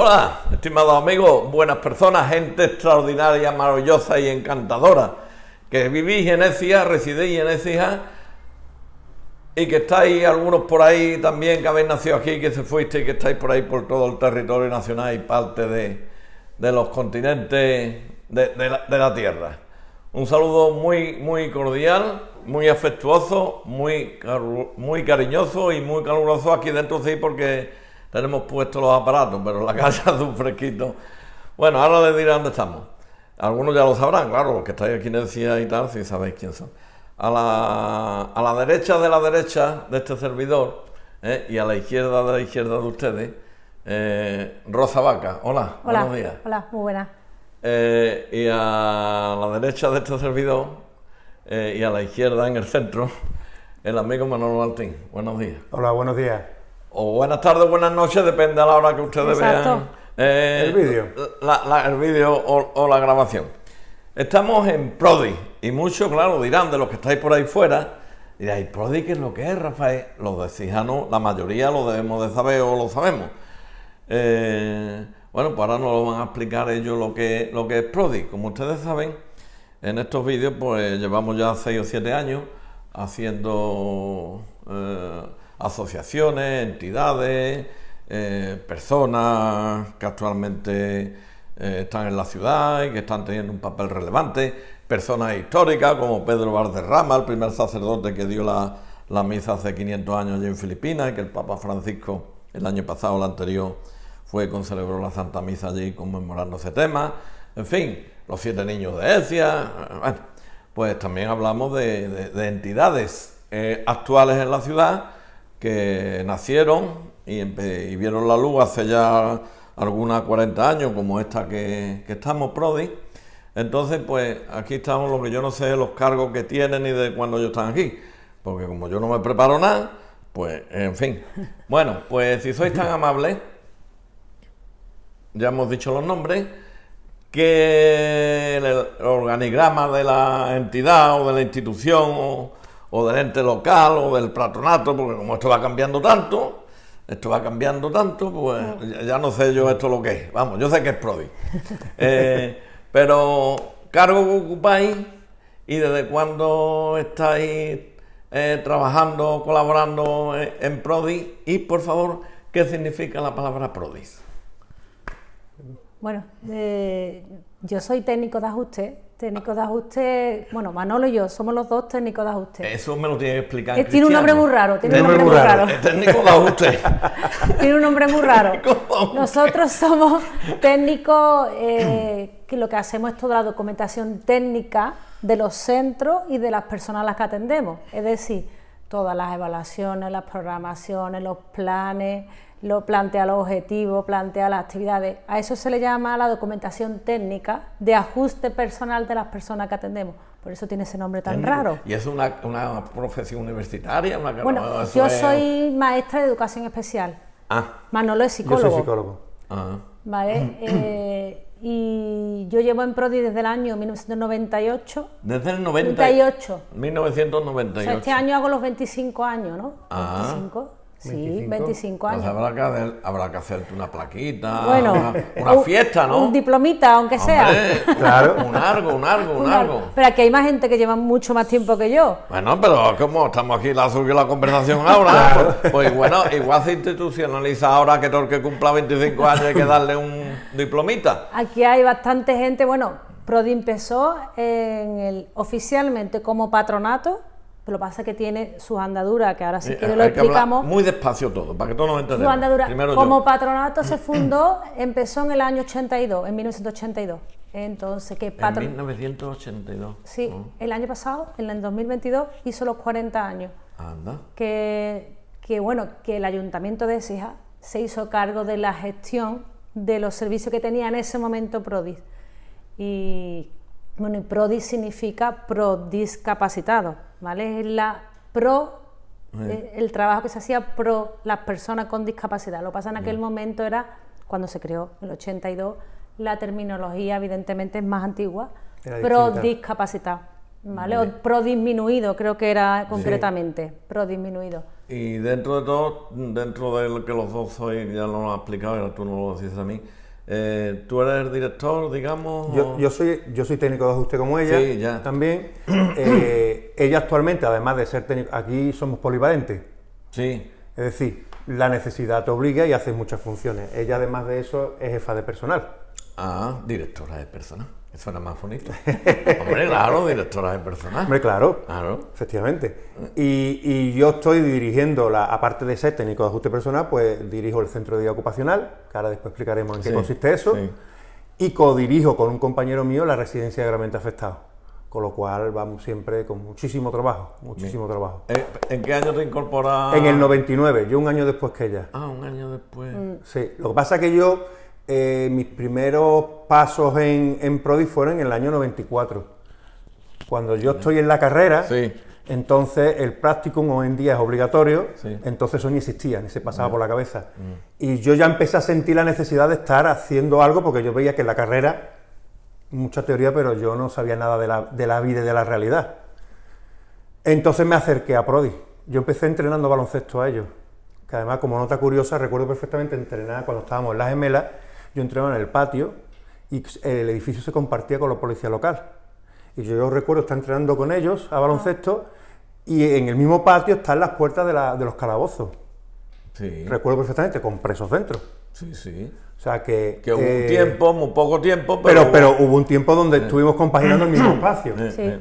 Hola, estimados amigos, buenas personas, gente extraordinaria, maravillosa y encantadora, que vivís en Écija, residéis en Écija y que estáis algunos por ahí también, que habéis nacido aquí, que se fuisteis, que estáis por ahí por todo el territorio nacional y parte de los continentes de la tierra. Un saludo muy cordial, muy afectuoso, muy cariñoso y muy caluroso aquí dentro, sí, porque tenemos puestos los aparatos, pero la casa hace un fresquito. Bueno, ahora les diré dónde estamos. Algunos ya lo sabrán, claro, los que estáis aquí en Écija y tal, si sabéis quién son. A la derecha de este servidor, y a la izquierda de ustedes, Rosa Vaca. Hola, buenos días. Hola, muy buenas. Y a la derecha de este servidor, y a la izquierda en el centro, el amigo Manolo Martín. Buenos días. Hola, buenos días. O buenas tardes, buenas noches, depende a la hora que ustedes vean el vídeo. El vídeo o la grabación. Estamos en Prodi y muchos, claro, dirán, de los que estáis por ahí fuera, diréis, ¿Prodi qué es lo que es, Rafael? Los de Cijano, la mayoría lo debemos de saber o lo sabemos. Bueno, pues ahora nos lo van a explicar ellos lo que es Prodi. Como ustedes saben, en estos vídeos pues llevamos ya 6 o 7 años haciendo asociaciones, entidades, personas que actualmente están en la ciudad y que están teniendo un papel relevante, personas históricas como Pedro Valderrama, el primer sacerdote que dio la misa hace 500 años allí en Filipinas, y que el Papa Francisco el año pasado, el anterior, fue con celebró la Santa Misa allí conmemorando ese tema. En fin, los 7 niños de Écija. Bueno, pues también hablamos de entidades actuales en la ciudad que nacieron y vieron la luz hace ya algunas 40 años, como esta que estamos, Prodi. Entonces, pues aquí estamos, lo que yo no sé los cargos que tienen ni de cuándo ellos están aquí, porque como yo no me preparo nada, pues, en fin. Bueno, pues si sois tan amables, ya hemos dicho los nombres, que el organigrama de la entidad o de la institución o del ente local o del patronato, porque como esto va cambiando tanto, pues ya no sé yo esto lo que es. Vamos, yo sé que es Prodi. Pero cargo que ocupáis y desde cuándo estáis trabajando, colaborando en Prodi, y por favor, ¿qué significa la palabra Prodi? Bueno, yo soy técnico de ajuste, bueno, Manolo y yo somos los dos técnicos de ajuste. Eso me lo tiene que explicar. Tiene un nombre muy raro, Técnico de ajuste. Tiene un nombre muy raro. Nosotros somos técnicos que lo que hacemos es toda la documentación técnica de los centros y de las personas a las que atendemos. Es decir, todas las evaluaciones, las programaciones, los planes, plantea los objetivos, plantea las actividades. A eso se le llama la documentación técnica de ajuste personal de las personas que atendemos. Por eso tiene ese nombre tan raro. ¿Y es una profesión universitaria? Bueno, yo soy maestra de educación especial. Manolo es psicólogo. Yo soy psicólogo. ¿Vale? Y yo llevo en Prodi desde el año 1998. ¿Desde el 98? 1998. O sea, este año hago los 25 años, ¿no? 25. Sí, 25 años. Pues habrá que hacerte una plaquita, bueno, una fiesta, ¿no? Un diplomita, aunque sea. Claro, un algo. Pero aquí hay más gente que lleva mucho más tiempo que yo. Bueno, pero como estamos aquí, la conversación ahora, claro. pues bueno, igual se institucionaliza ahora que todo el que cumpla 25 años hay que darle un diplomita. Aquí hay bastante gente. Bueno, Prodi empezó oficialmente como patronato. Lo que pasa es que tiene sus andaduras, que ahora si quiere lo explicamos. Muy despacio todo, para que todos nos entendamos. Su andadura, primero como patronato se fundó, empezó en el año 82, en 1982. Entonces, ¿qué En 1982. Sí, el año pasado, en el 2022, hizo los 40 años. Anda. Que el Ayuntamiento de Écija se hizo cargo de la gestión de los servicios que tenía en ese momento Prodi. Y Prodi significa pro discapacitado, ¿vale? Es el trabajo que se hacía pro las personas con discapacidad. Lo que pasa en aquel momento era, cuando se creó, en el 82, la terminología evidentemente es más antigua, pro discapacitado, ¿vale? O pro disminuido, creo que era concretamente, pro disminuido. Y dentro de todo, dentro de lo que los dos sois, ya lo has explicado, ahora tú no lo dices a mí, ¿tú eres el director, digamos? Yo soy técnico de ajuste como ella, sí, ya. también. Ella actualmente, además de ser técnico, aquí somos polivalentes. Sí. Es decir, la necesidad te obliga y haces muchas funciones. Ella, además de eso, es jefa de personal. Ah, directora de personal. Eso era más bonito. Hombre, claro, directora de personal. Hombre, claro, Claro. efectivamente. Y yo estoy dirigiendo, aparte de ser técnico de ajuste personal, pues dirijo el centro de día ocupacional, que ahora después explicaremos en qué consiste eso, sí. y codirijo con un compañero mío la residencia de gravemente afectados. Con lo cual vamos siempre con muchísimo trabajo, trabajo. ¿En qué año te incorporas? En el 99, yo un año después que ella. Ah, un año después. Sí, lo que pasa es que yo, mis primeros pasos en Prodi fueron en el año 94. Cuando yo estoy en la carrera, Sí. entonces el practicum hoy en día es obligatorio, Sí. entonces eso ni existía, ni se pasaba por la cabeza. Y yo ya empecé a sentir la necesidad de estar haciendo algo, porque yo veía que en la carrera, mucha teoría, pero yo no sabía nada de la vida y de la realidad. Entonces me acerqué a Prodi. Yo empecé entrenando baloncesto a ellos, que además, como nota curiosa, recuerdo perfectamente entrenar cuando estábamos en Las Gemelas. Yo entrenaba en el patio y el edificio se compartía con la policía local. Y yo recuerdo estar entrenando con ellos a baloncesto y en el mismo patio están las puertas de los calabozos. Sí. Recuerdo perfectamente, con presos dentro. Sí, sí. O sea que Que hubo un tiempo, muy poco tiempo, pero hubo un tiempo donde estuvimos compaginando el mismo espacio. Sí.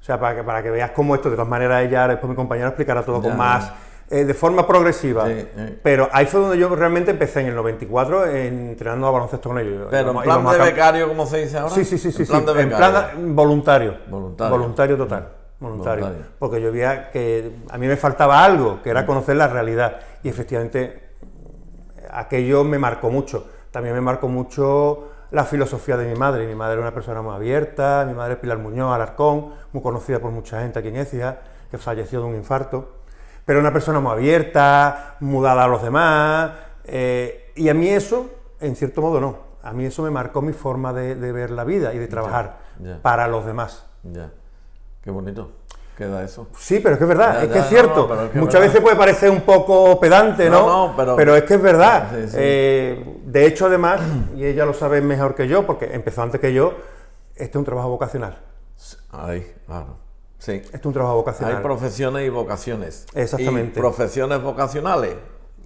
O sea, para que veas cómo esto, de todas maneras ella, después mi compañero explicará todo con más, de forma progresiva. Sí. Pero ahí fue donde yo realmente empecé en el 94 entrenando a baloncesto con ellos. Pero en plan de becario, como se dice ahora. Sí. En plan de becario. En plan voluntario. Voluntario. Total. Voluntario. Porque yo veía que a mí me faltaba algo, que era conocer la realidad. Y efectivamente, aquello me marcó mucho. También me marcó mucho la filosofía de mi madre. Mi madre era una persona muy abierta, mi madre es Pilar Muñoz Alarcón, muy conocida por mucha gente aquí en Écija, que falleció de un infarto, pero una persona muy abierta, mudada a los demás, y a mí eso, en cierto modo, no. A mí eso me marcó mi forma de ver la vida y de trabajar para los demás. Ya, qué bonito queda eso. Sí, pero es que es verdad, es que es no, cierto. pero es que muchas veces puede parecer un poco pedante, ¿no? Pero es que es verdad. Sí. De hecho, además, y ella lo sabe mejor que yo, porque empezó antes que yo, este es un trabajo vocacional. Ahí, claro. Sí. Este es un trabajo vocacional. Hay profesiones y vocaciones. Exactamente. Y profesiones vocacionales.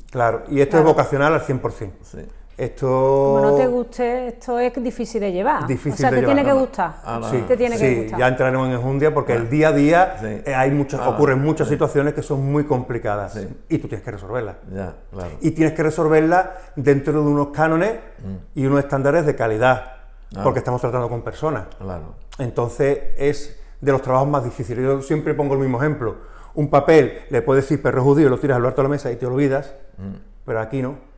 Claro, y esto es vocacional al 100%. Sí. Esto... Como no te guste, esto es difícil de llevar. Difícil o sea, de te llevar, tiene que no. gustar. Sí, te tiene que sí, gustar. ya entraremos en enjundia porque el día a día Sí. ocurren muchas situaciones que son muy complicadas y tú tienes que resolverlas. Ya, claro. Y tienes que resolverlas dentro de unos cánones y unos estándares de calidad, porque estamos tratando con personas. Claro. Entonces es de los trabajos más difíciles. Yo siempre pongo el mismo ejemplo. Un papel, le puedes decir perro judío, lo tiras al alto de la mesa y te olvidas, pero aquí no.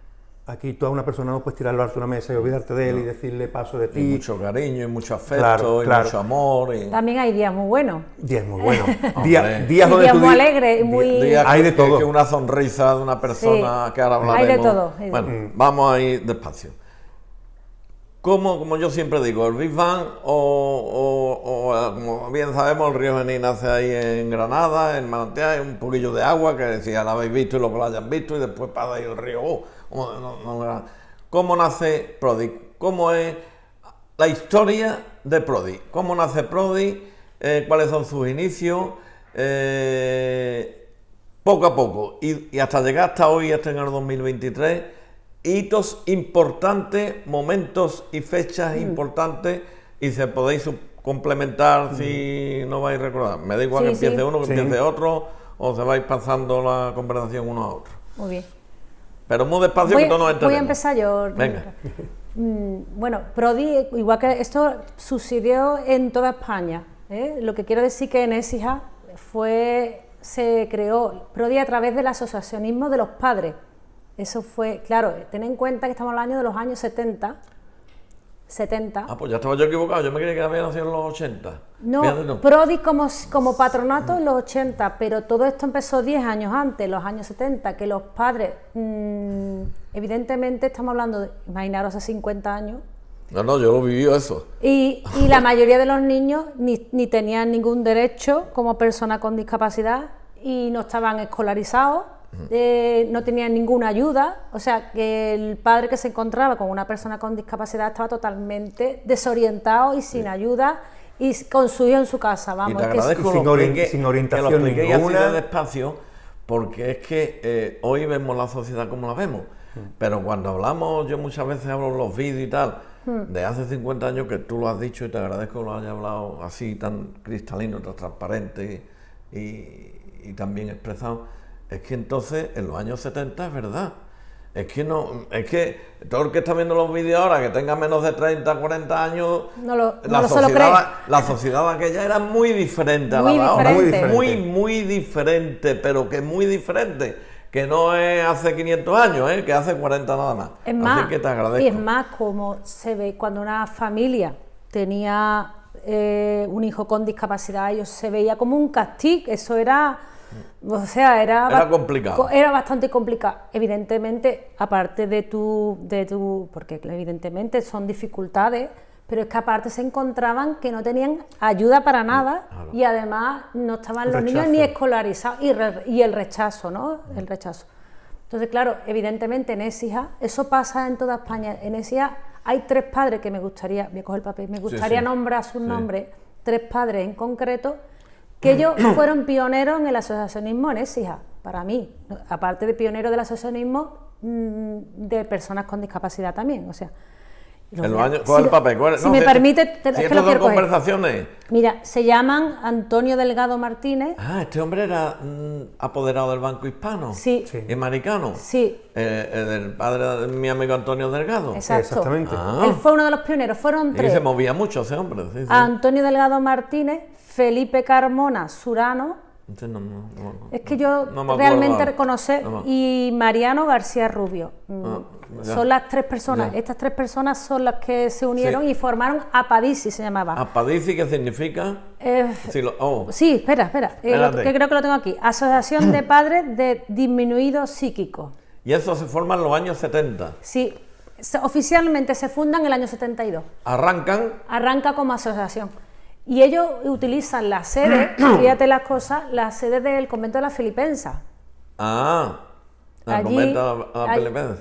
Aquí tú a una persona no puedes tirarlo al alto de una mesa y olvidarte de él y decirle paso de ti. Y mucho cariño, y mucho afecto, Claro, y claro. mucho amor. Y... También hay días muy buenos. Días muy buenos. Hombre. días Y donde días tú muy di- alegres y muy... Días Hay de que todo. una sonrisa de una persona Sí, que ahora hablaremos. hay de todo, hay de Bueno, vamos a ir despacio. Como yo siempre digo, el Big Bang como bien sabemos, el río Genil nace ahí en Granada, en Manantial, un poquillo de agua, que si ya la habéis visto y lo que lo hayan visto, y después pasa ahí el río. ¿Cómo nace Prodi? ¿Cómo es la historia de Prodi? ¿Cómo nace Prodi? ¿Cuáles son sus inicios? Poco a poco, y hasta llegar hasta hoy, hasta en el 2023, hitos importantes, momentos y fechas importantes, y se podéis complementar si no vais a recordar. Me da igual Sí, que empiece sí. uno, que Sí. empiece otro, o se vais pasando la conversación uno a otro. Muy bien. Pero muy despacio, que todos nos Voy a entendemos. empezar yo. Venga. Bueno, Prodi, igual que esto sucedió en toda España, ¿eh? Lo que quiero decir que en Écija se creó Prodi a través del asociacionismo de los padres. Eso fue, claro, ten en cuenta que estamos hablando de los años 70. Ah, pues ya estaba yo equivocado, yo me creía que había nacido en los 80. No, Fíjate tú. Prodi como patronato en los 80, pero todo esto empezó 10 años antes, los años 70, que los padres, evidentemente estamos hablando de, imaginaros, hace 50 años, No, yo lo viví eso. y la mayoría de los niños ni tenían ningún derecho como persona con discapacidad, y no estaban escolarizados, no tenían ninguna ayuda, o sea que el padre que se encontraba con una persona con discapacidad estaba totalmente desorientado y sin ayuda y con su hijo en su casa, vamos. Y te agradezco sin orientación que lo expliqué ninguna. así de despacio, porque es que hoy vemos la sociedad como la vemos, pero cuando hablamos, yo muchas veces hablo en los vídeos y tal, de hace 50 años, que tú lo has dicho y te agradezco que lo hayas hablado así, tan cristalino, tan transparente y tan bien expresado. Es que entonces, en los años 70 es verdad. Es que todo el que está viendo los vídeos ahora, que tenga menos de 30, 40 años, la sociedad aquella era muy diferente a la de ahora. Muy diferente, pero que muy diferente. Que no es hace 500 años, que hace 40 nada más. Es más, así que te agradezco. y es más, como se ve cuando una familia tenía un hijo con discapacidad, ellos se veía como un castigo, eso era... O sea, era complicado. Era bastante complicado. Evidentemente, aparte de tu... Porque evidentemente son dificultades, pero es que aparte se encontraban que no tenían ayuda para nada, claro. Y además no estaban los niños ni escolarizados y el rechazo, ¿no? El rechazo. Entonces, claro, evidentemente en Écija, eso pasa en toda España. En Écija hay 3 padres que me gustaría, voy a coger el papel, me gustaría nombrar sus nombres, 3 padres en concreto, que ellos fueron pioneros en el asociacionismo en Écija, para mí, aparte de pioneros del asociacionismo de personas con discapacidad también, o sea... En los años, ¿cuál es el papel? Si me permite, es que lo quiero conversaciones. Mira, se llaman Antonio Delgado Martínez. Ah, este hombre era apoderado del Banco Hispano. Sí. ¿Y maricano? Sí. El padre de mi amigo Antonio Delgado. Exacto. Exactamente. Él fue uno de los pioneros, fueron 3. Y se movía mucho ese hombre. Sí. Antonio Delgado Martínez, Felipe Carmona Surano. Es que yo realmente reconocer, y Mariano García Rubio. Son las 3 personas. Ya. Estas 3 personas son las que se unieron y formaron APADISI, se llamaba. ¿APADISI qué significa? Sí, espera. Que creo que lo tengo aquí. Asociación de Padres de Disminuidos Psíquicos. ¿Y eso se forma en los años 70? Sí. Oficialmente se fundan en el año 72. Arranca como asociación. Y ellos utilizan la sede, fíjate las cosas, la sede del convento de la Filipensa.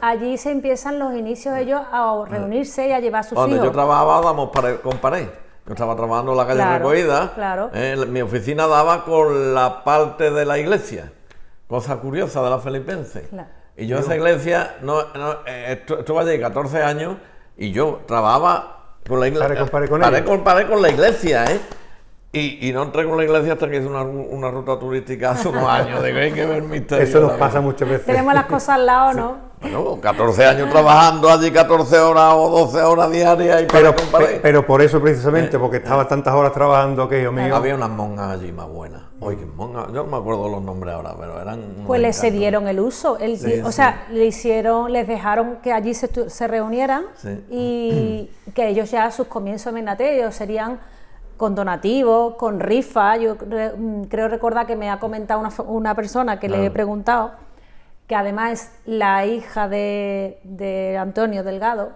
Allí se empiezan los inicios ellos a reunirse y a llevar a sus hijos. Cuando yo trabajaba dábamos con pared. Yo estaba trabajando en la calle Recogida. Claro. Mi oficina daba con la parte de la iglesia. Cosa curiosa de la Filipense. Claro. Y yo esa iglesia, estuve allí 14 años y yo trabajaba con la iglesia. Paré con la iglesia, Y no entré con la iglesia hasta que hice una ruta turística hace unos años. Digo, hay que ver misterio. Eso nos pasa muchas veces. Tenemos las cosas al lado, ¿no? Bueno, 14 años trabajando allí, 14 horas o 12 horas diarias. Y pero por eso precisamente, porque estaba tantas horas trabajando, aquello mío. Había unas monjas allí más buenas. Oye, qué monjas, yo no me acuerdo los nombres ahora, pero eran... Pues les cedieron el uso, les dejaron que allí se reunieran y que ellos ya a sus comienzos en Menaterio serían... con donativos, con rifa. Yo creo recordar que me ha comentado una persona que le he preguntado, que además es la hija de Antonio Delgado,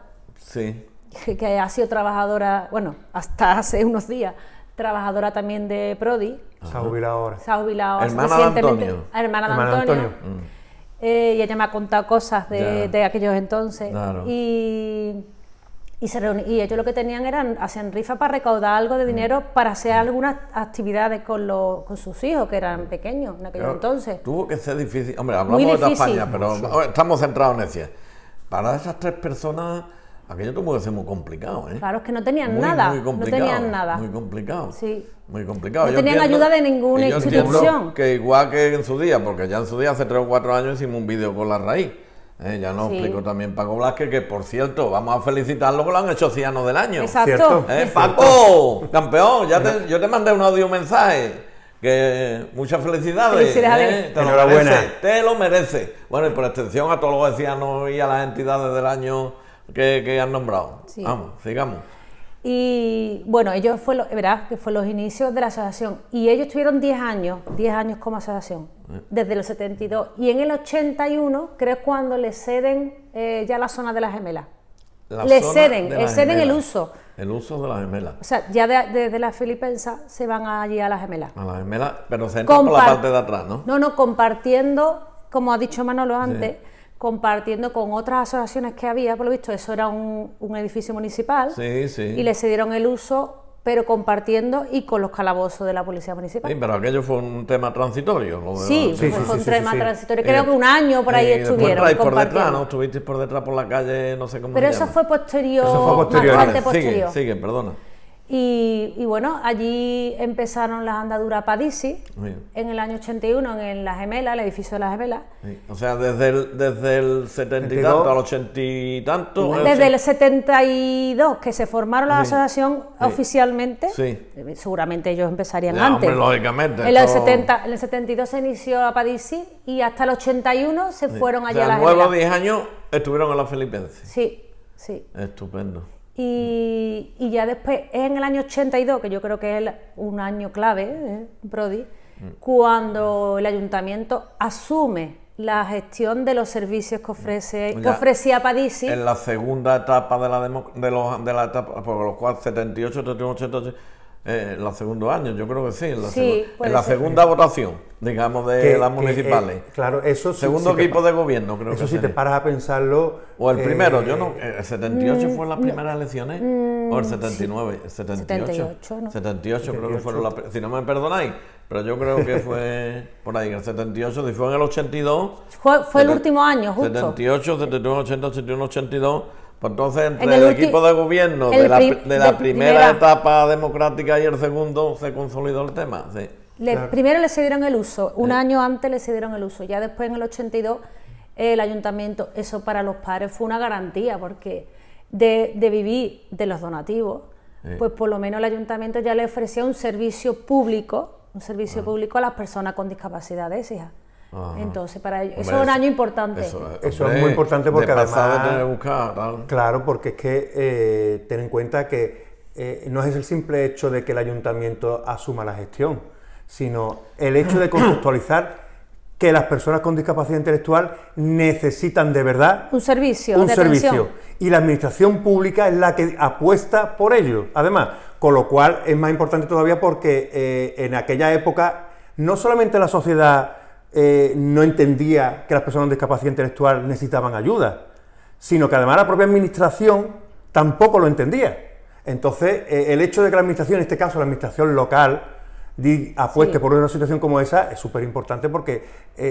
que ha sido trabajadora, bueno, hasta hace unos días, trabajadora también de Prodi. Se ha jubilado ahora. Hermana de Antonio. Hermana de Antonio. Y ella me ha contado cosas de aquellos entonces. Claro. Y ellos lo que tenían hacían rifa para recaudar algo de dinero para hacer algunas actividades con sus hijos, que eran pequeños en aquellos entonces. Tuvo que ser difícil. Hombre, hablamos de España, pero estamos centrados en Écija. Para esas 3 personas, aquello tuvo que ser muy complicado, Claro, es que no tenían nada. Muy complicado, no tenían nada. Muy complicado. Sí. Muy complicado. No tenían ayuda de ninguna institución. Que igual que en su día, porque ya en su día, hace 3 o 4 años, hicimos un vídeo con La Raíz. Ya nos explicó también Paco Blázquez, que por cierto, vamos a felicitarlo que lo han hecho Ciano del Año. Exacto. Paco, campeón, yo te mandé un audio mensaje, que muchas felicidades. Te lo merece. Bueno, y por extensión a todos los vecinos y a las entidades del año que han nombrado. Sí. Vamos, sigamos. Y bueno, ellos fue los inicios de la asociación, y ellos tuvieron 10 años como asociación, desde los 72, y en el 81 creo es cuando le ceden ya la zona de las gemelas. Le ceden el uso, el uso de las gemelas. O sea, ya desde la Filipenses se van allí a las Gemelas. A las gemelas, pero se entra por la parte de atrás, ¿no? No, compartiendo, como ha dicho Manolo antes, compartiendo con otras asociaciones que había, por lo visto eso era un edificio municipal, y le cedieron el uso, pero compartiendo y con los calabozos de la Policía Municipal. Sí, pero aquello fue un tema transitorio. Fue un tema transitorio. Creo que un año por ahí estuvieron por detrás, ¿no? Estuvisteis por detrás por la calle, no sé cómo pero se eso llama. fue posterior, Vale, posterior. Sigue, perdona. Y bueno, allí empezaron las andaduras Apadici, en el año 81 en la Gemela, el edificio de las Gemelas. Sí. O sea, desde el 70 y tanto al 80 y tanto. Desde el 72 que se formaron la asociación oficialmente, seguramente ellos empezarían antes. Hombre, lógicamente. En el 72 se inició Apadici y hasta el 81 se fueron allá a las Gemelas. Luego 10 años estuvieron en la Filipenses. Sí. Estupendo. Y ya después, es en el año 82, que yo creo que es un año clave, Prodi, cuando el ayuntamiento asume la gestión de los servicios que ofrecía Apadici. En la segunda etapa de la etapa, por los cuales 78, 71, 88, en los segundos años, yo creo que sí, en la segunda votación, digamos, de las municipales. Claro, eso sí. Segundo equipo de gobierno, creo que eso sí te paras a pensarlo. O el primero, yo no. ¿El 78 fue las primeras elecciones? ¿O el 79? ¿El 78? ¿no? 78 creo que fueron las. Si no me perdonáis, pero yo creo que fue por ahí, el 78, si fue en el 82. Fue el último año, justo. 78, 79, 80, 81, 82. Pues entonces, entre el equipo de gobierno de la primera etapa democrática y el segundo, se consolidó el tema. Sí. Primero le cedieron el uso, un año antes le cedieron el uso, ya después en el 82 el ayuntamiento, eso para los padres fue una garantía, porque de vivir de los donativos, pues por lo menos el ayuntamiento ya le ofrecía un servicio público a las personas con discapacidades, hija. Entonces, para ellos, eso es un año importante. Eso es muy importante porque además, tal. Claro, porque es que ten en cuenta que no es el simple hecho de que el ayuntamiento asuma la gestión, sino el hecho de conceptualizar que las personas con discapacidad intelectual necesitan de verdad un servicio. Y la administración pública es la que apuesta por ello, además, con lo cual es más importante todavía porque en aquella época no solamente la sociedad no entendía que las personas con discapacidad intelectual necesitaban ayuda, sino que además la propia administración tampoco lo entendía. Entonces, el hecho de que la administración, en este caso la administración local, apueste por una situación como esa es súper importante porque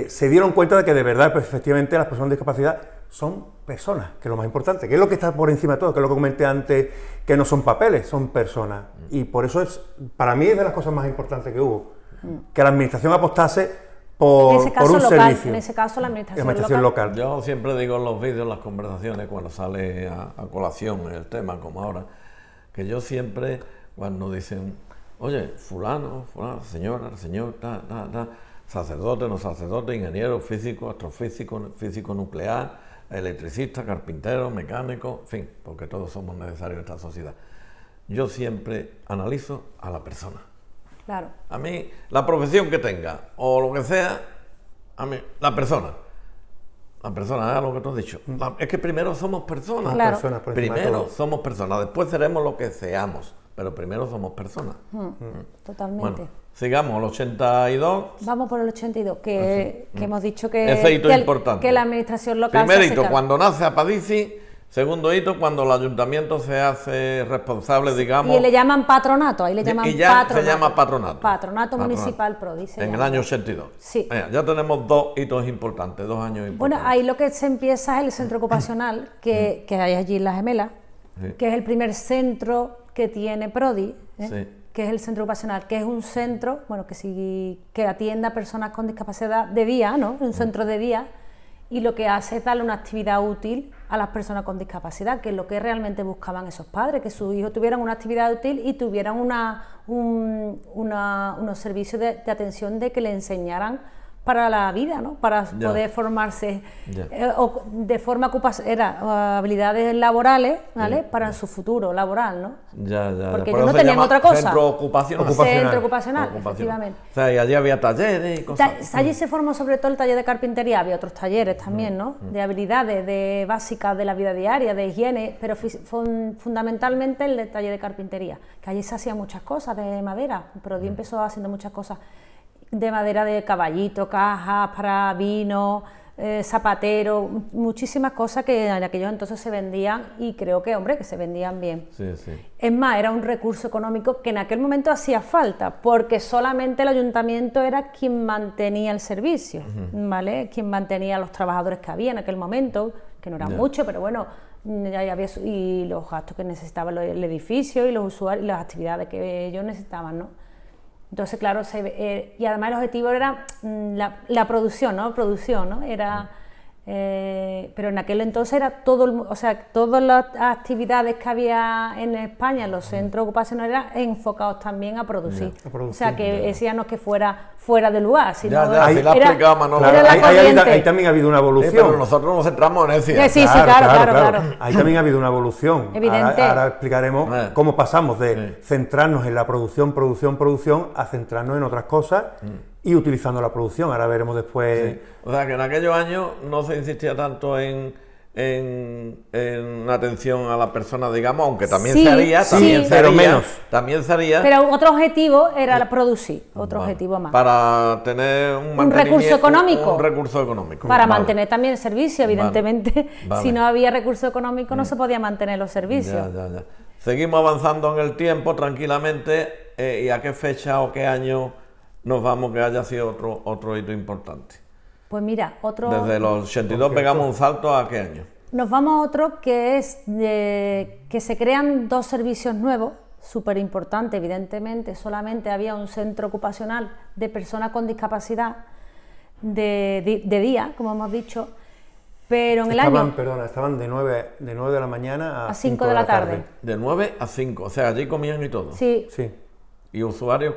se dieron cuenta de que de verdad, pues, efectivamente, las personas con discapacidad son personas, que es lo más importante, que es lo que está por encima de todo, que es lo que comenté antes, que no son papeles, son personas. Y por eso para mí es de las cosas más importantes que hubo, que la administración apostase por un servicio. En ese caso, la administración local. Yo siempre digo en los vídeos, en las conversaciones, cuando sale a colación el tema, como ahora, que yo siempre, cuando dicen, oye, fulano, señor, sacerdote, no sacerdote, ingeniero, físico, astrofísico, físico nuclear, electricista, carpintero, mecánico, en fin, porque todos somos necesarios en esta sociedad. Yo siempre analizo a la persona. Claro. A mí, la profesión que tenga, o lo que sea, a mí, la persona, es lo que tú has dicho. Es que primero somos personas. Claro. Primero somos personas, después seremos lo que seamos, pero primero somos personas. Totalmente. Bueno, sigamos, el 82. Vamos por el 82, que hemos dicho ese hito es importante. Que la administración local Primer hito, cuando nace Apadici. Segundo hito, cuando el ayuntamiento se hace responsable, digamos. Y le llaman patronato, ahí le llaman y ya patronato. Se llama patronato. Patronato municipal Prodi. En el año 82. Sí. Ya tenemos dos hitos importantes, 2 años importantes. Bueno, ahí lo que se empieza es el centro ocupacional que hay allí en Las Gemelas, que es el primer centro que tiene Prodi, que es el centro ocupacional, que es un centro, bueno, que atiende a personas con discapacidad de día, ¿no? Un centro de día. Y lo que hace es darle una actividad útil a las personas con discapacidad, que es lo que realmente buscaban esos padres, que sus hijos tuvieran una actividad útil y tuvieran unos servicios de atención de que le enseñaran para la vida, ¿no? Para Ya. poder formarse Ya. o de forma habilidades laborales, ¿vale? Para su futuro laboral, ¿no? Ya, ya. Porque Por ellos no eso tenían llama otra cosa. Centro ocupacional. Centro ocupacional, efectivamente. O sea, y allí había talleres y cosas. Allí se formó sobre todo el taller de carpintería, había otros talleres también, ¿no? De habilidades de básicas de la vida diaria, de higiene, pero fundamentalmente el de taller de carpintería, que allí se hacían muchas cosas de madera, pero allí empezó haciendo muchas cosas de madera, de caballito, cajas para vino, zapatero, muchísimas cosas que en aquellos entonces se vendían y creo que, hombre, que se vendían bien. Sí, sí. Es más, era un recurso económico que en aquel momento hacía falta, porque solamente el ayuntamiento era quien mantenía el servicio, ¿vale? Quien mantenía a los trabajadores que había en aquel momento, que no eran muchos, pero bueno, ya había, y los gastos que necesitaba el edificio y los usuarios y las actividades que ellos necesitaban, ¿no? Entonces, claro, y además el objetivo era la producción, ¿no? Era, pero en aquel entonces era o sea, todas las actividades que había en España, en los centros ocupacionales, eran enfocados también a producir. O sea, que ese ya no es que fuera de lugar, sino si la explicaba Manolo. era la corriente. Ahí también ha habido una evolución. Pero nosotros nos centramos en ECIA. Sí, claro. Ahí también ha habido una evolución. Evidente. Ahora explicaremos cómo pasamos de centrarnos en la producción a centrarnos en otras cosas y utilizando la producción. Ahora veremos después. Sí. O sea, que en aquellos años no se insistía tanto en atención a la persona, digamos, aunque también Sí, se haría, pero menos. También se haría. Pero otro objetivo era producir, otro objetivo más. Para tener un recurso económico. Un recurso económico. Para mantener también el servicio, evidentemente. Vale. Si no había recurso económico no se podía mantener los servicios. Ya. Seguimos avanzando en el tiempo tranquilamente. ¿Y a qué fecha o qué año nos vamos que haya sido otro hito importante? Pues mira, Desde los 82 pegamos un salto a qué año. Nos vamos a otro que es que se crean 2 servicios nuevos, súper importante, evidentemente. Solamente había un centro ocupacional de personas con discapacidad de día, como hemos dicho, pero en el año... Estaban de 9 de la mañana a 5 de la tarde. De 9 a 5, o sea, allí comían y todo. Sí. ¿Y usuarios?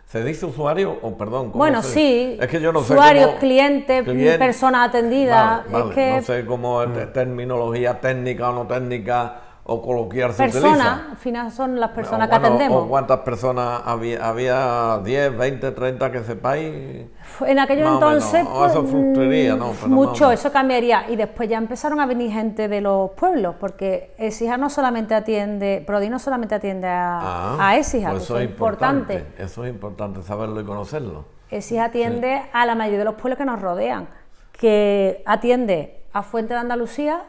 ¿Se dice usuario o perdón? Bueno, sí. Es que yo no sé usuarios, cómo... clientes, personas atendidas. Vale. Es que No sé cómo es terminología técnica o no técnica o coloquial se utiliza. Personas, al final son las personas que atendemos. ¿O cuántas personas había? ¿Había 10, 20, 30 que sepáis? En aquello entonces, pues, eso frustraría, ¿no? Pero mucho, eso cambiaría. Y después ya empezaron a venir gente de los pueblos, porque Écija no solamente atiende, Prodi no solamente atiende a Écija, pues eso es importante. Eso es importante saberlo y conocerlo. Écija atiende a la mayoría de los pueblos que nos rodean, que atiende a Fuente de Andalucía,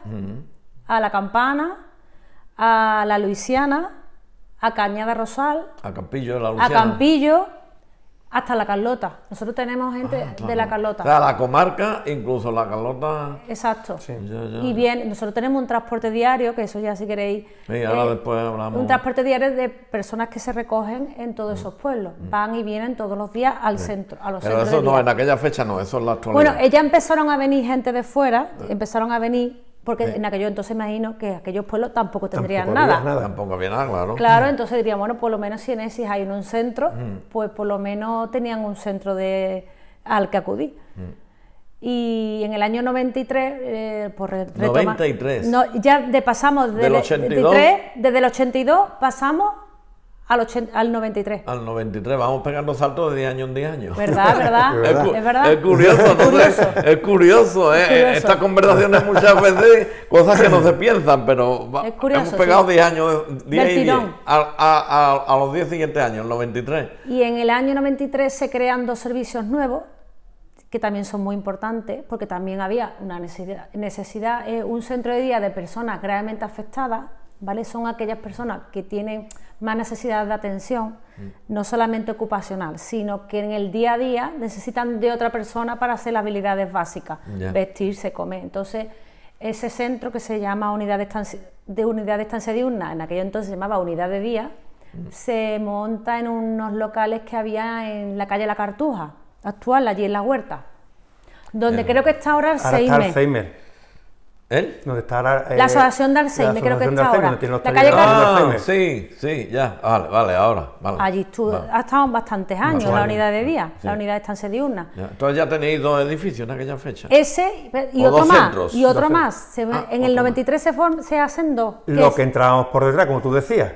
a La Campana, a La Luisiana, a Cañada Rosal, a Campillo, la a Luciana. Campillo, hasta La Carlota. Nosotros tenemos gente de La Carlota. O sea, la comarca, incluso La Carlota. Exacto. Sí. Y bien, nosotros tenemos un transporte diario, que eso ya si queréis. Sí, ahora después hablamos. Un transporte diario de personas que se recogen en todos esos pueblos. Van y vienen todos los días al centro, a los Pero centros eso de no, día. en aquella fecha no, eso es la actualidad. Bueno, ya empezaron a venir gente de fuera, empezaron a venir, porque en aquello entonces imagino que aquellos pueblos tampoco tendrían Tampoco había nada. Tampoco había nada, claro. Claro, entonces dirían, bueno, por lo menos si en Écija hay un centro, pues por lo menos tenían un centro al que acudir. Y en el año 93, por retomar... 93. No, ya pasamos Del 82. desde el 82 pasamos al 93. Al 93, vamos pegando saltos de 10 años en 10 años. ¿Verdad? Es verdad. Es curioso, ¿no? Es curioso, ¿eh? curioso. Estas conversaciones muchas veces, cosas que no se piensan, pero Es curioso, hemos pegado sí. 10 años, 10 Del y 10, tirón. a los 10 siguientes años, el 93. Y en el año 93 se crean 2 servicios nuevos, que también son muy importantes, porque también había una necesidad, un centro de día de personas gravemente afectadas, ¿vale? Son aquellas personas que tienen más necesidad de atención, no solamente ocupacional, sino que en el día a día necesitan de otra persona para hacer las habilidades básicas, vestirse, comer. Entonces, ese centro que se llama unidad de estancia diurna, en aquello entonces se llamaba unidad de día, se monta en unos locales que había en la calle La Cartuja, actual, allí en La Huerta, donde creo que está ahora el Ahora está Seimer. Alzheimer. ¿Él? Donde está la asociación de Alzheimer, creo que asociación de está Alzheimer, ahora. donde tiene los La talleres calle de Carmen. Alzheimer. Sí, ya. Vale, ahora. Vale. Allí ha estado bastantes años años. la unidad de día, Sí. la unidad de estancia diurna. Ya. Entonces ya tenéis 2 edificios en aquella fecha. Ese y O otro dos más. centros. Y otro Dos más. En el otro 93 se hacen 2. Lo que entrábamos por detrás, como tú decías,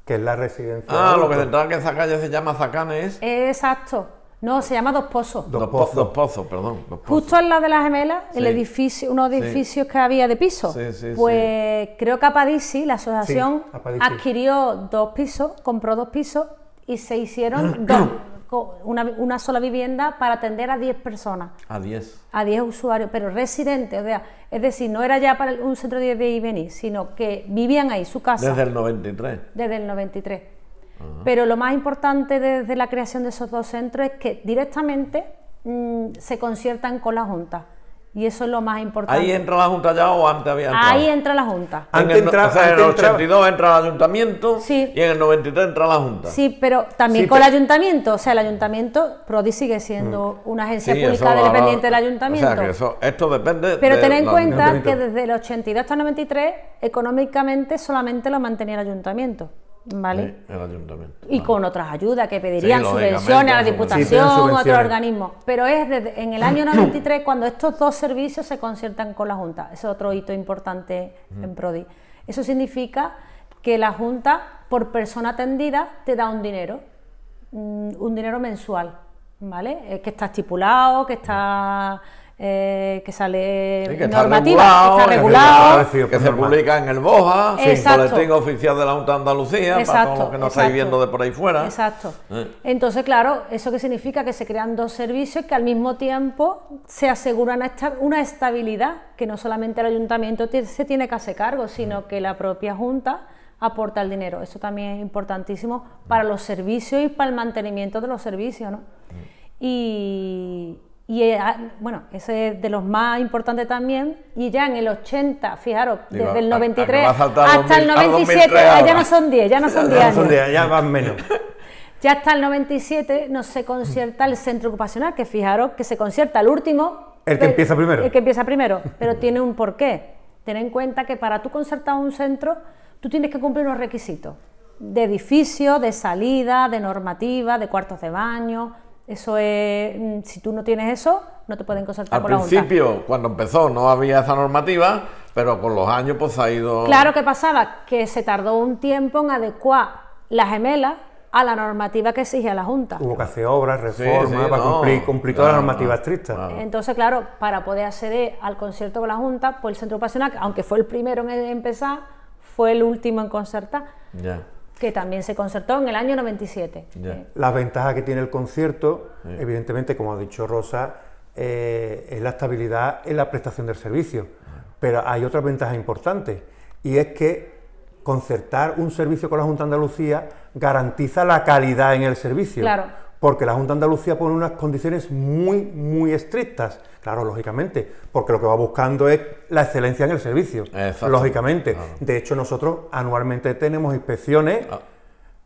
que es la residencia. de Lo que adultos. tendrá que esa calle se llama Zacanes. Exacto. No, se llama Dos Pozos. Dos Pozos. Dos pozos, perdón. Dos pozos. Justo al lado de las gemelas, el Sí. edificio, unos edificios que había de pisos. Sí, Pues creo que Apadici, la asociación, Sí, Apadici. adquirió 2 pisos, compró 2 pisos y se hicieron una sola vivienda para atender a 10 personas, A 10. a 10 usuarios, pero residentes, o sea, es decir, no era ya para un centro de ir y venir, sino que vivían ahí, su casa, Desde el 93. desde el 93. Pero lo más importante desde la creación de esos 2 centros es que directamente se conciertan con la Junta. Y eso es lo más importante. ¿Ahí entra la Junta ya o antes había entrado? Ahí entra la Junta. En Antes el, entra- o sea, en el antes entraba- 82 entra el Ayuntamiento Sí. y en el 93 entra la Junta. Sí, pero también Sí, con pero- el Ayuntamiento. O sea, el Ayuntamiento, Prodi sigue siendo una agencia Sí, pública eso ahora- dependiente del Ayuntamiento. O sea, que esto depende Pero de ten en la- cuenta que Ayuntamiento. desde el 82 hasta el 93, económicamente solamente lo mantenía el Ayuntamiento. ¿Vale? Sí, el Ayuntamiento. Y con otras ayudas que pedirían Sí, lógicamente, subvenciones a la subvenciones. Sí, piden Diputación, otros subvenciones. organismos. Pero es en el año 93 cuando estos 2 servicios se conciertan con la Junta. Ese es otro hito importante en Prodi. Eso significa que la Junta, por persona atendida, te da un dinero mensual, ¿vale? Que está estipulado, que está que sale Sí, que está normativa, regulado, que está que regulado. está que se normal. publica en el BOJA, Sí. Exacto. Boletín Oficial de la Junta de Andalucía, para todos los que nos estáis viendo de por ahí fuera. Exacto. Eh. Entonces, claro, ¿eso qué significa? Que se crean 2 servicios que al mismo tiempo se aseguran una estabilidad, que no solamente el ayuntamiento se tiene que hacer cargo, sino que la propia Junta aporta el dinero. Eso también es importantísimo para los servicios y para el mantenimiento de los servicios, ¿no? Bueno, ese es de los más importantes también. Y ya en el 80, fijaros, Digo, desde el a 93 que va a saltar hasta el al 97, 2003 ya ahora. no son 10, ya no son 10 Ya años. son de- ya van menos. Ya hasta el 97 no se concierta el centro ocupacional, que fijaros que se concierta el último. El que empieza primero. El que empieza primero, pero tiene un porqué. Ten en cuenta que para tú concertar un centro, tú tienes que cumplir unos requisitos de edificio, de salida, de normativa, de cuartos de baño. Eso es, si tú no tienes eso, no te pueden concertar Al con la Junta. principio, cuando empezó, no había esa normativa, pero con los años pues ha ido... Claro, ¿qué pasaba? Que se tardó un tiempo en adecuar las gemelas a la normativa que exige la Junta. Hubo que hacer obras, reformas, sí, para no, cumplir toda la claro, normativa claro, estricta. claro. Entonces, claro, para poder acceder al concierto con la Junta, pues el centro ocupacional, aunque fue el primero en empezar, fue el último en concertar, Ya. que también se concertó en el año 97. Ya. Las ventajas que tiene el concierto, evidentemente, como ha dicho Rosa, es la estabilidad en la prestación del servicio. Pero hay otra ventaja importante, y es que concertar un servicio con la Junta de Andalucía garantiza la calidad en el servicio. Claro. Porque la Junta de Andalucía pone unas condiciones muy, muy estrictas. Claro, lógicamente, porque lo que va buscando es la excelencia en el servicio. Exacto. Lógicamente. Claro. De hecho, nosotros anualmente tenemos inspecciones Ah.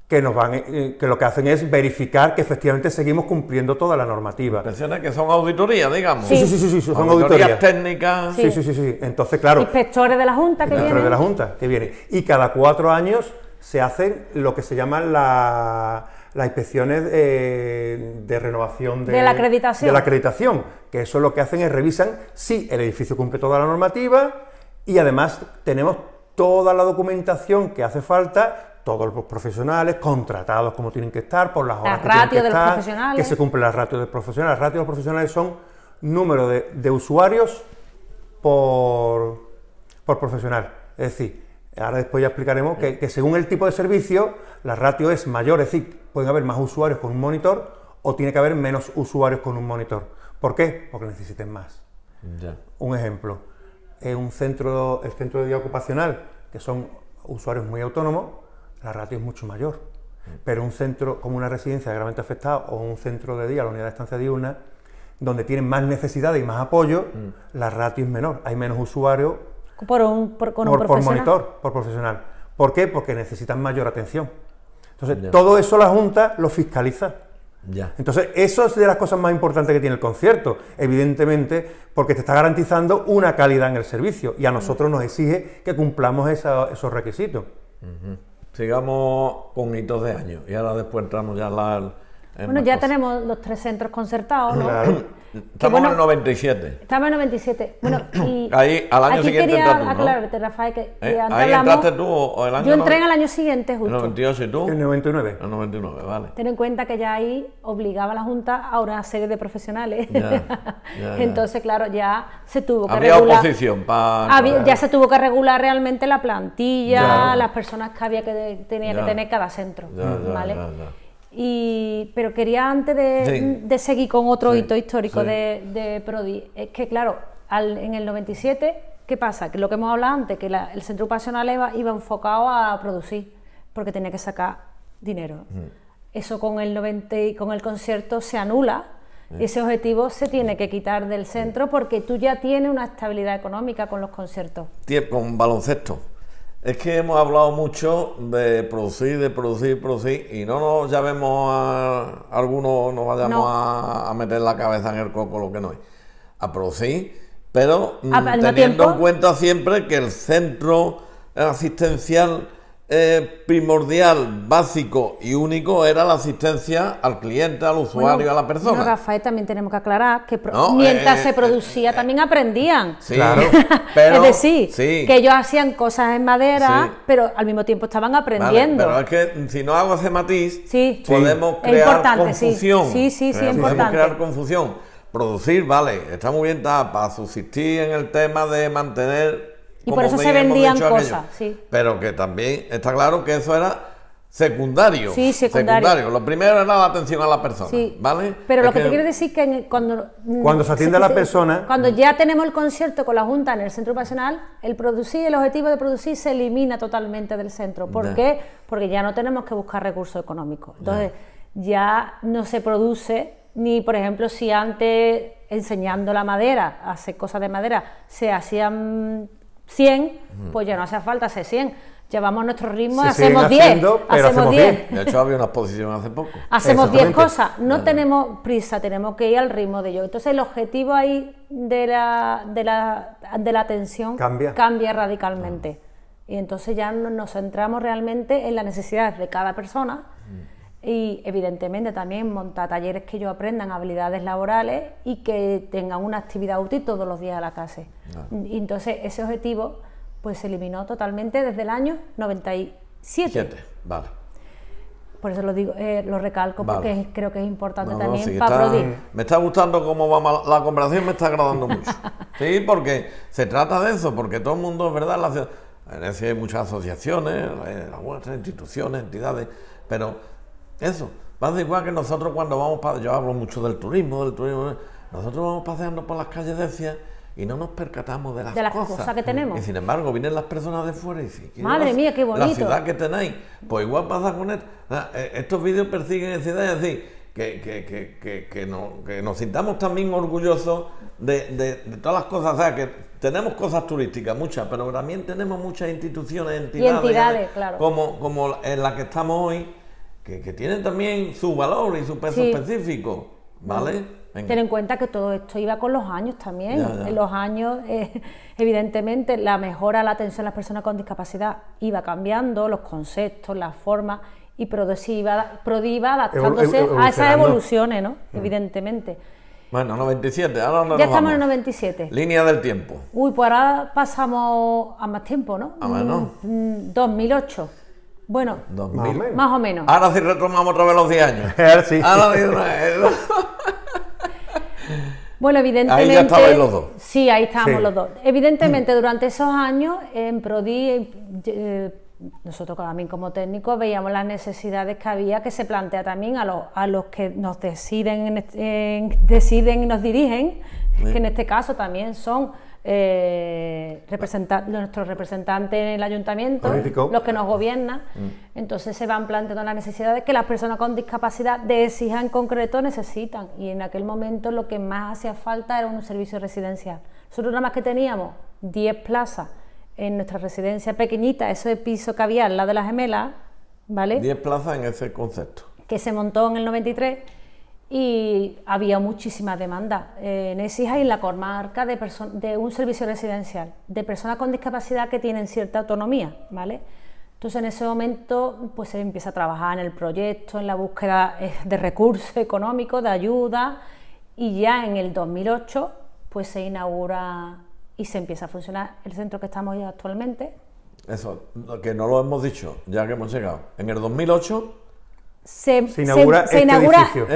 que que lo que hacen es verificar que efectivamente seguimos cumpliendo toda la normativa. Pensiones que son auditorías, digamos. Sí, son auditorías auditorías. técnicas. Sí. Entonces, claro, Inspectores de la Junta que dentro vienen. de la Junta que viene. Y cada 4 años se hacen lo que se llaman las inspecciones de renovación De la acreditación. de la acreditación, que eso lo que hacen es revisan si el edificio cumple toda la normativa y además tenemos toda la documentación que hace falta, todos los profesionales contratados como tienen que estar, por las horas Las que tienen que ratios de los estar, profesionales. que se cumplen las ratios de profesionales. Las ratios de los profesionales son número de usuarios por profesional. Es decir, ahora después ya explicaremos que según el tipo de servicio, la ratio es mayor, es decir, pueden haber más usuarios con un monitor o tiene que haber menos usuarios con un monitor. ¿Por qué? Porque necesiten más. Ya. Un ejemplo, el centro de día ocupacional, que son usuarios muy autónomos, la ratio es mucho mayor. Pero un centro como una residencia gravemente afectada o un centro de día, la unidad de estancia diurna, donde tienen más necesidades y más apoyo, la ratio es menor, hay menos usuarios con un por profesional. monitor, por profesional. ¿Por qué? Porque necesitan mayor atención. Entonces, Ya. todo eso la Junta lo fiscaliza. Ya. Entonces, eso es de las cosas más importantes que tiene el concierto, evidentemente, porque te está garantizando una calidad en el servicio y a nosotros nos exige que cumplamos esos requisitos. Sigamos con hitos de año y ahora después entramos ya en Bueno, más ya cosas. tenemos los 3 centros concertados, ¿no? Claro. Estamos en el 97. Estamos en 97. Bueno, y Ahí, al año aquí siguiente quería entras tú, ¿no? aclararte, Rafael, que antes Ahí hablamos- entraste tú o el año Yo entré en el 90, año siguiente, el justo. 98 y tú. En 99. El 99, vale. Ten en cuenta que ya ahí obligaba a la Junta a una serie de profesionales. Ya. Entonces, claro, ya se tuvo que Habría regular. oposición para... Ya se tuvo que regular realmente la plantilla, Claro. las personas que tenía Ya. que tener cada centro. Ya, ¿vale? ya. Pero quería, antes de seguir con otro Sí, hito histórico sí. de Prodi, es que claro, en el 97, ¿qué pasa? Que lo que hemos hablado antes, que el centro ocupacional iba enfocado a producir, porque tenía que sacar dinero. Eso con el 90 y con el concierto se anula. Ese objetivo se tiene que quitar del centro porque tú ya tienes una estabilidad económica con los conciertos. Con baloncesto. Es que hemos hablado mucho de producir, y no nos llamemos algunos, nos vayamos No. a meter la cabeza en el coco, lo que no es. A producir, pero Al mismo teniendo tiempo- en cuenta siempre que el centro asistencial primordial, básico y único era la asistencia al cliente, al usuario, Bueno, a la persona. no, Rafael, también tenemos que aclarar que No, mientras se producía también aprendían. Sí, Claro. pero, es decir, sí. que ellos hacían cosas en madera, Sí. pero al mismo tiempo estaban Vale, aprendiendo. pero es que si no hago ese matiz, Sí. podemos Es crear importante, sí. confusión. Sí, es Podemos importante. crear confusión. Producir, vale, está muy bien para subsistir en el tema de mantener. Y como por eso se bien hemos vendían dicho aquello. cosas, sí. Pero que también está claro que eso era secundario. Sí, secundario. Lo primero era la atención a la persona, Sí. ¿vale? Pero Es lo que te quiero decir que Cuando se atiende a la persona- cuando ya tenemos el concierto con la Junta en el centro ocupacional, el objetivo de producir se elimina totalmente del centro. ¿Por Ya. qué? Porque ya no tenemos que buscar recursos económicos. Entonces, ya no se produce ni, por ejemplo, si antes enseñando la madera, hacer cosas de madera, se hacían 100, pues ya no hace falta hacer 100. Llevamos nuestro ritmo, Se hacemos siguen 10, haciendo, pero hacemos 10. De hecho, había una exposición hace poco. Hacemos 10 Exactamente. cosas, no tenemos prisa, tenemos que ir al ritmo de ello. Entonces el objetivo ahí de la atención Cambia. radicalmente. Y entonces ya nos centramos realmente en las necesidades de cada persona y evidentemente también montar talleres que ellos aprendan habilidades laborales y que tengan una actividad útil todos los días a la clase. Y entonces ese objetivo pues se eliminó totalmente desde el año 97. 7, vale. Por eso lo digo, lo recalco, Vale. porque creo que es importante No, también sí, para Prodi. me está gustando cómo va la conversación, me está agradando mucho. Sí, porque se trata de eso, porque todo el mundo, es verdad, en Venecia hay muchas asociaciones, algunas instituciones, entidades, pero eso, pasa igual que nosotros cuando vamos, yo hablo mucho del turismo, nosotros vamos paseando por las calles de Venecia y no nos percatamos de las cosas que tenemos. Y sin embargo, vienen las personas de fuera y dicen, Madre mía, qué bonito. La ciudad que tenéis, pues igual pasa con esto. Estos vídeos persiguen en ciudad, es decir, que nos sintamos también orgullosos de todas las cosas, o sea, que tenemos cosas turísticas, muchas, pero también tenemos muchas instituciones, entidades, claro. como en la que estamos hoy, que tienen también su valor y su peso Sí. específico, ¿vale? Venga. Ten en cuenta que todo esto iba con los años también. Ya. En los años, evidentemente, la mejora, la atención a las personas con discapacidad iba cambiando, los conceptos, las formas, y Prodi iba adaptándose a esas evolucionando. evoluciones, ¿no? Evidentemente. Bueno, 97, ahora dónde Ya nos estamos en el vamos? 97. Línea del tiempo. Uy, pues ahora pasamos a más tiempo, ¿no? A menos. 2008. Bueno, 2000. Más o menos. más o menos. Ahora sí retomamos otra vez los 10 años. Ahora sí. Ahora de una vez. Bueno, evidentemente... Ahí ya estabais los dos. Sí, ahí estábamos Sí. los dos. Evidentemente, durante esos años, en Prodi, nosotros también como técnicos veíamos las necesidades que había, que se plantea también a los que nos deciden y nos dirigen, que en este caso también son nuestros representantes en el ayuntamiento, Político. los que nos gobiernan. Entonces se van planteando las necesidades que las personas con discapacidad de exija en concreto necesitan, y en aquel momento lo que más hacía falta era un servicio residencial. Nosotros nada más que teníamos 10 plazas en nuestra residencia pequeñita, ese piso que había al lado de las Gemelas, ¿vale? 10 plazas en ese concepto. Que se montó en el 93, y había muchísima demanda en Écija y en la comarca de un servicio residencial de personas con discapacidad que tienen cierta autonomía, ¿vale? Entonces en ese momento pues se empieza a trabajar en el proyecto, en la búsqueda de recursos económicos, de ayuda, y ya en el 2008 pues se inaugura y se empieza a funcionar el centro que estamos ya actualmente. Eso, que no lo hemos dicho, ya que hemos llegado. En el 2008... Se inaugura este edificio.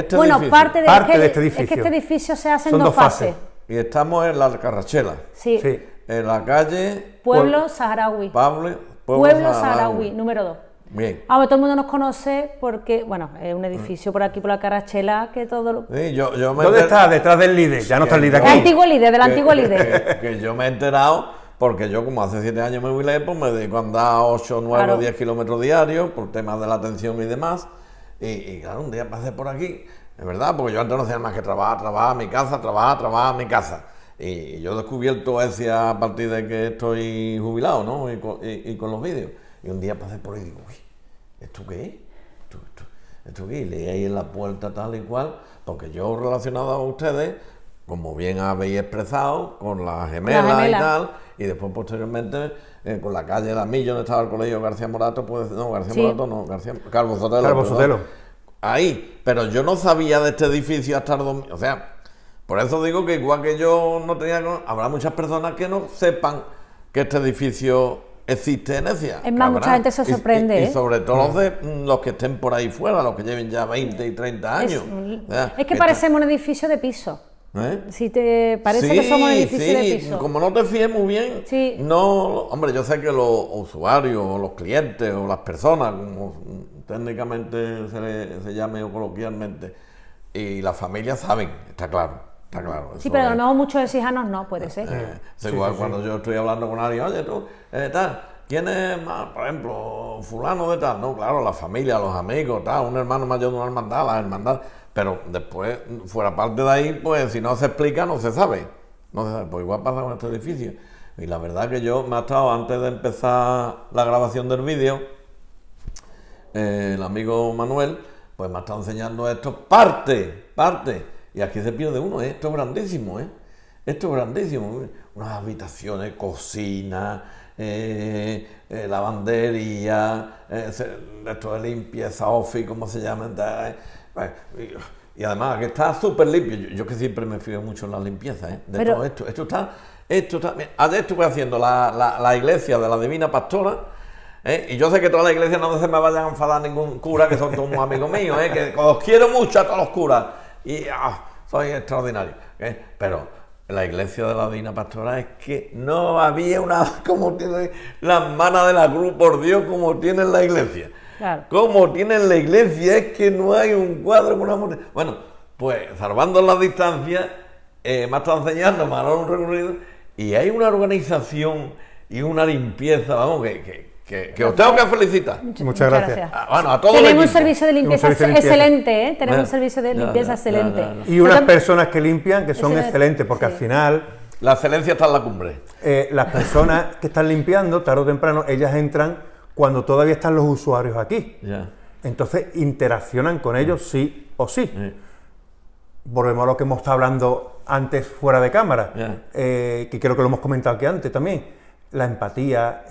Parte de este edificio. Es que este edificio se hace en dos fases. Y estamos en la Carrachela. Sí. En la calle... Pueblo Saharaui. Pueblo Saharaui, número 2. Bien. Ahora todo el mundo nos conoce porque, bueno, es un edificio por aquí, por la Carrachela, que todo lo... Sí, ¿Dónde está? Detrás del LIDE, ya no está el LIDE aquí. El antiguo LIDE, del antiguo LIDE. Que yo me he enterado, porque yo como hace 7 años me jubilé, pues me dedico a andar 8, 9, 10 kilómetros diarios, por temas de la atención y demás, y claro, un día pasé por aquí, es verdad, porque yo antes no hacía más que trabajar mi casa, trabajar mi casa. Y yo he descubierto Écija a partir de que estoy jubilado, ¿no? Y con los vídeos. Y un día pasé por ahí y digo, uy, ¿esto qué es? ¿Esto qué es? Y leí ahí en la puerta tal y cual, porque yo relacionado a ustedes, como bien habéis expresado, con la gemela y tal, y después posteriormente con la calle La Milla, donde estaba el colegio García Morato, pues no, Calvo Sotelo. Ahí, pero yo no sabía de este edificio hasta el 2000, o sea... Por eso digo que igual que yo no tenía... Habrá muchas personas que no sepan que este edificio existe en Écija. Es más, mucha gente se sorprende. Y sobre todo los que estén por ahí fuera, los que lleven ya 20 y 30 años. Es que parecemos un edificio de piso. Si te parece que somos un edificio de piso. Como no te fíes muy bien, no... Hombre, yo sé que los usuarios, o los clientes, o las personas, como técnicamente se llame o coloquialmente, y las familias saben, está claro. Está claro. Sí, pero no muchos exijanos no, puede ser. Igual cuando yo estoy hablando con alguien, oye, tú, tal, ¿quién es más, por ejemplo, fulano de tal? No, claro, la familia, los amigos, tal, un hermano mayor de una hermandad, la hermandad. Pero después, fuera parte de ahí, pues si no se explica, no se sabe. Pues igual pasa con este edificio. Y la verdad que yo me ha estado, antes de empezar la grabación del vídeo, el amigo Manuel, pues me ha estado enseñando esto parte. Y aquí se pierde uno, esto es grandísimo, Esto es grandísimo. Unas habitaciones, cocina, lavandería, esto de limpieza, office, ¿cómo se llama? Y además que está súper limpio. Yo que siempre me fío mucho en la limpieza, todo esto. Esto está. Mira, ayer estuve haciendo la iglesia de la Divina Pastora. Y yo sé que toda la iglesia no se me vayan a enfadar ningún cura, que son todos amigos míos, que os quiero mucho a todos los curas. Y soy extraordinario. Pero la iglesia de la Divina Pastora es que no había una... como tiene las manos de la cruz, por Dios, como tiene la iglesia. Claro. Como tiene la iglesia, es que no hay un cuadro con una mujer. Bueno, pues salvando las distancias, me ha estado enseñando, me ha dado un recorrido, y hay una organización y una limpieza, vamos, que os tengo que felicitar. Muchas gracias. A todos. Tenemos un servicio de limpieza excelente, Tenemos un servicio de limpieza excelente. Y unas personas que limpian que son excelentes, porque al final... La excelencia está en la cumbre. Las personas que están limpiando, tarde o temprano, ellas entran cuando todavía están los usuarios aquí. Entonces interaccionan con ellos sí o sí. Volvemos a lo que hemos estado hablando antes fuera de cámara, que creo que lo hemos comentado aquí antes también. La empatía,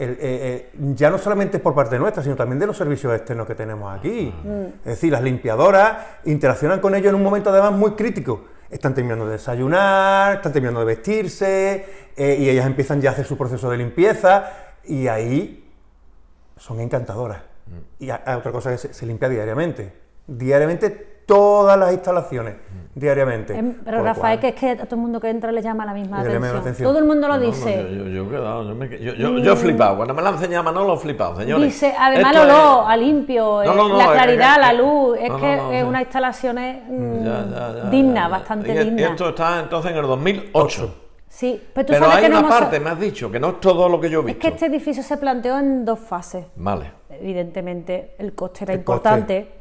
ya no solamente por parte nuestra, sino también de los servicios externos que tenemos aquí. Es decir, las limpiadoras interaccionan con ellos en un momento además muy crítico. Están terminando de desayunar, están terminando de vestirse, y ellas empiezan ya a hacer su proceso de limpieza, y ahí son encantadoras. Y hay otra cosa que se limpia diariamente. Diariamente todas las instalaciones, diariamente. Pero Rafael, que es que a todo el mundo que entra le llama la misma atención. Todo el mundo lo dice. Yo he flipado. Cuando me la enseña Manolo, he flipado, señores. Dice, además el olor, a limpio, la claridad, la luz, es una instalación digna, bastante digna. Esto está entonces en el 2008. Sí, pero tú pero sabes hay que una parte, me has dicho, que no es todo lo que yo he visto. Es que este edificio se planteó en 2 fases. Vale. Evidentemente, el coste era importante.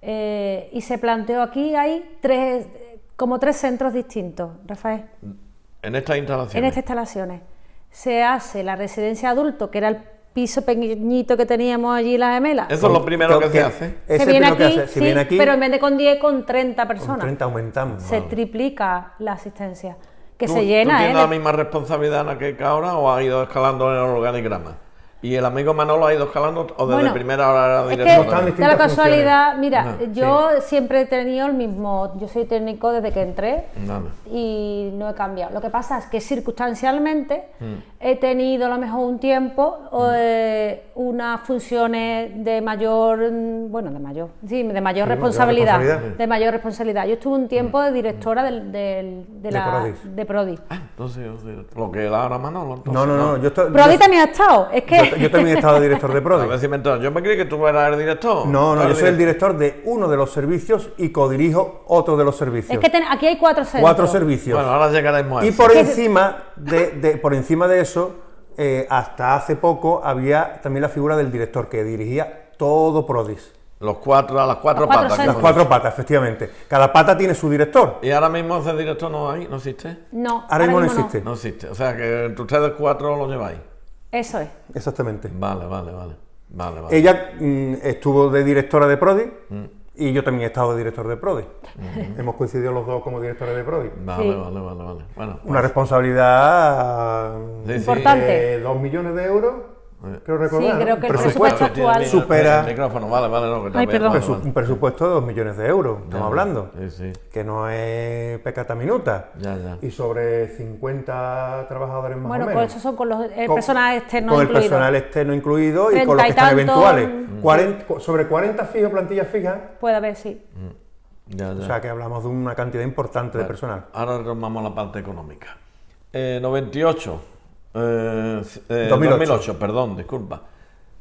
Y se planteó aquí, hay como 3 centros distintos, Rafael. En estas instalaciones. En estas instalaciones. Se hace la residencia adulto, que era el piso pequeñito que teníamos allí en las gemelas. Eso es lo primero que se hace. Es Se el viene primero que aquí, hace. Se sí, viene aquí, pero en vez de con 10, con 30 personas. con 30 aumentamos. Se triplica la asistencia, que ¿Tú se llena, tienes la ¿eh? misma responsabilidad en aquel que ahora o has ido escalando en el organigrama? ¿Y el amigo Manolo ha ido escalando o desde Bueno, primera hora era Es director? que Están da la distintas casualidad, funciones. mira, Ajá, yo siempre he tenido el mismo, yo soy técnico desde que entré Nada. y no he cambiado. Lo que pasa es que circunstancialmente he tenido a lo mejor un tiempo unas funciones de mayor, de mayor responsabilidad, responsabilidad. de mayor responsabilidad. Yo estuve un tiempo de directora de Prodi. Ah, entonces, lo que da ahora Manolo. Entonces, No, yo estoy... Prodi también ha estado, es que... Yo también he estado de director de A Prodi. ver si me entero. Yo me creí que tú eras el director. No, Tú eres yo soy el director de uno de los servicios y codirijo otro de los servicios. Es que aquí hay 4 centros. 4 servicios. Bueno, ahora llegaremos a Y eso. por encima de eso, hasta hace poco había también la figura del director que dirigía todo Prodis. Las cuatro Los cuatro patas. centros. Las 4 patas, efectivamente. Cada pata tiene su director. ¿Y ahora mismo ese director no hay? ¿No existe? No, Ahora mismo no existe. No existe. O sea, que entre ustedes 4 lo lleváis. Eso es. Exactamente. Vale. Ella estuvo de directora de Prodi y yo también he estado de director de Prodi. Hemos coincidido los dos como directores de Prodi. Vale. Sí. Bueno, Una responsabilidad Sí, sí. Importante. de 2 millones de euros, creo recordar. Sí, creo ¿no? que el presupuesto. presupuesto actual- supera- El micrófono, vale, no, que Ay, también, perdón. vale. Un presupuesto de 2 millones de euros, estamos hablando. Sí. Que no es pecata minuta. Ya. Y sobre 50 trabajadores más Bueno, o pues menos. eso son con los Con- personal externo con el incluido. personal externo incluido y con 30 los que y están tantos, eventuales. Sobre 40 fijos, plantillas fijas, Puede haber, sí. Ya. o sea que hablamos de una cantidad importante de personal. Ahora retomamos la parte económica. 98. 2008, perdón, disculpa.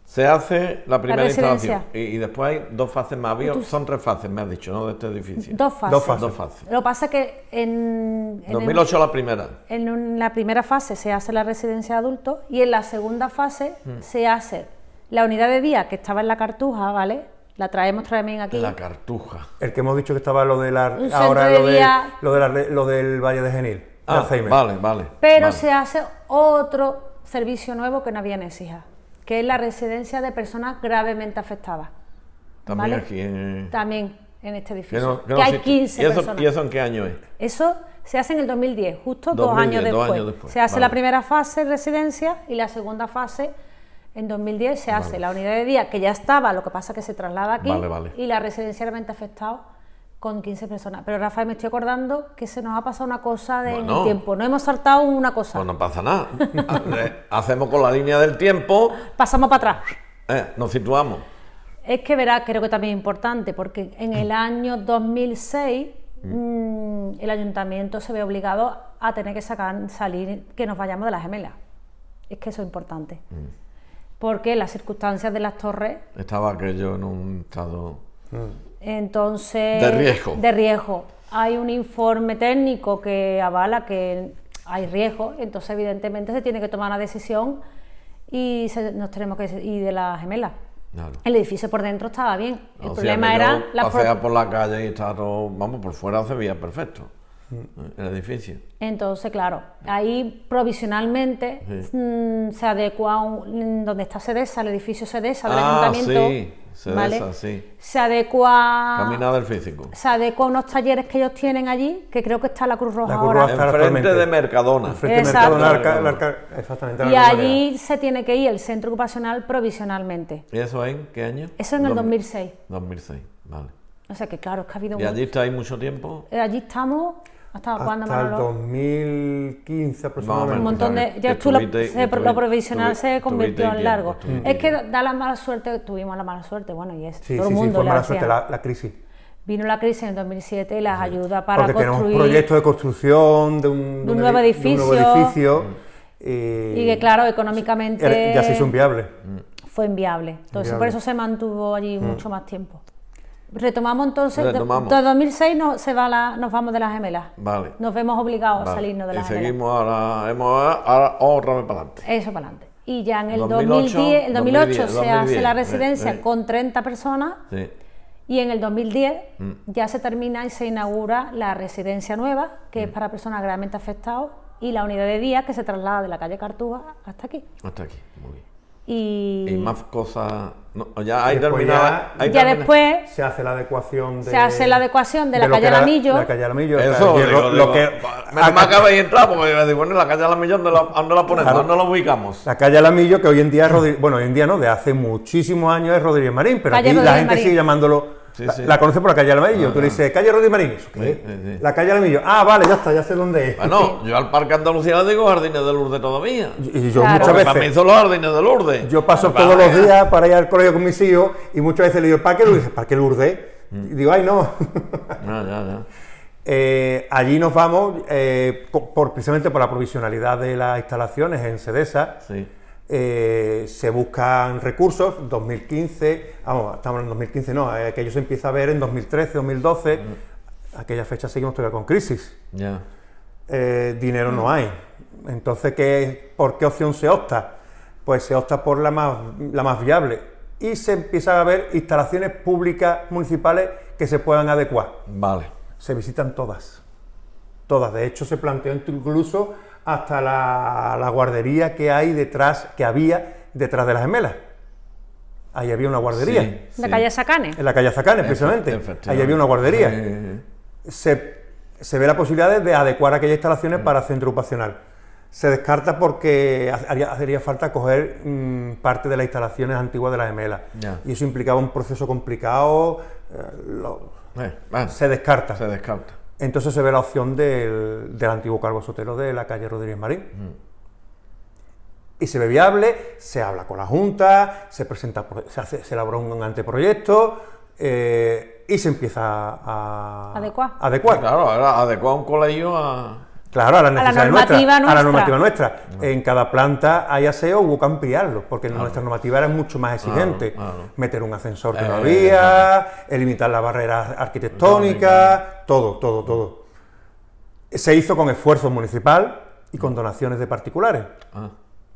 Se hace la primera residencia. instalación y después hay 2 fases más. Son 3 fases, me has dicho, ¿no? De este edificio. Dos fases. Dos fases. 2 fases. Lo que pasa es que en 2008 la primera. en la primera fase se hace la residencia de adultos y en la segunda fase se hace la unidad de día que estaba en la Cartuja, ¿vale? La traemos también aquí. La Cartuja. El que hemos dicho que estaba lo de la Un ahora centro de día. lo del Valle de Genil, de Alzheimer. Vale. Pero vale. se hace otro servicio nuevo que no había en Écija, que es la residencia de personas gravemente afectadas. También ¿vale? aquí en... También en este que edificio. no- que Que no hay existe. 15 ¿Y eso, personas. ¿Y eso en qué año es? Eso se hace en el 2010, justo 2010, 2 2 años años después. después, Se hace vale. la primera fase residencia y la segunda fase en 2010 se hace la unidad de día que ya estaba, lo que pasa que se traslada aquí Vale. y la residencia realmente afectado con 15 personas. Pero Rafael, me estoy acordando que se nos ha pasado una cosa en Bueno. el tiempo, no hemos saltado una cosa, Pues no pasa nada. Hacemos con la línea del tiempo, pasamos para atrás. nos situamos. Es que verá, creo que también es importante, porque en el año 2006 el ayuntamiento se ve obligado a tener que salir que nos vayamos de las gemelas. Es que eso es importante. Porque las circunstancias de las torres, Estaba aquello en un estado... entonces... De riesgo. Hay un informe técnico que avala que hay riesgo, entonces evidentemente se tiene que tomar una decisión y nos tenemos que ir de las gemelas. Claro. El edificio por dentro estaba bien, el O sea, problema que era yo pasea por la calle y estaba todo... Vamos, por fuera se veía perfecto el edificio. Entonces, claro, ahí provisionalmente se adecua donde está Sedesa, el edificio Sedesa del ayuntamiento. Sí, Sedesa, ¿vale? sí. Se adecua Caminada del físico. a unos talleres que ellos tienen allí, que creo que está la Cruz Roja La Cruz ahora. Roja. Está Enfrente actualmente. de Mercadona. Frente al Exacto. Mercado, exactamente. Y allí se tiene que ir el centro ocupacional provisionalmente. ¿Y eso en qué año? Eso en el 2006. 2006, vale. O sea que claro, es que ha habido ¿Y allí estáis mucho tiempo? allí estamos hasta cuándo, Hasta el Manolo. 2015 Un aproximadamente. montón de... Que Ya estuviste- lo provisional se estuviste convirtió en tiempo, largo. estuviste Es que tiempo. da la mala suerte, tuvimos la mala suerte, bueno, y es Sí, todo el sí, mundo fue le mala hacía. suerte la crisis. Vino la crisis en el 2007 y las ayudas para Porque tenemos un construir... proyecto de construcción de un nuevo edificio. Y que claro, económicamente ya se hizo inviable. fue inviable. Entonces Inviable. por eso se mantuvo allí mucho más tiempo. Retomamos entonces, Retomamos. de 2006 nos vamos de las gemelas. Vale. Nos vemos obligados a Vale. salirnos de Y las gemelas. seguimos ahora otra vez para adelante. Eso para adelante. Y ya en el 2008, 2008 se hace la 2010, residencia con 30 personas Sí. y en el 2010 ya se termina y se inaugura la residencia nueva, que es para personas gravemente afectadas, y la unidad de día que se traslada de la calle Cartuja hasta aquí. Hasta aquí, muy bien. Y más cosas. No, ya hay Después terminado. ya después se hace la adecuación de... se hace la adecuación de la lo que calle era Alamillo. La calle Alamillo. Eso, o sea, lo que... menos mal que habéis entrado, porque yo digo, bueno, la calle Alamillo, ¿dónde la ponemos? Claro. ¿Dónde la ubicamos? La calle Alamillo, que hoy en día es bueno, hoy en día no, de hace muchísimos años es Rodríguez Marín, pero Calle aquí la Rodríguez gente Marín. sigue llamándolo, Sí, sí. la conoce por la calle Alamillo. Tú le dices, calle Rodríguez Marín, ¿eso qué es? sí. La calle Alamillo, vale, ya está, ya sé dónde es. Bueno, yo al Parque Andalucía le digo Jardines de Lourdes todavía. Y yo Claro. muchas Porque para mí veces, son los Jardines de Lourdes. yo paso todos los días para ir al colegio con mis hijos y muchas veces le digo, ¿Parque Lourdes? ¿Parque Lourdes? Y digo, ay, no. Ya. Allí nos vamos, precisamente por la provisionalidad de las instalaciones en Sedesa. Sí. Se buscan recursos, 2015, estamos en 2015, no, aquello se empieza a ver en 2013, 2012, aquella fecha seguimos todavía con crisis, Ya. dinero no hay. Entonces, ¿por qué opción se opta? Pues se opta por la más viable y se empiezan a ver instalaciones públicas municipales que se puedan adecuar. Vale. Se visitan todas, de hecho se planteó incluso hasta la guardería que había detrás de las gemelas. Ahí había una guardería. Sí, La calle Sacane. En la calle Azacanes, precisamente. Efectivamente. Ahí había una guardería. Se ve la posibilidad de adecuar aquellas instalaciones para centro ocupacional. Se descarta porque haría falta coger parte de las instalaciones antiguas de las gemelas. Ya. Y eso implicaba un proceso complicado. Bueno, Se descarta. se descarta. Entonces se ve la opción del antiguo cargo sotero de la calle Rodríguez Marín. Y se ve viable, se habla con la Junta, se elabora un anteproyecto y se empieza a adecuar. Claro, ahora adecuar un colegio a... Claro, a las necesidades normativa nuestras, a la nuestra. normativa nuestra. En cada planta hay aseo, hubo que ampliarlo, porque nuestra normativa era mucho más exigente. Claro. Meter un ascensor que no había, limitar las barreras arquitectónicas, todo. Se hizo con esfuerzo municipal y con donaciones de particulares.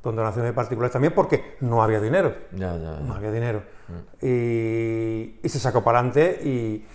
Con donaciones de particulares también, porque no había dinero. No había dinero. Y se sacó para adelante y...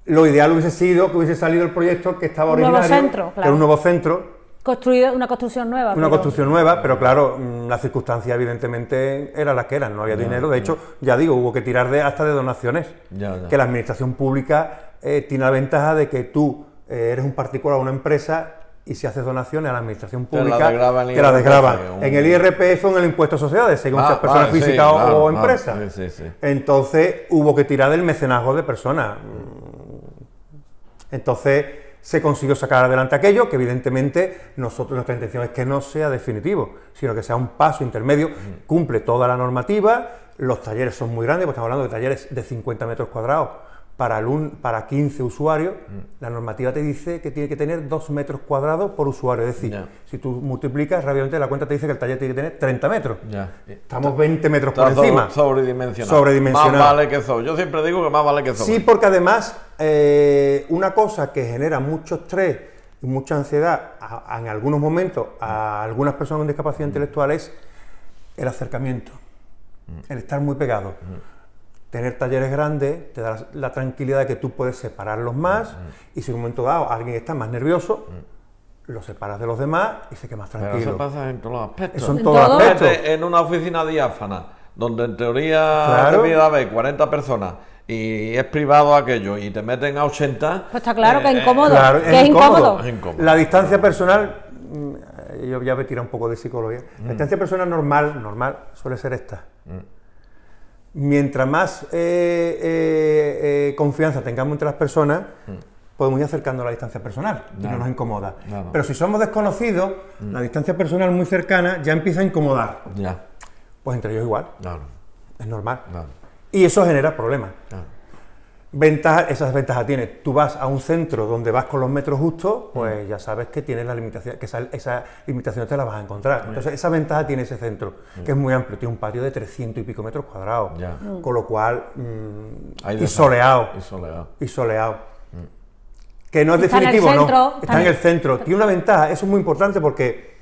Lo ideal hubiese sido que hubiese salido el proyecto que estaba originario, Nuevo centro, que claro. era un nuevo centro, Construida una construcción nueva. construcción nueva, pero claro, las circunstancias evidentemente eran las que eran, no había dinero. De hecho, ya digo, hubo que tirar hasta de donaciones. Ya. Que la administración pública tiene la ventaja de que tú eres un particular o una empresa y si haces donaciones a la administración pública, te la desgravan. En el IRPF o en el impuesto de sociedades, según seas persona física o empresa. Sí. Entonces hubo que tirar del mecenazgo de personas. Entonces se consiguió sacar adelante aquello, que evidentemente nuestra intención es que no sea definitivo, sino que sea un paso intermedio, cumple toda la normativa, los talleres son muy grandes, porque estamos hablando de talleres de 50 metros cuadrados para 15 usuarios, la normativa te dice que tiene que tener 2 metros cuadrados por usuario, es decir, si tú multiplicas, rápidamente la cuenta te dice que el taller tiene que tener 30 metros. Estamos 20 metros por encima. Sobredimensionado. Más vale que eso. Yo siempre digo que más vale que eso. Sí, porque además, una cosa que genera mucho estrés y mucha ansiedad en algunos momentos a algunas personas con discapacidad intelectual es el acercamiento, el estar muy pegado. Tener talleres grandes te da la tranquilidad de que tú puedes separarlos más y si en un momento dado alguien está más nervioso, lo separas de los demás y se queda más tranquilo. Pero eso pasa en todos los aspectos. Eso en todos los aspectos. En una oficina diáfana, donde en teoría debe haber 40 personas y es privado aquello y te meten a 80... Pues está claro que es incómodo. Claro, que es incómodo. La distancia personal, yo ya voy a tirar un poco de psicología, la distancia personal normal suele ser esta. Mientras más confianza tengamos entre las personas, podemos ir acercando a la distancia personal y no nos incomoda. Pero si somos desconocidos, la distancia personal muy cercana ya empieza a incomodar. Pues entre ellos igual. Es normal. Y eso genera problemas. Esas ventajas tienes. Tú vas a un centro donde vas con los metros justos, pues ya sabes que tienes la limitación, que esa limitación te la vas a encontrar. Entonces esa ventaja tiene ese centro, que es muy amplio, tiene un patio de 300 y pico metros cuadrados, con lo cual y soleado. Que no es definitivo, no. Está en el centro. Tiene una ventaja, eso es muy importante porque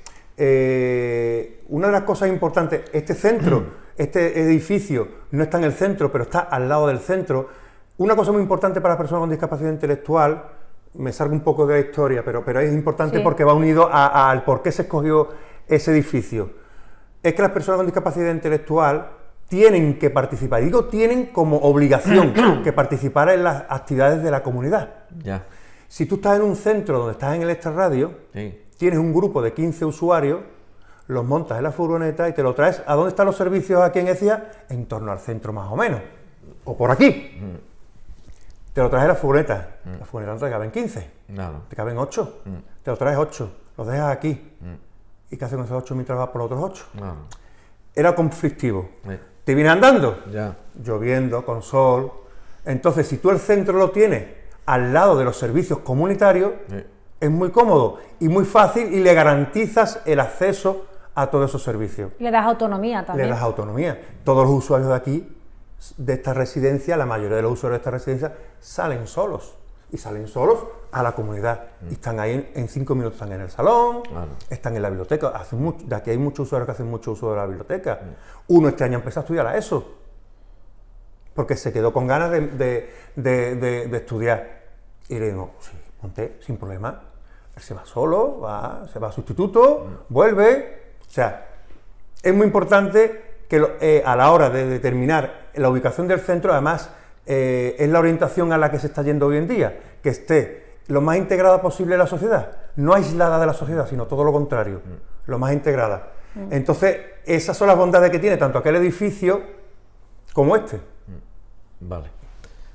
una de las cosas importantes, este edificio no está en el centro, pero está al lado del centro. Una cosa muy importante para las personas con discapacidad intelectual, me salgo un poco de la historia, pero es importante porque va unido al por qué se escogió ese edificio. es que las personas con discapacidad intelectual tienen que participar. Digo, tienen como obligación que participar en las actividades de la comunidad. Ya. Si tú estás en un centro donde estás en el extrarradio, Sí. tienes un grupo de 15 usuarios, los montas en la furgoneta y te lo traes. ¿A dónde están los servicios aquí en Écija? En torno al centro más o menos. O por aquí. Te lo traes en la furgoneta. La furgoneta no te caben 15. Claro. Te caben 8. Te lo traes 8. Los dejas aquí. ¿Y qué haces con esos 8 mientras vas por los otros 8? Claro. Era conflictivo. Sí. ¿Te vienes andando? Ya. Lloviendo, con sol. Entonces, si tú el centro lo tienes al lado de los servicios comunitarios, Sí. es muy cómodo y muy fácil y le garantizas el acceso a todos esos servicios. Le das autonomía también. Le das autonomía. Todos los usuarios de aquí, de esta residencia, la mayoría de los usuarios de esta residencia, salen solos. Y salen solos a la comunidad. Y están ahí en 5 minutos, están en el salón, Claro. están en la biblioteca. De aquí hay muchos usuarios que hacen mucho uso de la biblioteca. Uno este año empezó a estudiar a eso, porque se quedó con ganas de estudiar. Y le digo, sí, ponte, sin problema. Él se va solo, se va a sustituto, vuelve. O sea, es muy importante que a la hora de determinar la ubicación del centro, además, es la orientación a la que se está yendo hoy en día, que esté lo más integrada posible en la sociedad, no aislada de la sociedad, sino todo lo contrario, lo más integrada. Entonces, esas son las bondades que tiene tanto aquel edificio como este. Vale.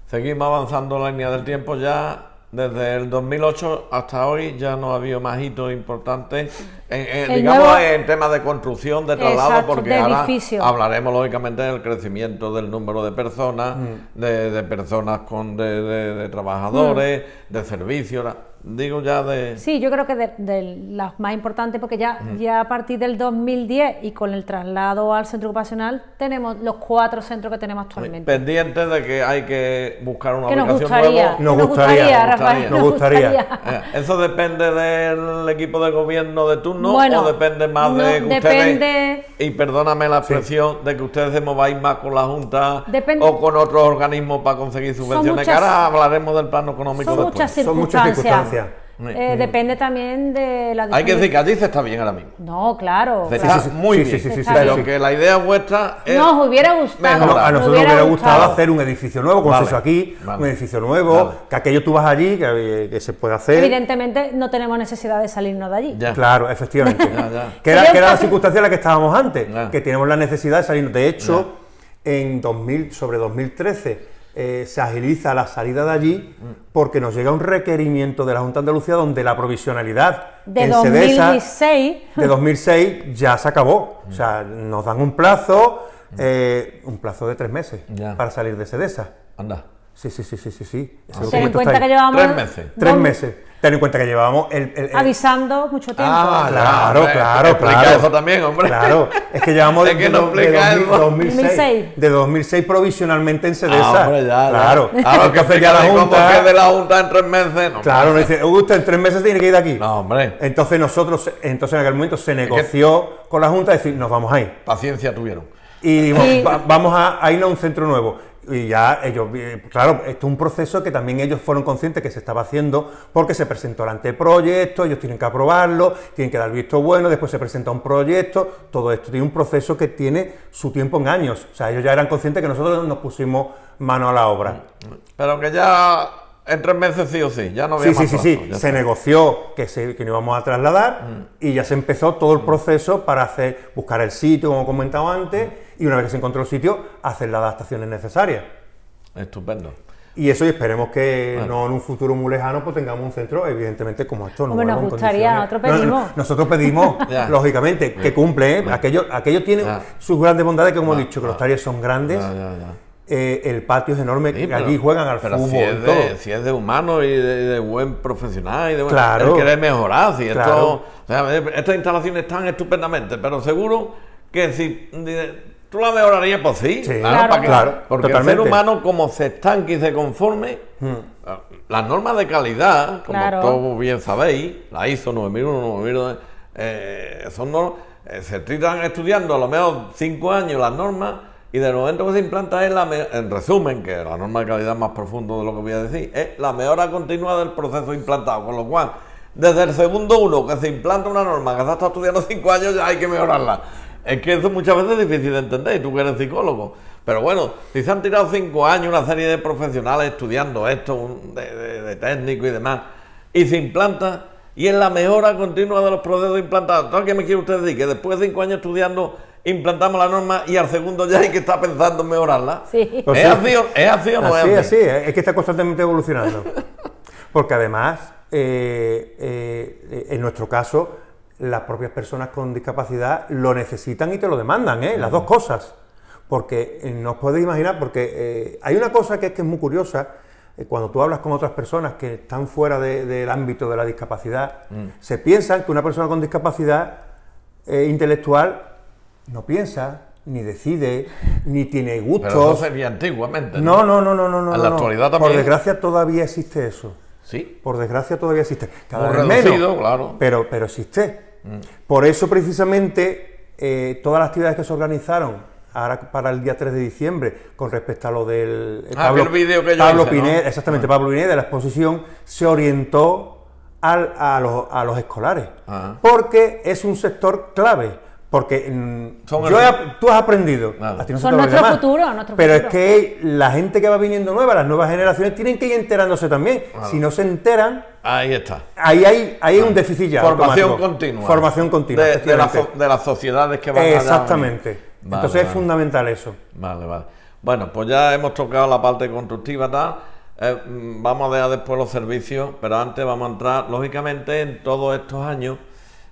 Seguimos avanzando en la línea del tiempo ya. Desde el 2008 hasta hoy ya no ha habido más hitos importantes, digamos, nuevo- en temas de construcción, de traslado, Exacto, porque de ahora edificio. hablaremos lógicamente del crecimiento del número de personas, de personas de trabajadores, de servicios, digo ya de... Sí, yo creo que de las más importantes, porque ya a partir del 2010 y con el traslado al centro ocupacional tenemos los 4 centros que tenemos actualmente. Pendientes de que hay que buscar una Que nos ubicación gustaría, nueva. Nos gustaría, Rafael, nos gustaría. ¿Eso depende del equipo de gobierno de turno Bueno, o depende más no, de que depende- ustedes, y perdóname la expresión, de que ustedes se mováis más con la Junta Depende- o con otros organismos para conseguir subvenciones? muchas- Que ahora hablaremos del plano económico Son después. muchas Son muchas circunstancias. circunstancias. Depende también de la Hay que decir que allí se está bien ahora mismo. No, claro. Se claro. está muy Sí, bien, sí, sí, sí, sí, pero sí. que la idea vuestra es... Nos hubiera gustado. Mejor. A nosotros nos hubiera gustado hacer un edificio nuevo, como Vale, se hizo aquí, vale. un edificio nuevo, Vale. que aquello tú vas allí, que se puede hacer. Evidentemente no tenemos necesidad de salirnos de allí. Ya. Claro, efectivamente. Ya. Que era Sería un la caso- circunstancia en la que estábamos antes, Ya. que tenemos la necesidad de salirnos. De hecho, sobre 2013 se agiliza la salida de allí porque nos llega un requerimiento de la Junta de Andalucía donde la provisionalidad De en Sedesa 2016. de 2006 ya se acabó. O sea, nos dan un plazo de 3 meses Ya. para salir de Sedesa. Anda. Sí. Ese Ten en documento está cuenta que ahí. llevamos 3 meses. 3 meses. Ten en cuenta que llevábamos el avisando mucho tiempo. claro, hombre, claro, explica claro. eso también, hombre. Claro, es que llevamos Es que no explica eso. 2006, de 2006 provisionalmente en Sedesa. Ah, hombre, ya. Claro, Ahora que entonces ya la ¿cómo Junta, que de la Junta en 3 meses? No, claro, nos dice, usted en 3 meses tiene que ir de aquí. no, hombre, Entonces en aquel momento se negoció con la Junta, decir, nos vamos a ir. paciencia tuvieron. Y dijimos, Sí. vamos a irnos a un centro nuevo. Y ya ellos, claro, esto es un proceso que también ellos fueron conscientes que se estaba haciendo porque se presentó el anteproyecto, ellos tienen que aprobarlo, tienen que dar visto bueno, después se presenta un proyecto, todo esto tiene un proceso que tiene su tiempo en años. O sea, ellos ya eran conscientes que nosotros nos pusimos mano a la obra. Pero que ya en 3 meses sí o sí, ya no había Sí, más sí, plazo, sí, ya se está. negoció que nos íbamos a trasladar y ya se empezó todo el proceso para buscar el sitio, como comentaba antes, y una vez que se encontró el sitio, hacer las adaptaciones necesarias. Estupendo. Y eso, y esperemos que no en un futuro muy lejano pues tengamos un centro, evidentemente, como esto. Hombre, nos nuevo, en gustaría, condiciones. nosotros pedimos. Nosotros pedimos, Ya. lógicamente, que cumple, ¿eh? Aquello tiene Ya. sus grandes bondades, que como he dicho, que los talleres son grandes, Ya. el patio es enorme, Sí, que allí juegan al pero fútbol si es y todo. si es de humano y de buen profesional y de buen, Claro. él quiere mejorar, si Claro. o sea, estas instalaciones están estupendamente, pero seguro que si tú la mejorarías, pues sí, Sí, Claro. ¿para qué? claro, Porque totalmente. el ser humano, como se estanque y se conforme, las normas de calidad, como Claro. todos bien sabéis, la ISO 9001, 9002, son normas, se tritan estudiando a lo mejor 5 años las normas, y del momento que se implanta en resumen, que la norma de calidad más profundo de lo que voy a decir, es la mejora continua del proceso implantado, con lo cual, desde el segundo uno que se implanta una norma que se ha estado estudiando 5 años, ya hay que mejorarla. Es que eso muchas veces es difícil de entender, y tú que eres psicólogo. Pero bueno, si se han tirado 5 años una serie de profesionales estudiando esto, de técnico y demás, y se implanta, y en la mejora continua de los procesos implantados. ¿A qué me quiere usted decir? Que después de 5 años estudiando implantamos la norma y al segundo ya hay que estar pensando en mejorarla. Sí. ¿Es así o no es así? Así, es que está constantemente evolucionando. Porque además, en nuestro caso, las propias personas con discapacidad lo necesitan y te lo demandan, las dos cosas. Porque no os podéis imaginar, porque hay una cosa que es muy curiosa, cuando tú hablas con otras personas que están fuera del ámbito de la discapacidad, se piensan que una persona con discapacidad intelectual no piensa, ni decide, ni tiene gustos. Pero eso sería antiguamente. No. En la actualidad también. Por desgracia todavía existe eso. Sí. Por desgracia todavía existe. Cada Muy vez reducido, menos, claro. pero existe. Por eso precisamente todas las actividades que se organizaron ahora para el día 3 de diciembre con respecto a lo del el vídeo que yo Pablo hice, Pineda, ¿no? exactamente, Pablo Pineda, de la exposición, se orientó a los escolares, porque es un sector clave. Porque tú has aprendido, a ti no se son te nuestro demás, futuro, pero es que la gente que va viniendo nueva, las nuevas generaciones, tienen que ir enterándose también. Si no se enteran, ahí está. Ahí hay un déficit ya. Formación automático. continua. Formación continua. De las sociedades que van allá. Exactamente. Vale, Entonces es fundamental eso. Vale. Bueno, pues ya hemos tocado la parte constructiva, tal. Vamos a dejar después los servicios, pero antes vamos a entrar, lógicamente, en todos estos años.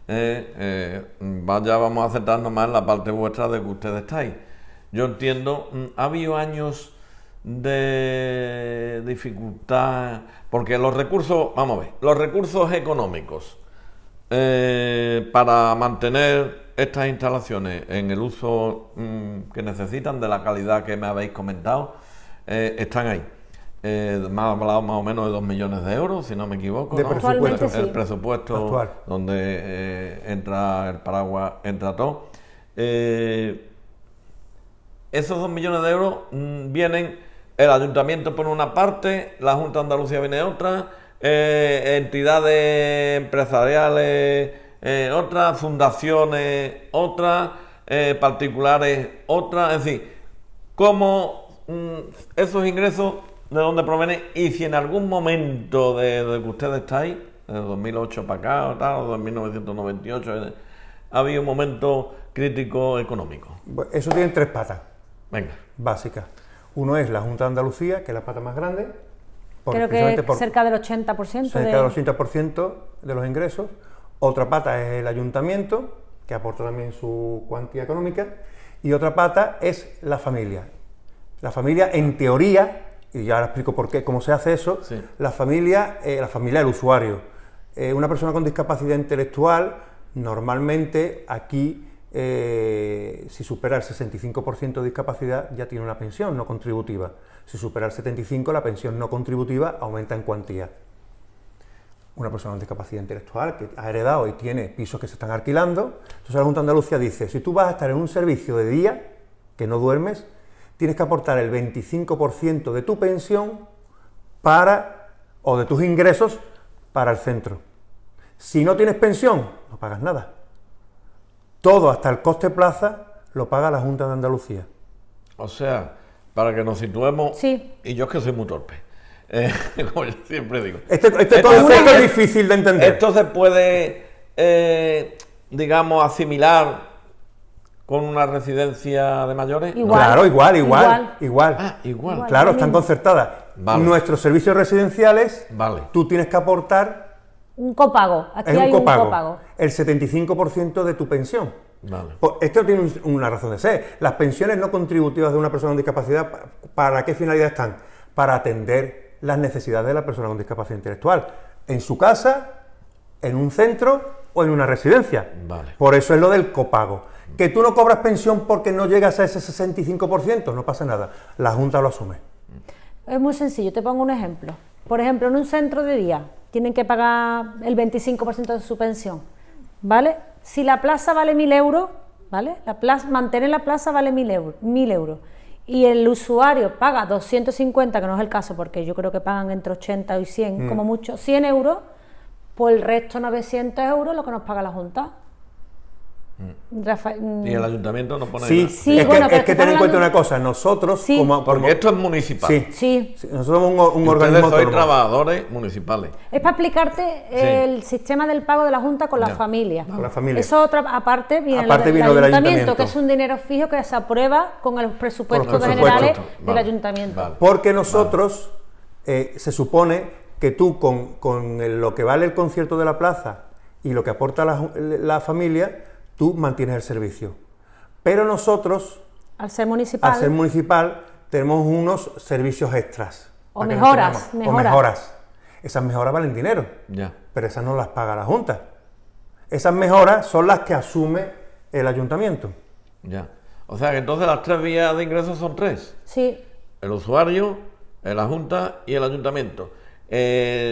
Ya vamos a centrarnos más en la parte vuestra de que ustedes estáis. Yo entiendo, ha habido años de dificultad, porque los recursos, vamos a ver, los recursos económicos para mantener estas instalaciones en el uso que necesitan, de la calidad que me habéis comentado, están ahí. Me ha hablado más o menos de 2 millones de euros, si no me equivoco, de ¿no? presupuesto. Sí. El presupuesto actual, donde entra el paraguas, entra todo. Esos 2 millones de euros vienen el ayuntamiento por una parte, la Junta de Andalucía viene de otra, entidades empresariales otras, fundaciones otras, particulares otras, es decir, cómo esos ingresos de dónde provienen, y si en algún momento de que ustedes estáis, de 2008 para acá o tal, o de 1998, ha habido un momento crítico económico. Eso tiene 3 patas. Venga. Básicas. Uno es la Junta de Andalucía, que es la pata más grande. Creo que cerca del 80%. Cerca del 80% de los ingresos. Otra pata es el ayuntamiento, que aporta también su cuantía económica. Y otra pata es la familia. La familia, en teoría, y ya ahora explico por qué, cómo se hace eso, sí. La familia del usuario. Una persona con discapacidad intelectual, normalmente aquí, si supera el 65% de discapacidad, ya tiene una pensión no contributiva. Si supera el 75%, la pensión no contributiva aumenta en cuantía. Una persona con discapacidad intelectual que ha heredado y tiene pisos que se están alquilando, entonces la Junta de Andalucía dice, si tú vas a estar en un servicio de día, que no duermes, tienes que aportar el 25% de tu pensión o de tus ingresos para el centro. Si no tienes pensión, no pagas nada. Todo, hasta el coste plaza, lo paga la Junta de Andalucía. O sea, para que nos situemos, sí. Y yo es que soy muy torpe, como yo siempre digo. Este concepto es difícil de entender. Esto se puede, digamos, asimilar con una residencia de mayores. Igual. Claro, igual. Ah, igual. Claro, están concertadas. Vale. Nuestros servicios residenciales, vale. Tú tienes que aportar un copago. Aquí hay un copago. El 75% de tu pensión. Vale. Esto tiene una razón de ser. Las pensiones no contributivas de una persona con discapacidad, ¿para qué finalidad están? Para atender las necesidades de la persona con discapacidad intelectual. En su casa, en un centro o en una residencia. Vale. Por eso es lo del copago. Que tú no cobras pensión porque no llegas a ese 65%, no pasa nada. La Junta lo asume. Es muy sencillo, te pongo un ejemplo. Por ejemplo, en un centro de día tienen que pagar el 25% de su pensión, ¿vale? Si la plaza vale 1.000 euros, ¿vale? Mantener la plaza vale 1.000 euros. Y el usuario paga 250, que no es el caso, porque yo creo que pagan entre 80 y 100, como mucho, 100 euros, pues el resto 900 euros lo que nos paga la Junta. Y el ayuntamiento no pone Sí, nada. Sí, es bueno, que, pero es que que ten en estamos cuenta hablando- una cosa, nosotros Sí. Porque esto es municipal. Sí, Sí. sí, nosotros somos un Y organismo ustedes sois autónomo. trabajadores municipales. Es para explicarte el sistema del pago de la Junta con la Ya. familia. Con la familia. Eso otra aparte viene Aparte del vino del ayuntamiento, ayuntamiento. que es un dinero fijo que se aprueba con los presupuestos Con los presupuestos. generales del Vale. ayuntamiento. Vale. Porque nosotros, se supone que tú con lo que vale el concierto de la plaza y lo que aporta la familia, tú mantienes el servicio. Pero nosotros, Al ser municipal, al ser municipal, tenemos unos servicios extras. O para que mejoras, nos tengamos. mejoras. O mejoras. Esas mejoras valen dinero, Ya. pero esas no las paga la Junta. Esas mejoras son las que asume el ayuntamiento. Ya. O sea que entonces las 3 vías de ingresos son 3. sí, El usuario, la Junta y el ayuntamiento.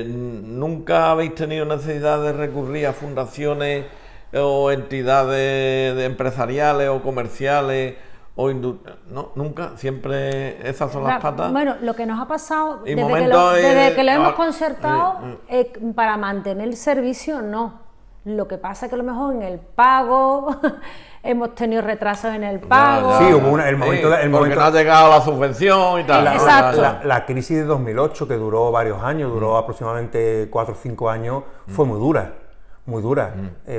¿Nunca habéis tenido necesidad de recurrir a fundaciones o entidades empresariales o comerciales? No, nunca, siempre esas son las patas. bueno, lo que nos ha pasado Y desde que momento desde que lo hemos ah, concertado, para mantener el servicio, no. Lo que pasa es que a lo mejor en el pago hemos tenido retrasos en el pago. Sí, hubo el momento porque momento- no ha llegado la subvención y tal. Exacto. La crisis de 2008, que duró varios años, duró aproximadamente 4 o 5 años, fue muy dura, muy dura.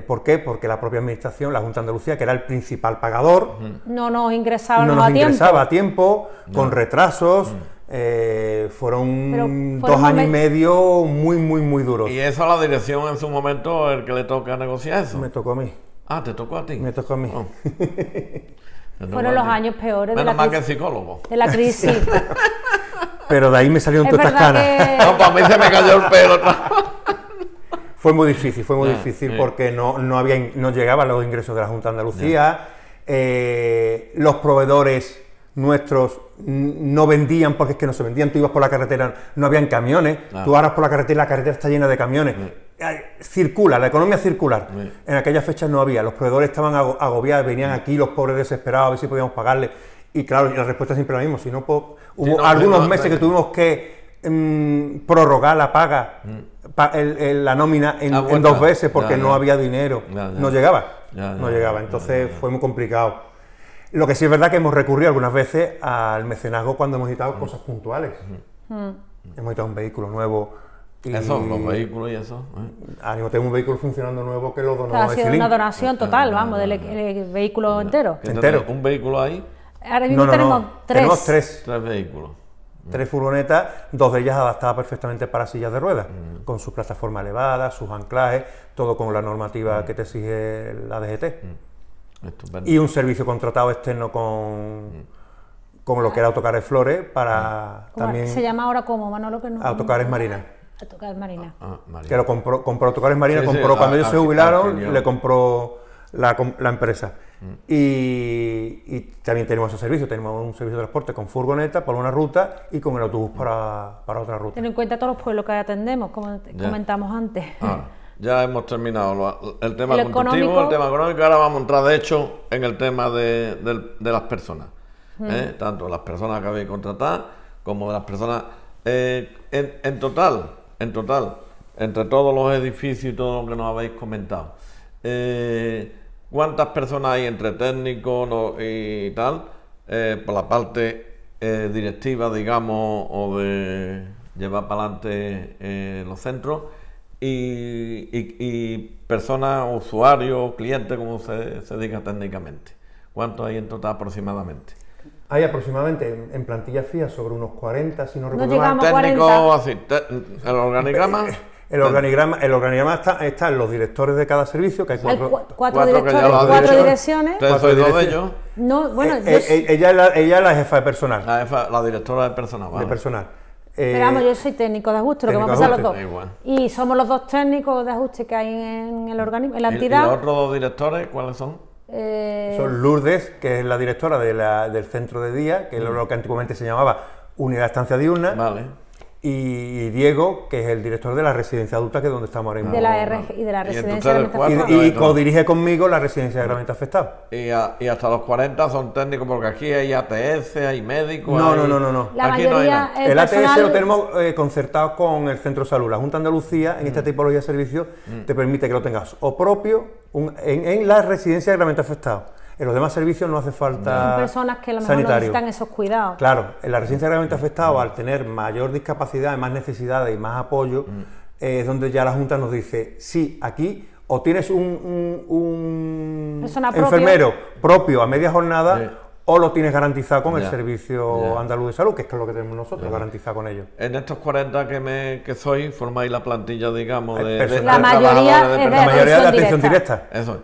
¿Por qué? Porque la propia administración, la Junta de Andalucía, que era el principal pagador, No nos ingresaban no a nos tiempo. ingresaba a tiempo, con retrasos. Fueron Pero 2 fueron años y momen- medio muy duros. Y eso a la dirección en su momento, el que le toca negociar eso. Me tocó a mí, Ah, ¿te tocó a ti? me tocó a mí. Oh. Te tocó Fueron a los ti. años peores de Menos la mal que crisis. es psicólogo. De la crisis. Pero de ahí me salieron Es todas estas verdad canas. que No, pues a mí se me cayó el pelo. Fue muy difícil Sí. porque no llegaban los ingresos de la Junta de Andalucía, los proveedores nuestros no vendían porque es que no se vendían, tú ibas por la carretera, no habían camiones, tú ahora por la carretera está llena de camiones, circula, la economía circular, en aquellas fechas no había, los proveedores estaban agobiados, venían aquí los pobres desesperados a ver si podíamos pagarle, y claro, y la respuesta siempre la misma, si no, hubo algunos meses que tuvimos que prorrogar la paga, la nómina en 2 veces porque no había dinero, no llegaba, entonces fue muy complicado. Lo que sí es verdad que hemos recurrido algunas veces al mecenazgo cuando hemos necesitado cosas puntuales. Hemos necesitado un vehículo nuevo. Y Eso, los vehículos y eso. tengo un vehículo funcionando nuevo que lo donó ha sido Ecilín. una donación total, vamos, del vehículo entero. ¿Qué Entero. ¿Un vehículo ahí? Ahora mismo tenemos 3. Tenemos 3. 3 vehículos. 3 furgonetas, 2 de ellas adaptadas perfectamente para sillas de ruedas, con su plataforma elevada, sus anclajes, todo con la normativa que te exige la DGT. Estupendo. Y un servicio contratado externo con lo que era Autocares Flores para también Se llama ahora como, Manolo, que no. Autocares Marina. Autocares Marina. Ah, María. Que lo compró Autocares Marina, Sí, sí, cuando ellos se adquirió. jubilaron, le compró la empresa. Y también tenemos ese servicio, tenemos un servicio de transporte con furgoneta por una ruta y con el autobús para otra ruta. Ten en cuenta todos los pueblos que atendemos, como comentamos antes. Ahora, ya hemos terminado el tema El constructivo, económico. el tema económico, ahora vamos a entrar de hecho en el tema de las personas. Tanto las personas que habéis contratado como de las personas en total, entre todos los edificios y todo lo que nos habéis comentado. ¿Cuántas personas hay entre técnicos y tal? Por la parte directiva, digamos, o de llevar para adelante los centros, y personas, usuarios, clientes, como se diga técnicamente. ¿Cuántos hay en total aproximadamente? Hay aproximadamente en plantilla fija sobre unos 40, si no recuerdo llegamos. mal. Técnicos, así, el organigrama. El organigrama están los directores de cada servicio, que hay Hay 4. cuatro que ya directores, lo has 4 dicho. direcciones. Ustedes sois 2 de ellos. No, bueno, ella es la jefa de personal. La directora de personal. De vale. personal. pero vamos, yo soy técnico de ajuste, lo que técnico vamos a de hacer los ajuste, dos. igual. Y somos los 2 técnicos de ajuste que hay en el organismo, en la ¿Y entidad. los otros 2 directores cuáles son? Son Lourdes, que es la directora del centro de día, que es lo que antiguamente se llamaba Unidad de Estancia Diurna, Vale. y Diego, que es el director de la residencia adulta, que es donde estamos ahora mismo. Y de la residencia de Y codirige conmigo la residencia de gravemente afectados. Y hasta los 40 son técnicos, porque aquí hay ATS, hay médicos. No. La Aquí no hay mayoría, nada. El ATS personal- lo tenemos concertado con el Centro de Salud. La Junta de Andalucía, en esta tipología de servicios, te permite que lo tengas o propio en la residencia de gravemente afectados. En los demás servicios no hace falta Son personas que a lo mejor no sanitario. necesitan esos cuidados. Claro, en la residencia de gravemente afectados, al tener mayor discapacidad, más necesidades y más apoyo, es donde ya la Junta nos dice, sí, aquí o tienes un Persona propia. enfermero propio a media jornada, Sí. o lo tienes garantizado con el Ya. Servicio Ya. Andaluz de Salud, que es lo que tenemos nosotros, garantizado con ellos. En estos 40 que soy, formáis la plantilla, digamos, Hay de personas- La mayoría trabajadores es de La mayoría de atención atención directa. Eso es.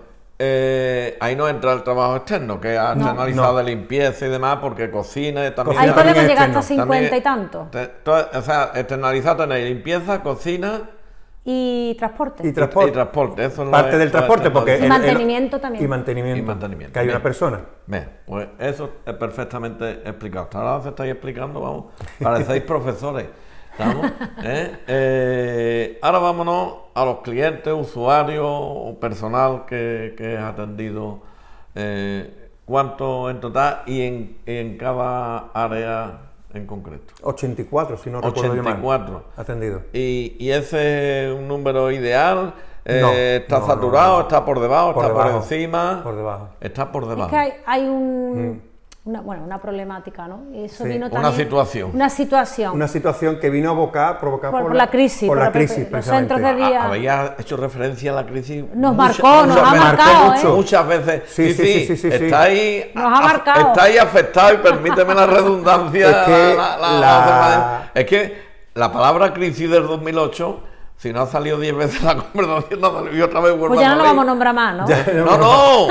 Ahí no entra el trabajo externo, que ha externalizado No. de limpieza y demás, porque cocina también. Ahí Cocina podemos también llegar hasta externo. 50 y tanto. O sea, externalizado tenéis limpieza, cocina Y transporte. Y transporte. y transporte. Eso no Parte es- del eso es transporte, porque... externalizado. Y mantenimiento también. Y mantenimiento. Y mantenimiento. Que hay una Bien. persona. Bien, pues eso es perfectamente explicado. Hasta ahora os estáis explicando, vamos, parecéis profesores. ¿Estamos? Ahora vámonos a los clientes, usuarios o personal que has atendido. ¿Cuánto en total y en cada área en concreto? 84, si no recuerdo yo mal. 84. Atendido. ¿Y ese es un número ideal? No, ¿Está no, saturado? no. ¿Está por debajo? Por ¿Está por debajo, encima? por debajo. Está por debajo. Es que hay una problemática, ¿no? Eso Sí, vino una también- situación. Una situación. Una situación que vino provocada Por la crisis, Por la por crisis, los precisamente. centros de día. Había hecho referencia a la crisis. Nos muchas- marcó, nos muchas ha veces. marcado, mucho. ¿eh? Muchas veces. Sí. Estáis, Nos ha marcado. estáis afectados, y permíteme la redundancia. Es que es que la palabra crisis del 2008, si no ha salido 10 veces la conversación, no salió otra vez. Pues ya no lo vamos a nombrar más, ¿no? Ya. No.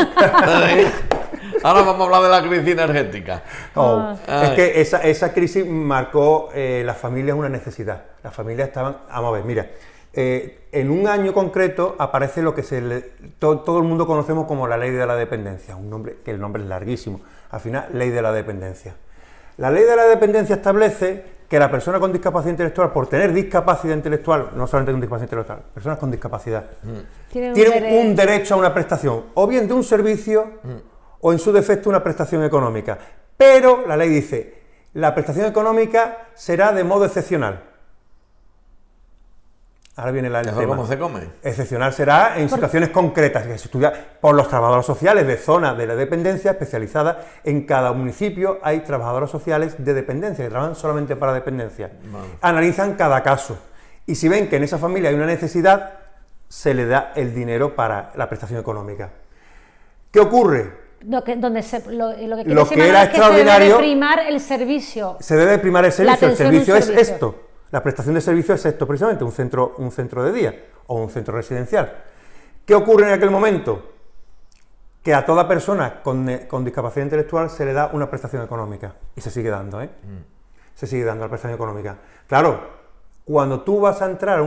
Ahora vamos a hablar de la crisis energética. Oh, Ay. es que esa crisis marcó las familias una necesidad. Las familias estaban... Vamos a ver, mira, en un año concreto aparece lo que todo el mundo conocemos como la ley de la dependencia, un nombre que el nombre es larguísimo. Al final, ley de la dependencia. La ley de la dependencia establece que la persona con discapacidad intelectual, por tener discapacidad intelectual, no solamente con discapacidad intelectual, personas con discapacidad, tienen un derecho a una prestación, o bien de un servicio, o en su defecto una prestación económica. Pero la ley dice, la prestación económica será de modo excepcional. Ahora viene el ¿Eso tema. cómo se come? Excepcional será en situaciones concretas, que se estudia por los trabajadores sociales de zonas de la dependencia especializadas. En cada municipio hay trabajadoras sociales de dependencia, que trabajan solamente para dependencia. Vale. Analizan cada caso. Y si ven que en esa familia hay una necesidad, se le da el dinero para la prestación económica. ¿Qué ocurre? Lo que quiere Lo decir, que Manolo, era es que se extraordinario- debe primar el servicio. Se debe primar el servicio. El atención de un servicio es servicio. esto. La prestación de servicio es esto, precisamente, un centro de día o un centro residencial. ¿Qué ocurre en aquel momento? Que a toda persona con discapacidad intelectual se le da una prestación económica. Y se sigue dando, ¿eh? Se sigue dando la prestación económica. Claro, cuando tú vas a entrar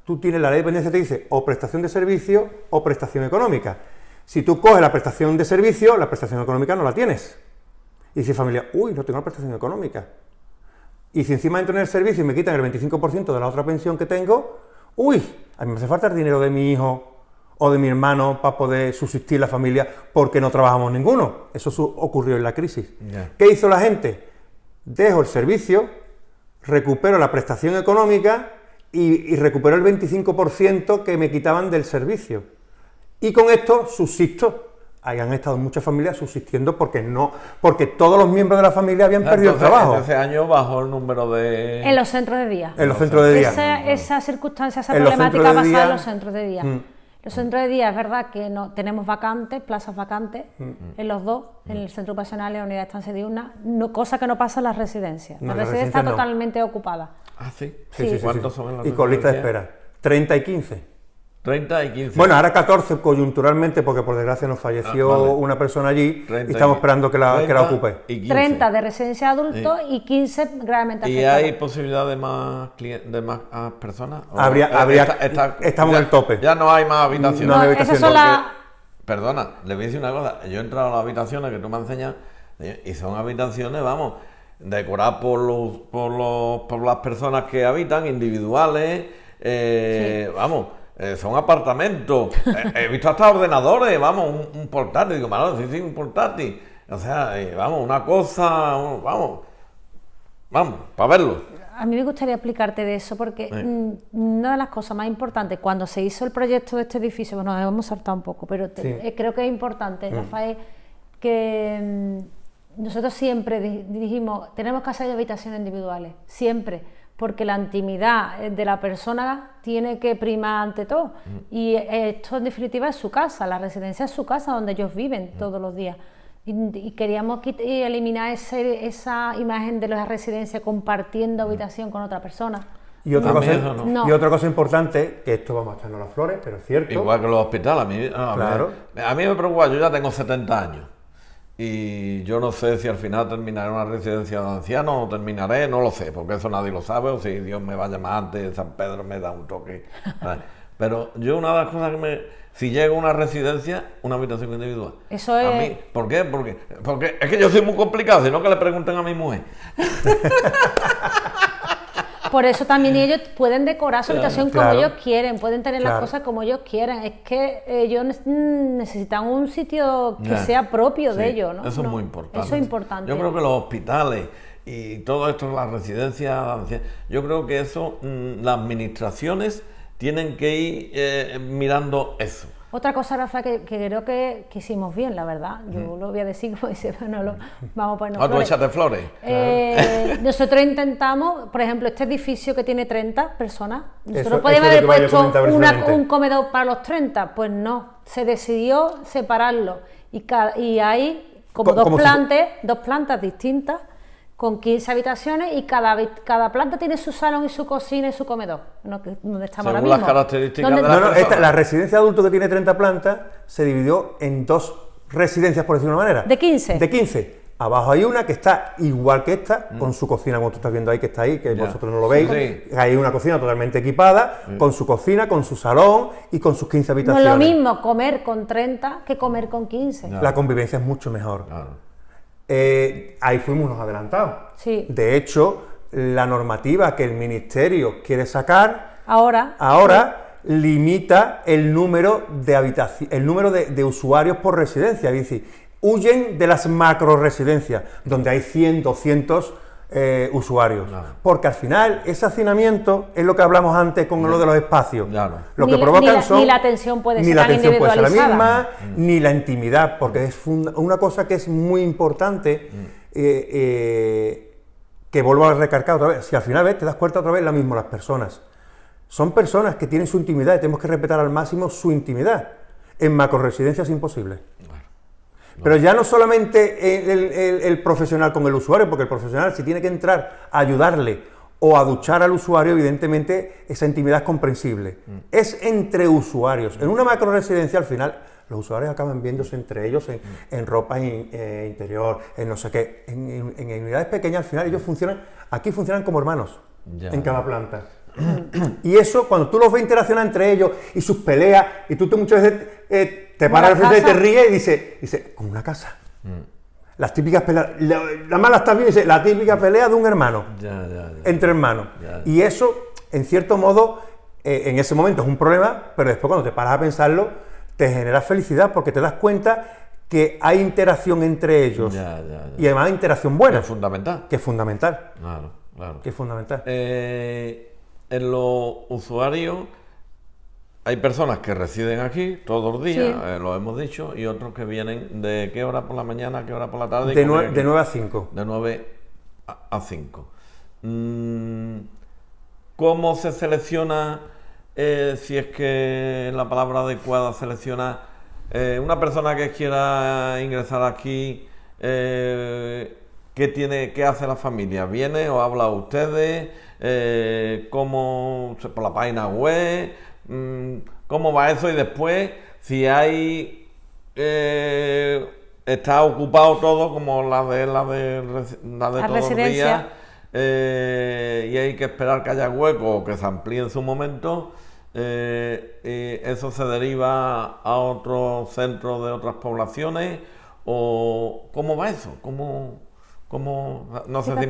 tú tienes la ley de dependencia, te dice o prestación de servicio o prestación económica. Si tú coges la prestación de servicio, la prestación económica no la tienes. Y dice familia, uy, no tengo la prestación económica. Y si encima entro en el servicio y me quitan el 25% de la otra pensión que tengo, uy, a mí me hace falta el dinero de mi hijo o de mi hermano para poder subsistir la familia porque no trabajamos ninguno. Eso ocurrió en la crisis. Ya. ¿Qué hizo la gente? Dejo el servicio, recupero la prestación económica y recupero el 25% que me quitaban del servicio. Y con esto subsisto. Ahí han estado muchas familias subsistiendo porque todos los miembros de la familia habían perdido el trabajo. En ese año bajó el número de... En los centros de día. En los centros de día. Esa circunstancia, esa En los problemática centros de basada en día. los centros de día. Mm. Los centros de día es verdad que no tenemos vacantes, plazas vacantes, en los dos, en el centro ocupacional y la unidad de estancia diurna, cosa que no pasa en las residencias. No, La en las residencia está residencias no. totalmente ocupada. Ah, sí. Sí. ¿Cuántos son en la Y con lista de residencia? espera. 30 y 15. 30 y 15. Bueno, ahora 14 coyunturalmente, porque por desgracia nos falleció vale. una persona allí 30 y estamos esperando que la 30 ocupe. y 15. 30 de residencia de adultos y 15 gravemente ¿Y afectados. hay posibilidad de más personas? ¿O Estamos en el tope. Ya no hay más habitaciones. No hay esas habitaciones. son las... Perdona, le voy a decir una cosa. Yo he entrado a las habitaciones que tú me enseñas y son habitaciones, vamos, decorar por las personas que habitan, individuales, vamos, son apartamentos. He visto hasta ordenadores, vamos, un portátil, digo, Manolo, sí, un portátil. O sea, vamos, una cosa, vamos, para verlo. A mí me gustaría explicarte de eso porque una de las cosas más importantes cuando se hizo el proyecto de este edificio, bueno, nos hemos saltado un poco, pero creo que es importante, Rafael, que nosotros siempre dijimos, tenemos que hacer habitaciones individuales, siempre, porque la intimidad de la persona tiene que primar ante todo. Y esto en definitiva es su casa, la residencia es su casa donde ellos viven todos los días. Y queríamos eliminar esa imagen de la residencia compartiendo habitación con otra persona. Y otra cosa importante, que esto vamos a echarnos las flores, pero es cierto. Igual que los hospitales, a mí me preocupa, yo ya tengo 70 años y yo no sé si al final terminaré una residencia de ancianos o terminaré, no lo sé, porque eso nadie lo sabe, o si Dios me va a llamar antes, San Pedro me da un toque. Pero yo una de las cosas si llego a una residencia, una habitación individual. Eso es... A mí, ¿por qué? Porque es que yo soy muy complicado, sino que le pregunten a mi mujer. Por eso también ellos pueden decorar su habitación como ellos quieren, pueden tener las cosas como ellos quieran. Es que ellos necesitan un sitio que sea propio de ellos, ¿no? Eso es muy importante. Eso es importante. Yo creo que los hospitales y todo esto, las residencias, yo creo que eso, las administraciones tienen que ir mirando eso. Otra cosa, Rafa, que creo que hicimos bien, la verdad. Yo lo voy a decir, como dice Manolo, vamos a ponernos flores. ¿Tú échate flores? Nosotros intentamos, por ejemplo, este edificio que tiene 30 personas, nosotros podíamos haber puesto un comedor para los 30, pues no, se decidió separarlo. Y hay como dos plantas distintas, con 15 habitaciones y cada planta tiene su salón y su cocina y su comedor, donde estamos ahora mismo. Las características de la persona. La residencia de adulto que tiene 30 plantas se dividió en 2 residencias, por decirlo de una manera. ¿De 15? De 15. Abajo hay una que está igual que esta, con su cocina, como tú estás viendo ahí, que está ahí, que vosotros no lo veis. Sí. Hay una cocina totalmente equipada, con su cocina, con su salón y con sus 15 habitaciones. No es lo mismo comer con 30 que comer con 15. La convivencia es mucho mejor. Ahí fuimos unos adelantados. Sí. De hecho, la normativa que el Ministerio quiere sacar ahora limita el número de usuarios por residencia. Es decir, huyen de las macro residencias, donde hay 100, 200 usuarios. Porque al final ese hacinamiento es lo que hablamos antes con lo de los espacios. Lo que provocan ni la atención puede ser tan individualizada. La misma, ni la intimidad, porque es una cosa que es muy importante, que vuelvo a recargar otra vez. Si al final te das cuenta otra vez, lo mismo, las personas son personas que tienen su intimidad y tenemos que respetar al máximo su intimidad. En macroresidencias es imposible. Pero ya no solamente el profesional con el usuario, porque el profesional, si tiene que entrar a ayudarle o a duchar al usuario, evidentemente esa intimidad es comprensible. Es entre usuarios. En una macroresidencia, al final, los usuarios acaban viéndose entre ellos en ropa interior, en no sé qué. En unidades pequeñas, al final, ellos funcionan como hermanos en cada planta. Y eso, cuando tú los ves interaccionar entre ellos y sus peleas, y tú muchas veces te paras al frente y te ríes y dice, como una casa. Las típicas peleas, la mala está bien, dice, la típica pelea de un hermano, entre hermanos. Y eso, en cierto modo, en ese momento es un problema, pero después cuando te paras a pensarlo, te genera felicidad porque te das cuenta que hay interacción entre ellos. Y además interacción buena. Es fundamental. Que es fundamental. Claro. Que es fundamental. En los usuarios hay personas que residen aquí todos los días, lo hemos dicho, y otros que vienen de qué hora por la mañana, a qué hora por la tarde. De 9 a 5. De 9 a 5. ¿Cómo se selecciona, si es que la palabra adecuada, selecciona una persona que quiera ingresar aquí? ¿Qué hace la familia? ¿Viene o habla a ustedes? ¿Cómo por la página web? ¿Cómo va eso? Y después, si hay está ocupado todo como la de todos los días, y hay que esperar que haya hueco o que se amplíe en su momento, eso se deriva a otros centros de otras poblaciones, o ¿cómo va eso? ¿Cómo No sé si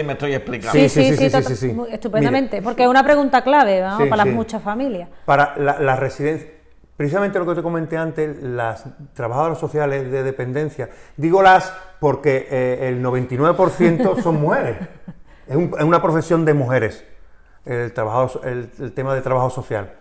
me estoy explicando. Sí, estupendamente, mire, porque es una pregunta clave, ¿no? Para las muchas familias. Para la residencia, precisamente lo que te comenté antes, las trabajadoras sociales de dependencia, digo las porque el 99% son mujeres, es una profesión de mujeres, el tema de trabajo social.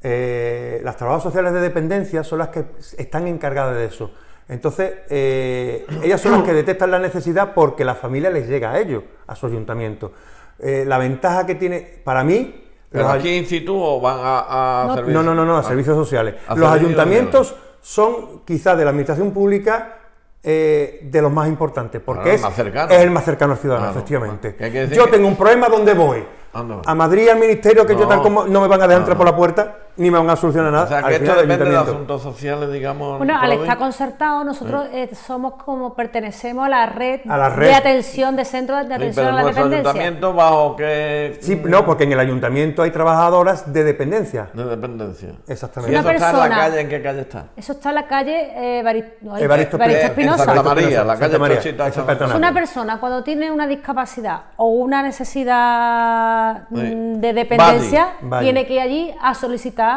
Las trabajadoras sociales de dependencia son las que están encargadas de eso. Entonces, ellas son las que detectan la necesidad porque la familia les llega a ellos, a su ayuntamiento. La ventaja que tiene, para mí... ¿Pero aquí in situ o van a servicios? No, a servicios sociales. Los ayuntamientos son quizás de la administración pública de los más importantes, porque es el más cercano al ciudadano, efectivamente. Yo tengo un problema, ¿dónde voy? A Madrid, al ministerio, que yo tal como no me van a dejar entrar por la puerta, ni me van a solucionar nada. O sea, que esto depende de asuntos sociales, digamos. Bueno, al estar concertado, nosotros somos como pertenecemos a la red de atención, de centros de atención a la dependencia. ¿Ayuntamiento bajo qué? Sí, no, porque en el ayuntamiento hay trabajadoras de dependencia. De dependencia. Exactamente. ¿Y eso está en la calle? ¿En qué calle está? Eso está en la calle Evaristo Espinosa. Santa María, la calle María. Es una persona cuando tiene una discapacidad o una necesidad de dependencia, tiene que ir allí a solicitar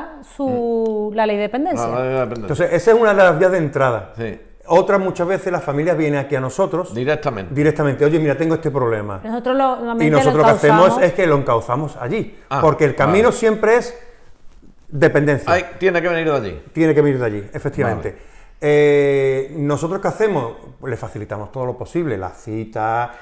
la ley de dependencia. Entonces, esa es una de las vías de entrada. Sí. Otras muchas veces la familia viene aquí a nosotros directamente. Oye, mira, tengo este problema. Nosotros lo que hacemos es que lo encauzamos allí, porque el camino siempre es dependencia. Tiene que venir de allí. Tiene que venir de allí, efectivamente. Nosotros, ¿qué hacemos? Pues le facilitamos todo lo posible, la cita,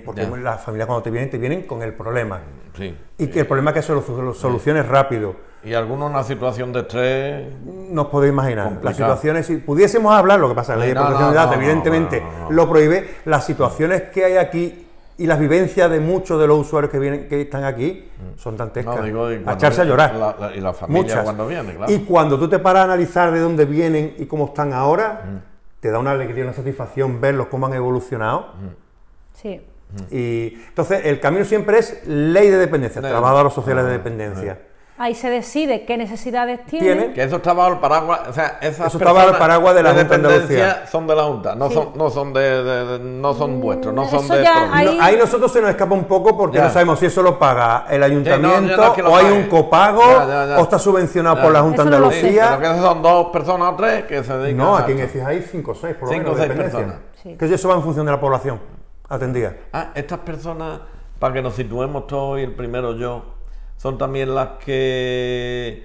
porque las familias cuando te vienen con el problema. Sí, y que el problema es que se lo soluciones rápido. Y algunos una situación de estrés. No os podéis imaginar. Complicado. Las situaciones, si pudiésemos hablar, lo que pasa, la ley de protección de datos, evidentemente, lo prohíbe. Las situaciones que hay aquí y las vivencias de muchos de los usuarios que están aquí son dantescas. A echarse a llorar. Y la familia cuando viene, claro. Y cuando tú te paras a analizar de dónde vienen y cómo están ahora, te da una alegría, una satisfacción verlos cómo han evolucionado. Sí. Y entonces el camino siempre es ley de dependencia, trabajadoras sociales de dependencia. Ahí se decide qué necesidades tienen. Que eso está bajo el paraguas, o sea, esas está bajo el paraguas de la Junta de Andalucía. Son de la Junta, no son vuestros, no son de ahí nosotros se nos escapa un poco porque no sabemos si eso lo paga el ayuntamiento o hay un copago o está subvencionado por la Junta de Andalucía. Pero que son 2 personas o 3 que se dedican a aquí en ECIS hay 5 o 6 por lo menos de dependencia. Que eso va en función de la población atendida. Estas personas, para que nos situemos todos y el primero yo, son también las que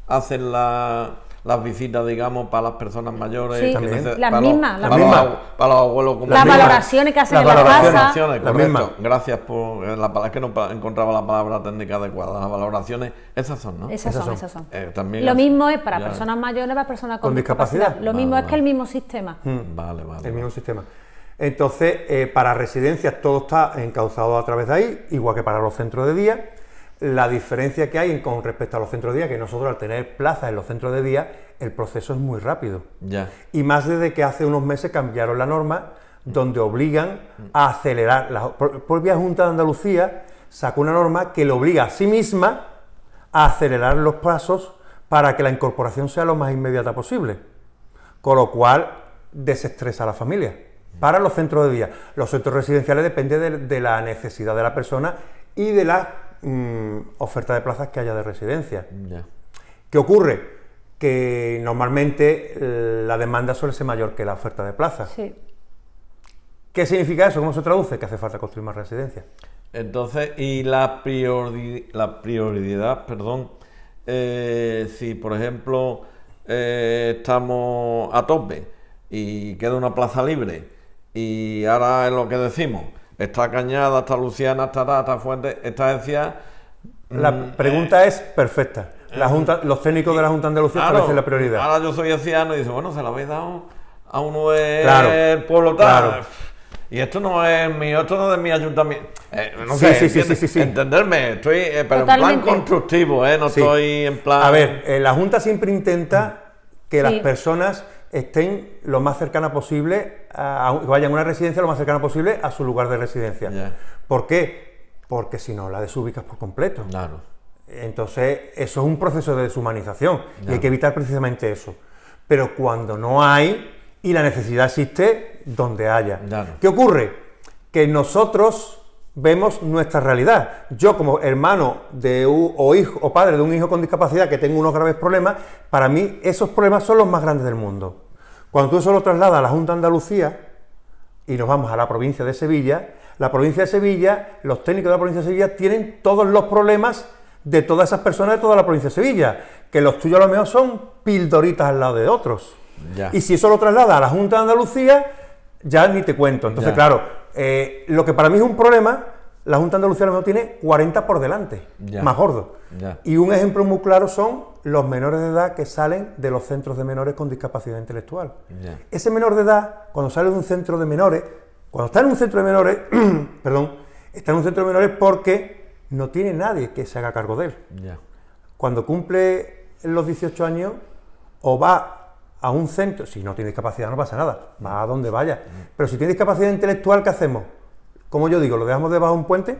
hacen las visitas, digamos, para las personas mayores. Sí, las mismas. Para los abuelos. Como las valoraciones que hacen en la casa. Las mismas. Gracias por la palabra, es que no encontraba la palabra técnica adecuada. Las valoraciones, esas son, ¿no? Esas son. También lo mismo es para personas mayores, para personas con discapacidad. Lo mismo es que el mismo sistema. Vale. El mismo sistema. Entonces, para residencias todo está encauzado a través de ahí, igual que para los centros de día. La diferencia que hay con respecto a los centros de día, que nosotros al tener plazas en los centros de día, el proceso es muy rápido. Y más desde que hace unos meses cambiaron la norma, donde obligan a acelerar. La propia Junta de Andalucía sacó una norma que le obliga a sí misma a acelerar los pasos para que la incorporación sea lo más inmediata posible. Con lo cual, desestresa a la familia. Para los centros de día. Los centros residenciales dependen de la necesidad de la persona y de la oferta de plazas que haya de residencia. ¿Qué ocurre? Que normalmente la demanda suele ser mayor que la oferta de plazas. Sí. ¿Qué significa eso? ¿Cómo se traduce? Que hace falta construir más residencias. Entonces, y la prioridad, si por ejemplo estamos a tope y queda una plaza libre, y ahora es lo que decimos, está Cañada, está Luciana, está Fuente, está Ecija. La pregunta es perfecta. Los técnicos de la Junta de Andalucía establecen la prioridad. Ahora yo soy eciano y dice, bueno, se la habéis dado a uno del pueblo tal. Y esto no es mío, esto no es de mi ayuntamiento. Sí. Entenderme, estoy pero en plan constructivo, no estoy en plan... A ver, la Junta siempre intenta que las personas estén lo más cercana posible, vayan a una residencia lo más cercana posible a su lugar de residencia. ¿Por qué? Porque si no, la desubicas por completo. Claro. Entonces, eso es un proceso de deshumanización y hay que evitar precisamente eso. Pero cuando no hay y la necesidad existe, donde haya. Claro. ¿Qué ocurre? Que nosotros vemos nuestra realidad. Yo, como hermano o hijo o padre de un hijo con discapacidad que tengo unos graves problemas, para mí esos problemas son los más grandes del mundo. Cuando tú eso lo trasladas a la Junta de Andalucía y nos vamos a la provincia de Sevilla, la provincia de Sevilla, los técnicos de la provincia de Sevilla tienen todos los problemas de todas esas personas de toda la provincia de Sevilla, que los tuyos a lo mejor son pildoritas al lado de otros. Ya. Y si eso lo traslada a la Junta de Andalucía, ya ni te cuento. Entonces, Ya. claro, lo que para mí es un problema, la Junta de Andalucía a lo mejor tiene 40 por delante, Ya. más gordo. Ya. Y un ejemplo muy claro son los menores de edad que salen de los centros de menores con discapacidad intelectual. Ya. Ese menor de edad, cuando sale de un centro de menores, cuando está en un centro de menores, perdón, está en un centro de menores porque no tiene nadie que se haga cargo de él. Ya. Cuando cumple los 18 años, o va a un centro, si no tiene discapacidad no pasa nada, va a donde vaya. Pero si tiene discapacidad intelectual, ¿qué hacemos? Como yo digo, ¿lo dejamos debajo de un puente?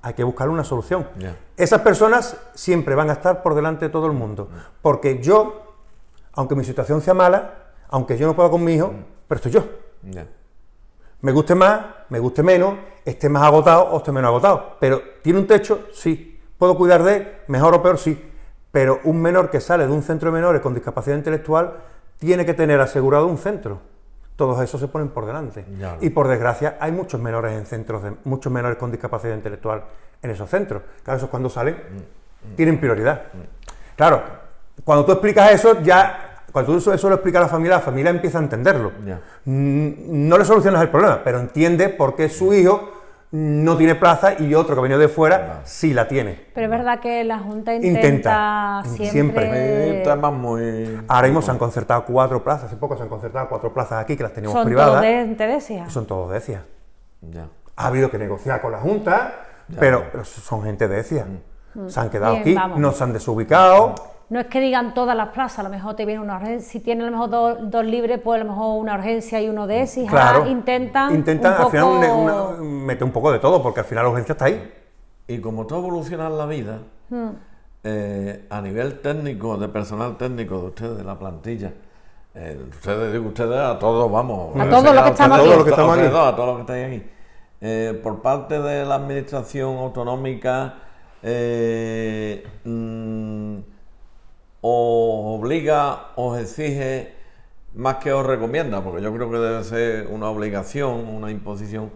Hay que buscar una solución. Ya. Esas personas siempre van a estar por delante de todo el mundo, porque yo, aunque mi situación sea mala, aunque yo no pueda con mi hijo, pero estoy yo. Ya. Me guste más, me guste menos, esté más agotado o esté menos agotado, pero ¿tiene un techo? Sí. ¿Puedo cuidar de él? Mejor o peor, sí. Pero un menor que sale de un centro de menores con discapacidad intelectual tiene que tener asegurado un centro. Todos esos se ponen por delante. Claro. Y por desgracia hay muchos menores en centros, muchos menores con discapacidad intelectual en esos centros. Claro, esos cuando salen tienen prioridad. Claro, cuando tú explicas eso, cuando tú eso lo explicas a la familia empieza a entenderlo. Ya. No le solucionas el problema, pero entiende por qué su hijo no tiene plaza y otro que ha venido de fuera sí la tiene. Pero es verdad que la Junta intenta siempre... Temas muy... Ahora mismo se han concertado 4 plazas, hace poco se han concertado 4 plazas aquí que las teníamos Son privadas. todos de Teresia. Y son todos de ECIA. Ya. Ha habido que negociar con la Junta, pero son gente de ECIA. Se han quedado Bien, aquí, vamos. no se han desubicado. No es que digan todas las plazas, a lo mejor te viene una urgencia, si tienen a lo mejor dos libres, pues a lo mejor una urgencia y uno de ESI. Claro. Intentan un al poco... final mete un poco de todo, porque al final la urgencia está ahí. Y como todo evoluciona en la vida, a nivel técnico, de personal técnico de ustedes, de la plantilla, ustedes a todos, vamos. A todos los que estamos aquí. A todos los que estamos aquí. A todos los que estáis aquí. Por parte de la administración autonómica, os obliga, os exige, más que os recomienda, porque yo creo que debe ser una obligación, una imposición,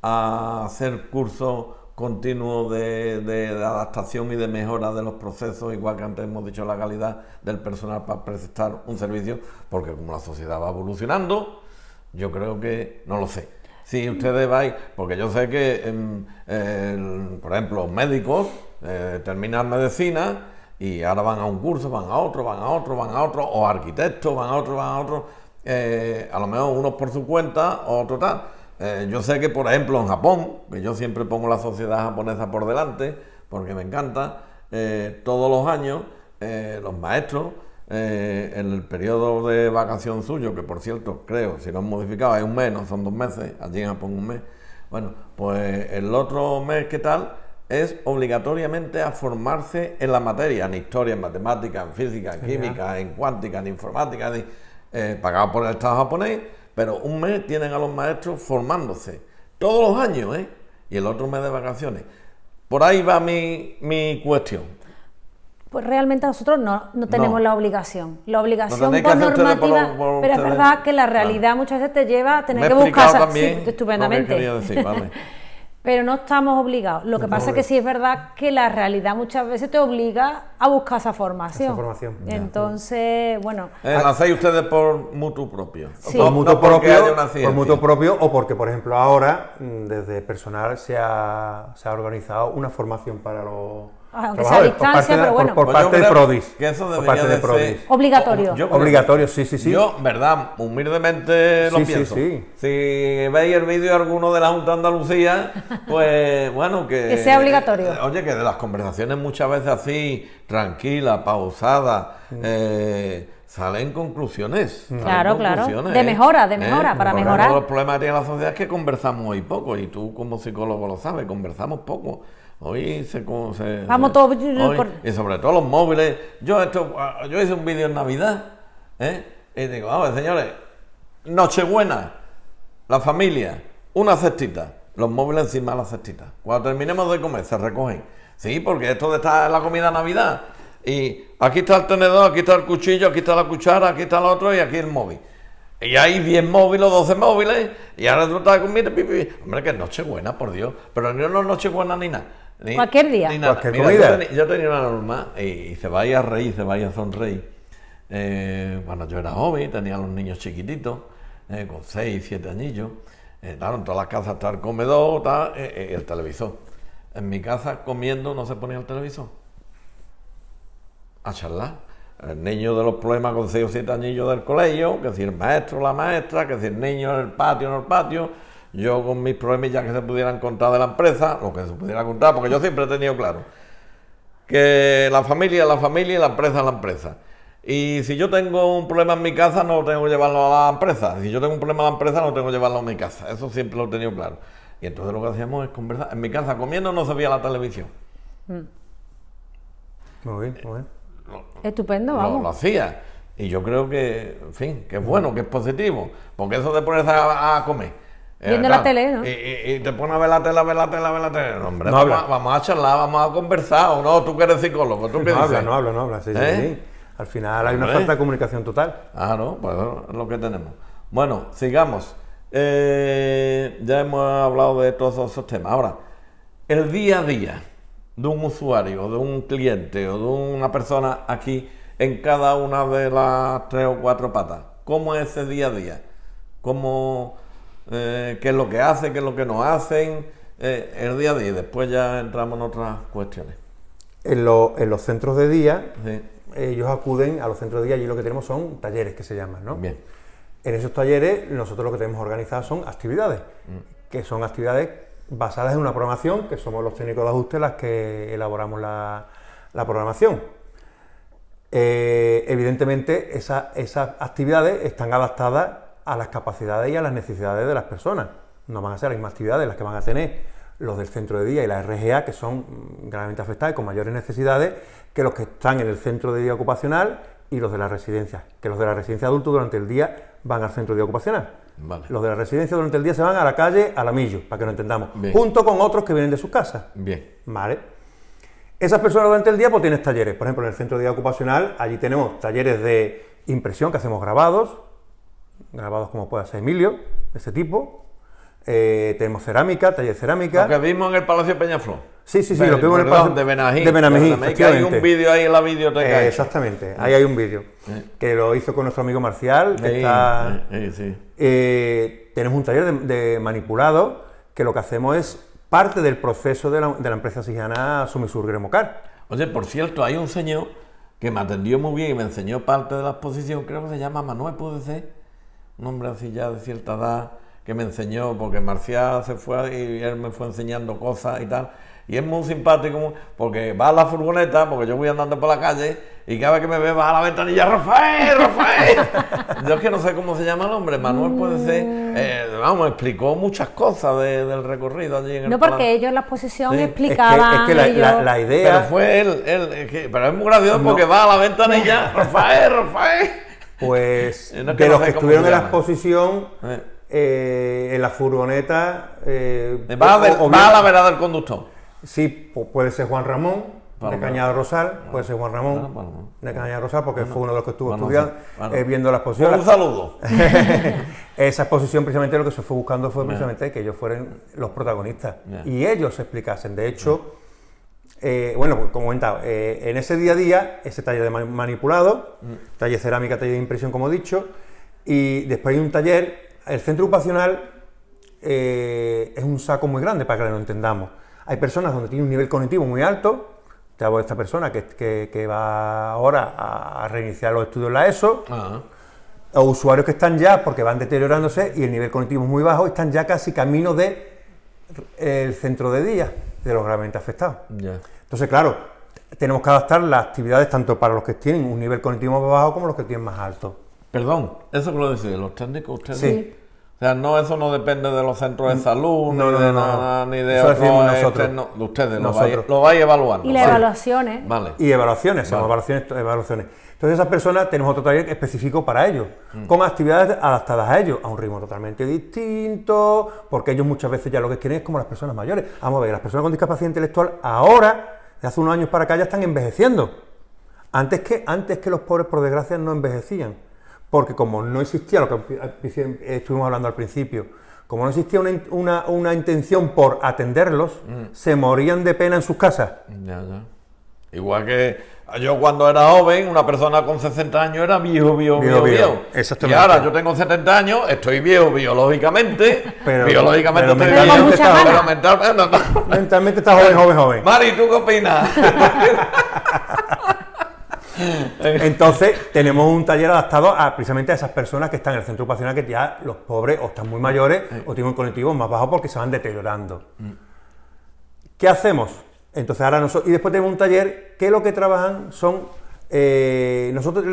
a hacer cursos continuos de adaptación y de mejora de los procesos, igual que antes hemos dicho la calidad del personal para prestar un servicio, porque como la sociedad va evolucionando, yo creo que, no lo sé. Si ustedes vais, porque yo sé que, por ejemplo, los médicos terminan medicina y ahora van a un curso, van a otro, o arquitectos, van a otro, a lo mejor unos por su cuenta, otros tal. Yo sé que, por ejemplo, en Japón, que yo siempre pongo la sociedad japonesa por delante, porque me encanta, todos los años los maestros, en el periodo de vacación suyo, que por cierto, creo, si no han modificado, es un mes, no son 2 meses, allí en Japón un mes, bueno, pues el otro mes, ¿qué tal?, es obligatoriamente a formarse en la materia, en historia, en matemáticas, en física, en química, en cuántica, en informática, pagado por el Estado japonés, pero un mes tienen a los maestros formándose, todos los años, y el otro mes de vacaciones. Por ahí va mi cuestión. Pues realmente nosotros no tenemos la obligación. La obligación tenéis por que hacer ustedes normativa, por pero es ustedes. verdad que la realidad muchas veces te lleva a tener Me he que buscar... explicado también Sí, estupendamente. lo que quería decir, vale. Pero no estamos obligados. Lo que pasa es que sí es verdad que la realidad muchas veces te obliga a buscar esa formación. Esa formación. Entonces, bueno... ¿La hacéis ustedes por mutuo propio? Sí. Por mutuo propio, haya una ciencia. por mutuo propio, o porque, por ejemplo, ahora, desde personal se ha organizado una formación para los Aunque sea a distancia, pero bueno. Por Pues yo parte de creo Prodis. que eso por debería parte de de Prodis. ser Obligatorio. Yo creo- Obligatorio, sí. Yo, verdad, humildemente lo Sí, sí, pienso. sí. Si veis el vídeo alguno de la Junta de Andalucía, pues bueno, Que sea obligatorio. Oye, que de las conversaciones muchas veces así, tranquilas, pausadas, salen conclusiones. salen Claro, conclusiones, de mejora, para Porque mejorar. uno de los problemas que tiene la sociedad es que conversamos muy poco, y tú como psicólogo lo sabes, conversamos poco. Hoy Vamos todos hoy- por- y sobre todo los móviles. Yo hice un vídeo en Navidad, y digo, a ver, señores, Nochebuena, la familia, una cestita, los móviles encima de la cestita. Cuando terminemos de comer, se recogen. Sí, porque esto de estar en la comida Navidad, y aquí está el tenedor, aquí está el cuchillo, aquí está la cuchara, aquí está el otro y aquí el móvil. Y hay 10 móviles o 12 móviles, y ahora tú estás comiendo, hombre, que es Nochebuena, por Dios, pero no es Nochebuena ni nada. Cualquier día. Ni nada. Cualquier Mira, comida. yo tenía una norma y se vaya a reír, se vaya a sonreír. Cuando yo era joven, tenía los niños chiquititos, con 6, 7 añillos. Claro, en todas las casas está el comedor, está el televisor. En mi casa, comiendo, no se ponía el televisor. A charlar. El niño de los problemas con 6 o 7 añillos del colegio, que si el maestro o la maestra, que si el niño en el patio o no el patio, yo con mis problemas ya que se pudieran contar de la empresa, lo que se pudiera contar, porque yo siempre he tenido claro que la familia es la familia y la empresa es la empresa. Y si yo tengo un problema en mi casa, no tengo que llevarlo a la empresa. Si yo tengo un problema en la empresa, no tengo que llevarlo a mi casa. Eso siempre lo he tenido claro. Y entonces lo que hacíamos es conversar. En mi casa, comiendo, no se veía la televisión. Muy bien, muy bien. Estupendo, Lo vamos. hacía. Y yo creo que, en fin, que es bueno, que es positivo. Porque eso de ponerse a comer. Viendo la tele, ¿no? Y te pones a ver la tele, a ver la tele, a ver la tele. No, hombre, No habla. vamos a charlar, vamos a conversar. ¿O no? Tú que eres psicólogo, ¿tú qué No dices? habla, no habla. Sí, sí, ¿Eh? sí. Al final hay una Hombre. falta de comunicación total. Ah, no, pues es lo que tenemos. Bueno, sigamos. Ya hemos hablado de todos esos temas. Ahora, el día a día de un usuario, de un cliente o de una persona aquí en cada una de las 3 o 4 patas. ¿Cómo es ese día a día? ¿Cómo, qué es lo que hacen, qué es lo que no hacen? El día a día y después ya entramos en otras cuestiones. En los centros de día, Sí. ellos acuden a los centros de día y lo que tenemos son talleres que se llaman, ¿no? Bien. En esos talleres nosotros lo que tenemos organizado son actividades, que son actividades basadas en una programación, que somos los técnicos de ajuste las que elaboramos la programación. Evidentemente esas actividades están adaptadas a las capacidades y a las necesidades de las personas. No van a ser las mismas actividades las que van a tener los del centro de día y la RGA, que son gravemente afectados y con mayores necesidades, que los que están en el centro de día ocupacional y los de la residencia, que los de la residencia adultos durante el día van al centro de día ocupacional. Vale. Los de la residencia durante el día se van a la calle, al Amillo, para que lo entendamos, Bien. junto con otros que vienen de sus casas. Bien. ¿Vale? Esas personas durante el día pues tienen talleres. Por ejemplo, en el centro de día ocupacional, allí tenemos talleres de impresión, que hacemos grabados como puede ser Emilio, de ese tipo. Tenemos cerámica, taller de cerámica. Lo que vimos en el Palacio Peñaflor. Sí, lo que vimos en el Palacio de Benají. de Benají, que hay efectivamente. un vídeo ahí en la videoteca. Exactamente, ahí hay un vídeo que lo hizo con nuestro amigo Marcial, que está... Sí. Tenemos un taller de manipulado, que lo que hacemos es parte del proceso de la empresa sijana Sumisur Gremocar. Oye, por cierto, hay un señor que me atendió muy bien y me enseñó parte de la exposición, creo que se llama Manuel, puede ser, un hombre así ya de cierta edad, que me enseñó, porque Marcial se fue y él me fue enseñando cosas y tal. Y es muy simpático porque va a la furgoneta, porque yo voy andando por la calle y cada vez que me ve va a la ventanilla, ¡Rafael! Yo es que no sé cómo se llama el hombre, Manuel puede ser. Vamos, explicó muchas cosas del recorrido allí en el No, porque Palacio. ellos en la exposición Sí. explicaban. Es que ellos- la idea... Pero fue él, pero es muy gracioso porque va a la ventanilla, ¡Rafael! Pues No es que de no los sé que cómo estuvieron se en la llama. exposición, en la furgoneta... Va a bien- la vereda del conductor. Sí, puede ser Juan Ramón, Vale, de Cañada Rosal, puede ser Juan Ramón, vale. de Cañada Rosal, porque fue uno de los que estuvo Bueno, estudiando, vale. viendo la exposición. Un saludo. Esa exposición, precisamente, lo que se fue buscando fue precisamente que ellos fueran los protagonistas Ya. y ellos se explicasen. De hecho, bueno, pues, como comentaba, en ese día a día, ese taller de manipulado, taller de cerámica, taller de impresión, como he dicho, y después hay un taller, el centro ocupacional es un saco muy grande para que lo entendamos. Hay personas donde tiene un nivel cognitivo muy alto, te hablo de esta persona que va ahora a reiniciar los estudios en la ESO, o usuarios que están ya, porque van deteriorándose y el nivel cognitivo es muy bajo, y están ya casi camino del centro de día, de los gravemente afectados. Ya. Entonces, claro, tenemos que adaptar las actividades tanto para los que tienen un nivel cognitivo más bajo como los que tienen más alto. Perdón, eso que lo decía, los técnicos ustedes. Sí. O sea, no, eso no depende de los centros de salud, No, ni no, de no, nada, no. ni de Eso otros decimos nosotros. externos, de ustedes, Nosotros. lo vais evaluando. Y las ¿vale? evaluaciones. Vale. Y evaluaciones, hacemos Vale. evaluaciones. Entonces esas personas tenemos otro taller específico para ellos, con actividades adaptadas a ellos, a un ritmo totalmente distinto, porque ellos muchas veces ya lo que quieren es como las personas mayores. Vamos a ver, las personas con discapacidad intelectual ahora, de hace unos años para acá, ya están envejeciendo. Antes que los pobres, por desgracia, no envejecían. Porque como no existía, lo que estuvimos hablando al principio, como no existía una intención por atenderlos, se morían de pena en sus casas. Ya. Igual que yo cuando era joven, una persona con 60 años era viejo. Exactamente. Y ahora yo tengo 70 años, estoy viejo biológicamente, Pero biológicamente estoy mentalmente viejo, está pero joven. mentalmente no. Mentalmente está joven. Mari, ¿tú qué opinas? Entonces, tenemos un taller adaptado precisamente a esas personas que están en el centro ocupacional, que ya los pobres o están muy mayores o tienen un colectivo más bajo porque se van deteriorando. ¿Qué hacemos? Entonces, ahora y después tenemos un taller que lo que trabajan son, nosotros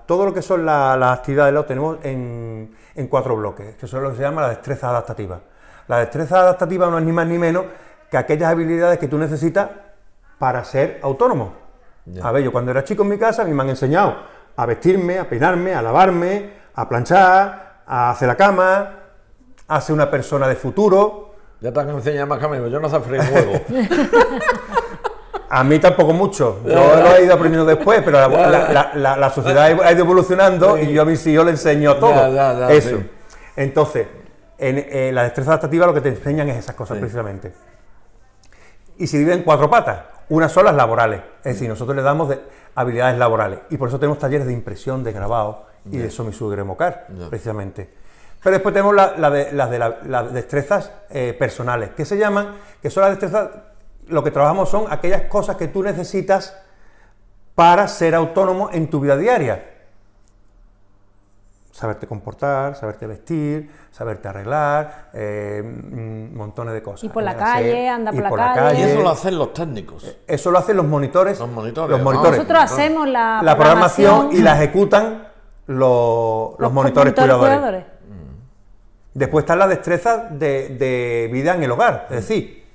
todo lo que son las actividades lo tenemos en 4 bloques, que son lo que se llama la destreza adaptativa. La destreza adaptativa no es ni más ni menos que aquellas habilidades que tú necesitas para ser autónomo. Ya. A ver, yo cuando era chico en mi casa, a mí me han enseñado a vestirme, a peinarme, a lavarme, a planchar, a hacer la cama, a ser una persona de futuro. Ya te han enseñado más que a mí, yo no sé freír huevo. A mí tampoco mucho, yo lo he ido aprendiendo después, pero la sociedad ha ido evolucionando y yo a mis hijos les enseño todo. Eso. Sí. Entonces, en la destreza adaptativa lo que te enseñan es esas cosas precisamente. Y se divide en 4 patas. Una son las laborales, es decir, nosotros le damos habilidades laborales y por eso tenemos talleres de impresión, de grabado y de somisugremocar, precisamente. Pero después tenemos las destrezas personales, que se llaman, que son las destrezas, lo que trabajamos son aquellas cosas que tú necesitas para ser autónomo en tu vida diaria. Saberte comportar, saberte vestir, saberte arreglar, montones de cosas. Y por la calle, anda por la Y calle. eso lo hacen los técnicos. Eso lo hacen los monitores. Los monitores. Nosotros hacemos la programación y la ejecutan los monitores cuidadores. Después están las destrezas de vida en el hogar. Es decir,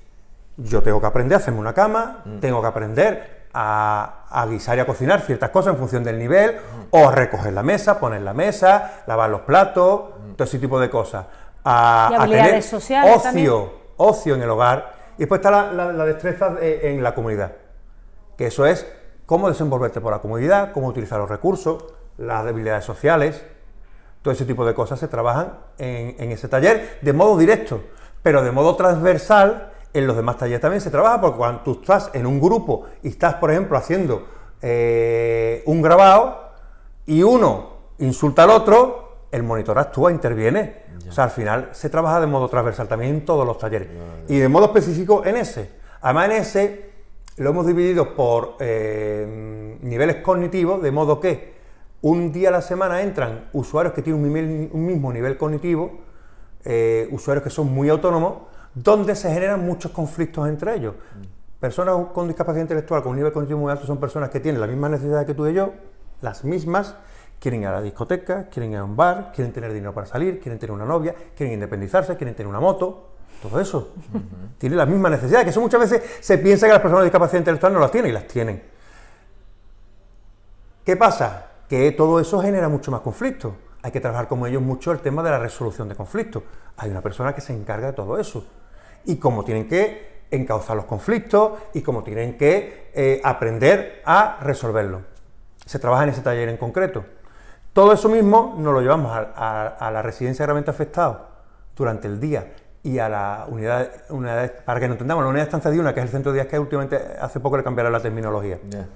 yo tengo que aprender a hacerme una cama, tengo que aprender a guisar y a cocinar ciertas cosas en función del nivel, o recoger la mesa, poner la mesa, lavar los platos, todo ese tipo de cosas. A habilidades tener sociales también. ocio en el hogar. Y después está la destreza en la comunidad, que eso es cómo desenvolverte por la comunidad, cómo utilizar los recursos, las habilidades sociales, todo ese tipo de cosas se trabajan en ese taller de modo directo, pero de modo transversal. En los demás talleres también se trabaja, porque cuando tú estás en un grupo y estás, por ejemplo, haciendo un grabado y uno insulta al otro, el monitor actúa, interviene. O sea, al final se trabaja de modo transversal también en todos los talleres. Y de modo específico en ese. Además, en ese lo hemos dividido por niveles cognitivos, de modo que un día a la semana entran usuarios que tienen un mismo nivel cognitivo, usuarios que son muy autónomos, donde se generan muchos conflictos entre ellos. Personas con discapacidad intelectual con un nivel cognitivo muy alto son personas que tienen las mismas necesidades que tú y yo, las mismas, quieren ir a la discoteca, quieren ir a un bar, quieren tener dinero para salir, quieren tener una novia, quieren independizarse, quieren tener una moto, todo eso. Tienen las mismas necesidades, que eso muchas veces se piensa que las personas con discapacidad intelectual no las tienen, y las tienen. ¿Qué pasa? Que todo eso genera mucho más conflicto. Hay que trabajar con ellos mucho el tema de la resolución de conflictos. Hay una persona que se encarga de todo eso. Y cómo tienen que encauzar los conflictos y cómo tienen que aprender a resolverlos. Se trabaja en ese taller en concreto. Todo eso mismo nos lo llevamos a la residencia de gravemente afectados durante el día y a la unidad, para que nos entendamos, la unidad de estancia diurna, que es el centro de días, que últimamente hace poco le cambiaron la terminología. Yeah.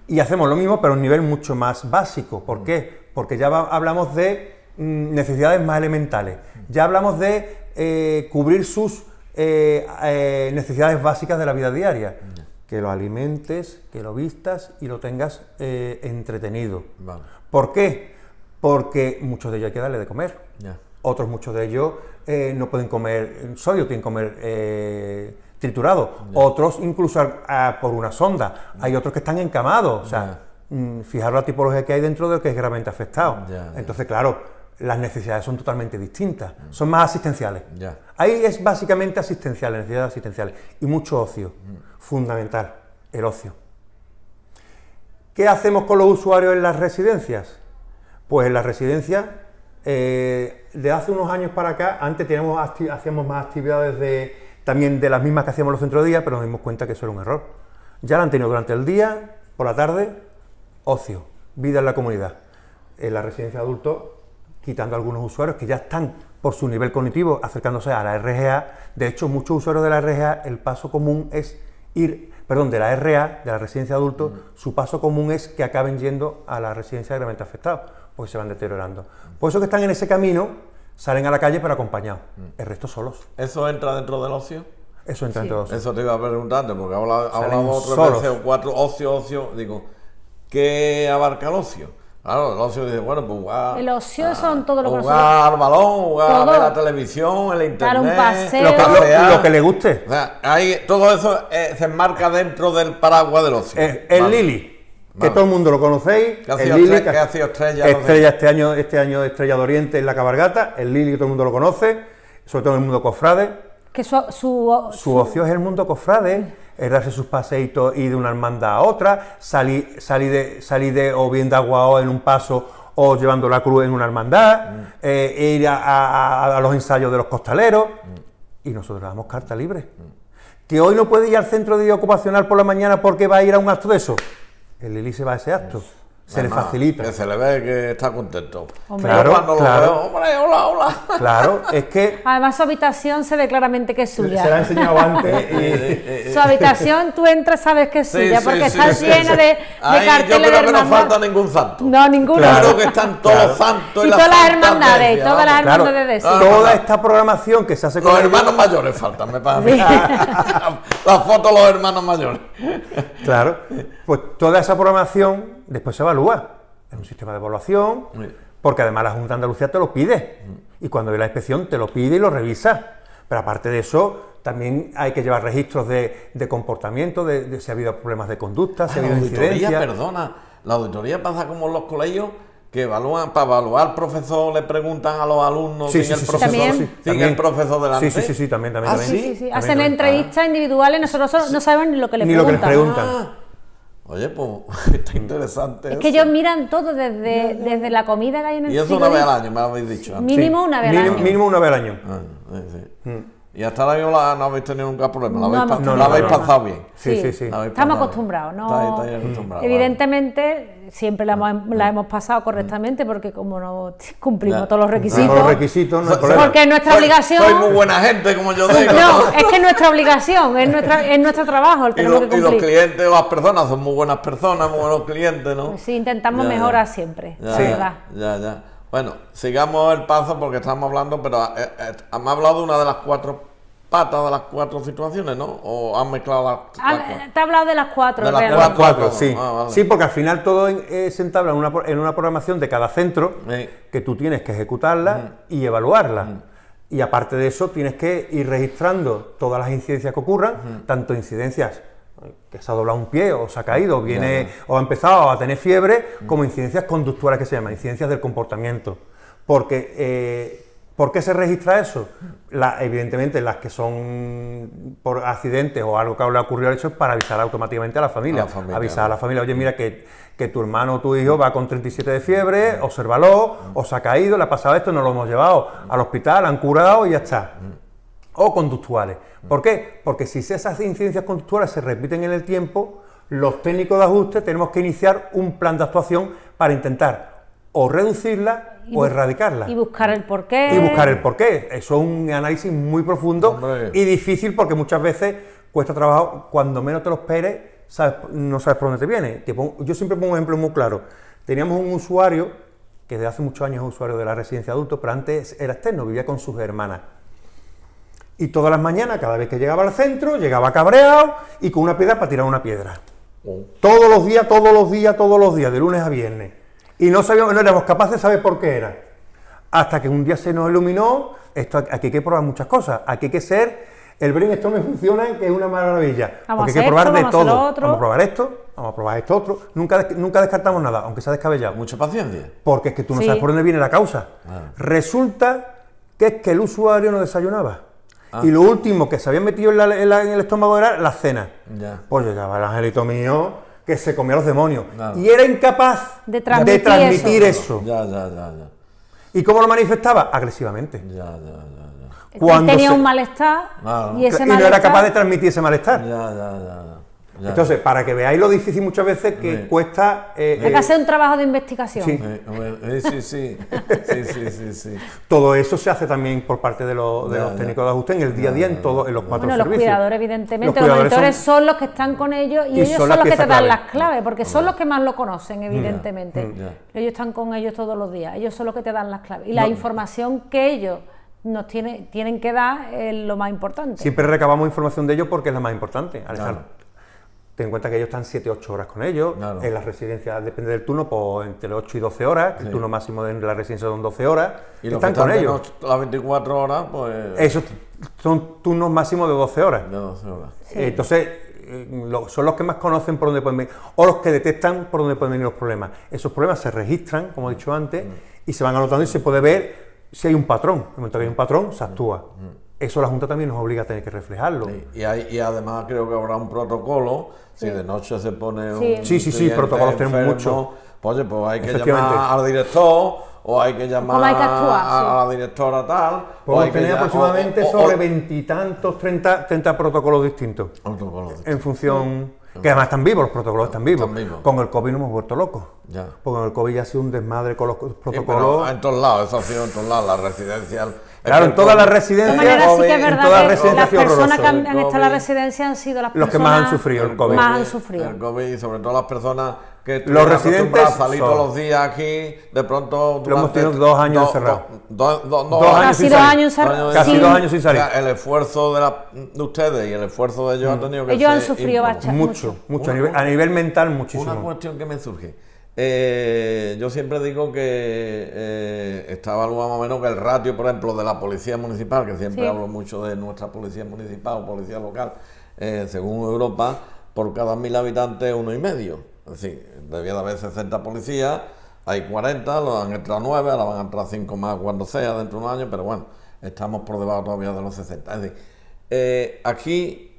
Y hacemos lo mismo, pero a un nivel mucho más básico. ¿Por qué? Porque ya hablamos de necesidades más elementales. Ya hablamos de cubrir sus necesidades básicas de la vida diaria. Que lo alimentes, que lo vistas y lo tengas entretenido. Vale. ¿Por qué? Porque muchos de ellos hay que darle de comer. Yeah. Otros, muchos de ellos, no pueden comer sólido, tienen que comer triturado. Yeah. Otros incluso por una sonda. Yeah. Hay otros que están encamados. O sea, fijaros la tipología que hay dentro de lo que es gravemente afectado. Yeah. Entonces, claro, las necesidades son totalmente distintas, son más asistenciales. Ya. Ahí es básicamente asistencial, necesidades asistenciales y mucho ocio, fundamental, el ocio. ¿Qué hacemos con los usuarios en las residencias? Pues en las residencias, de hace unos años para acá, antes hacíamos más actividades también de las mismas que hacíamos en los centros de día, pero nos dimos cuenta que eso era un error. Ya lo han tenido durante el día, por la tarde, ocio, vida en la comunidad. En la residencia de adultos, quitando algunos usuarios que ya están por su nivel cognitivo acercándose a la RGA. De hecho, muchos usuarios de la RGA, el paso común es de la RA, de la residencia de adultos, su paso común es que acaben yendo a la residencia de gravemente afectados, porque se van deteriorando. Por eso que están en ese camino, salen a la calle pero acompañados, el resto solos. ¿Eso entra dentro del ocio? Eso entra dentro del ocio. Eso te iba a preguntarte, porque he hablado otras solos. veces o 4, ocio, digo, ¿qué abarca el ocio? Claro, el ocio dice, bueno, pues jugar... El ocio son todo lo que jugar al balón, jugar a todo. ver la televisión, el internet... Dar un paseo. pasear. Lo que le guste. O sea, todo eso se enmarca dentro del paraguas del ocio. El Vale. Lili, que Vale. todo el mundo lo conocéis. ¿Qué ha el sido Lili, ¿Qué ha sido Estrella? Estrella este año Estrella de Oriente en la cabalgata, el Lili que todo el mundo lo conoce, sobre todo en el mundo cofrade. Que su ocio es el mundo cofrade, es darse sus paseitos, ir de una hermandad a otra, salir de o bien de Aguao en un paso o llevando la cruz en una hermandad, ir a los ensayos de los costaleros, y nosotros damos carta libre. Que hoy no puede ir al centro de día ocupacional por la mañana porque va a ir a un acto de eso, el Lili se va a ese acto. Se le facilita. Que se le ve que está contento. Hombre. Claro, Yo cuando lo claro. veo, hombre, hola. Claro, es que Además, su habitación se ve claramente que es se la he suya. enseñado antes y... Su habitación, tú entras, sabes que es Sí, suya, sí, porque sí, está sí, llena sí. de Ahí carteles yo creo de que no hermandad. falta ningún santo. No, ninguno. Claro. Creo que están todos Claro. los santos Y en todas las Santa hermandades, Iglesia, todas las vamos. Claro, hermandades de eso. toda esta programación que se hace con Los el- hermanos mayores faltan, me parece. La foto de los hermanos mayores. Claro, pues toda esa programación después se evalúa en un sistema de evaluación, porque además la Junta de Andalucía te lo pide, y cuando ve la inspección te lo pide y lo revisa. Pero aparte de eso, también hay que llevar registros de comportamiento, de si ha habido problemas de conducta, si ha La habido auditoría, incidencias. perdona, la auditoría pasa como en los colegios, que evalúan, para evaluar al profesor le preguntan a los alumnos Sí, sin sí, el sí, profesor, También. sí, sin también. el profesor delante. Sí, también. ¿Ah, Sí, sí, sí. También, Hacen también. entrevistas individuales, nosotros no sabemos ni lo que le Ni lo que les preguntan. preguntan. Oye, pues está interesante. Es que eso. ellos miran todo desde la comida que hay en el Y eso frigo. una vez al año, me lo habéis dicho antes. Mínimo una vez al año. Mínimo una vez al año. Ah, sí. Y hasta ahora mismo no habéis tenido nunca problema, No la hemos tenido habéis problema. pasado bien. Sí. La habéis Estamos pasado bien. acostumbrados, ¿no? Estáis acostumbrados, Evidentemente, siempre la hemos pasado correctamente porque como no cumplimos Ya. todos los requisitos. Con los requisitos no hay problema. Porque es nuestra obligación. Soy muy buena gente, como yo digo. No, es que es nuestra obligación, es nuestro trabajo, el Y, tenemos que y los cumplir. clientes o las personas son muy buenas personas, muy buenos clientes, ¿no? Pues sí, intentamos Ya, mejorar siempre, Ya, la verdad. ya. Bueno, sigamos el paso porque estamos hablando, pero me ha hablado de una de las 4 patas de las 4 situaciones, ¿no? ¿O han mezclado las cuatro? Te he hablado de las 4, De las realmente. Cuatro, sí. Vale. Sí, porque al final todo se entabla en una programación de cada centro Sí. que tú tienes que ejecutarla y evaluarla. Y aparte de eso, tienes que ir registrando todas las incidencias que ocurran, tanto incidencias que se ha doblado un pie o se ha caído, o ha empezado a tener fiebre, como incidencias conductuales que se llaman, incidencias del comportamiento. Porque, ¿por qué se registra eso? Evidentemente las que son por accidentes o algo que le ha ocurrido al hecho es para avisar automáticamente a la familia. A la familia, Avisar a la familia, oye, mira que tu hermano o tu hijo va con 37 de fiebre, obsérvalo, o se ha caído, le ha pasado esto, nos lo hemos llevado al hospital, han curado y ya está. O conductuales. ¿Por qué? Porque si esas incidencias conductuales se repiten en el tiempo, los técnicos de ajuste tenemos que iniciar un plan de actuación para intentar o reducirla o erradicarla. Y buscar el porqué. Y buscar el porqué. Eso es un análisis muy profundo. Hombre. Y difícil porque muchas veces cuesta trabajo, cuando menos te lo esperes, no sabes por dónde te viene. Yo siempre pongo un ejemplo muy claro. Teníamos un usuario, que desde hace muchos años es usuario de la residencia de adultos, pero antes era externo, vivía con sus hermanas. Y todas las mañanas, cada vez que llegaba al centro, llegaba cabreado y con una piedra para tirar una piedra. Todos los días, de lunes a viernes. Y no éramos capaces de saber por qué era. Hasta que un día se nos iluminó, aquí hay que probar muchas cosas, aquí hay que ser El brainstorming funciona, que es una maravilla. Vamos porque a hay que hacer probar esto, de vamos a hacer todo. lo otro. Vamos a probar esto, vamos a probar esto otro. Nunca descartamos nada, aunque sea descabellado. Mucha paciencia. Porque es que tú no Sí. sabes por dónde viene la causa. Resulta que es que el usuario no desayunaba. Y lo último que se había metido en el estómago era la cena. Ya. Pues llegaba el angelito mío que se comía a los demonios. Claro. Y era incapaz De transmitir eso. Ya. ¿Y cómo lo manifestaba? Agresivamente. Ya. Cuando tenía se- un malestar Claro. y ese Y no era malestar... capaz de transmitir ese malestar. Ya. Entonces, para que veáis lo difícil muchas veces que Sí. cuesta... Hay que hacer un trabajo de investigación. Sí. Sí. todo eso se hace también por parte de los Ya. técnicos de ajuste en el día a día, en los cuatro Bueno, los servicios. cuidadores, evidentemente, los cuidadores monitores son los que están con ellos y ellos son son la los que te pieza dan clave. las claves, porque son los que más lo conocen, evidentemente. Ya. Ellos están con ellos todos los días, ellos son los que te dan las claves. Y la información que ellos nos tienen que dar es lo más importante. Siempre recabamos información de ellos porque es la más importante. Al Claro. estar- ten en cuenta que ellos están 7-8 horas con ellos. Claro. En las residencias, depende del turno, pues entre 8 y 12 horas. El turno máximo de la residencia son 12 horas. Y los que están con están de ellos. noche, las 24 horas, pues... Esos son turnos máximos de 12 horas. De 12 horas. Entonces, son los que más conocen por dónde pueden venir, o los que detectan por dónde pueden venir los problemas. Esos problemas se registran, como he dicho antes, y se van anotando y se puede ver si hay un patrón. En el momento que hay un patrón, se actúa. Eso la Junta también nos obliga a tener que reflejarlo. Y además creo que habrá un protocolo, si de noche se pone un Sí. Sí, cliente protocolos tenemos enfermo, mucho. Pues, oye, pues hay que Efectivamente. llamar al director, o hay que llamar ¿Cómo hay que actuar? a la directora tal, o Podemos hay que tener llamar- aproximadamente o- sobre 20 y tantos, 30 protocolos distintos. Protocolos. En función... Que además están vivos, los protocolos están vivos. Están vivos. Con el COVID nos hemos vuelto locos. Ya. Porque con el COVID ya ha sido un desmadre con los Sí, protocolos. pero en todos lados, eso ha sido en todos lados, las residencias... Claro, en todas las residencias, De todas maneras, sí que es en verdad todas las que residencias las ha sido personas que horroroso. han estado en la residencia han sido las Los que personas más han sufrido el COVID. más han sufrido. El COVID, y sobre todo las personas que Los residentes acostumbradas a salir son- todos los días aquí, de pronto... Lo hemos durante tenido 2 años encerrados. Dos años Casi sin 2 salir. años encerrados. Casi sin- 2 años sin salir. O sea, el esfuerzo de ustedes y el esfuerzo de ellos ha tenido que Ellos han ser sufrido ímprobo. Mucho. A nivel mental, Una muchísimo. cuestión que me surge. Yo siempre digo que está evaluado más o menos que el ratio, por ejemplo, de la policía municipal, que siempre Sí. hablo mucho de nuestra policía municipal o policía local, según Europa, por cada 1000 habitantes, 1,5. Es decir, debía de haber 60 policías, hay 40, lo han entrado 9, ahora van a entrar 5 más cuando sea, dentro de un año, pero bueno, estamos por debajo todavía de los 60. Es decir, aquí,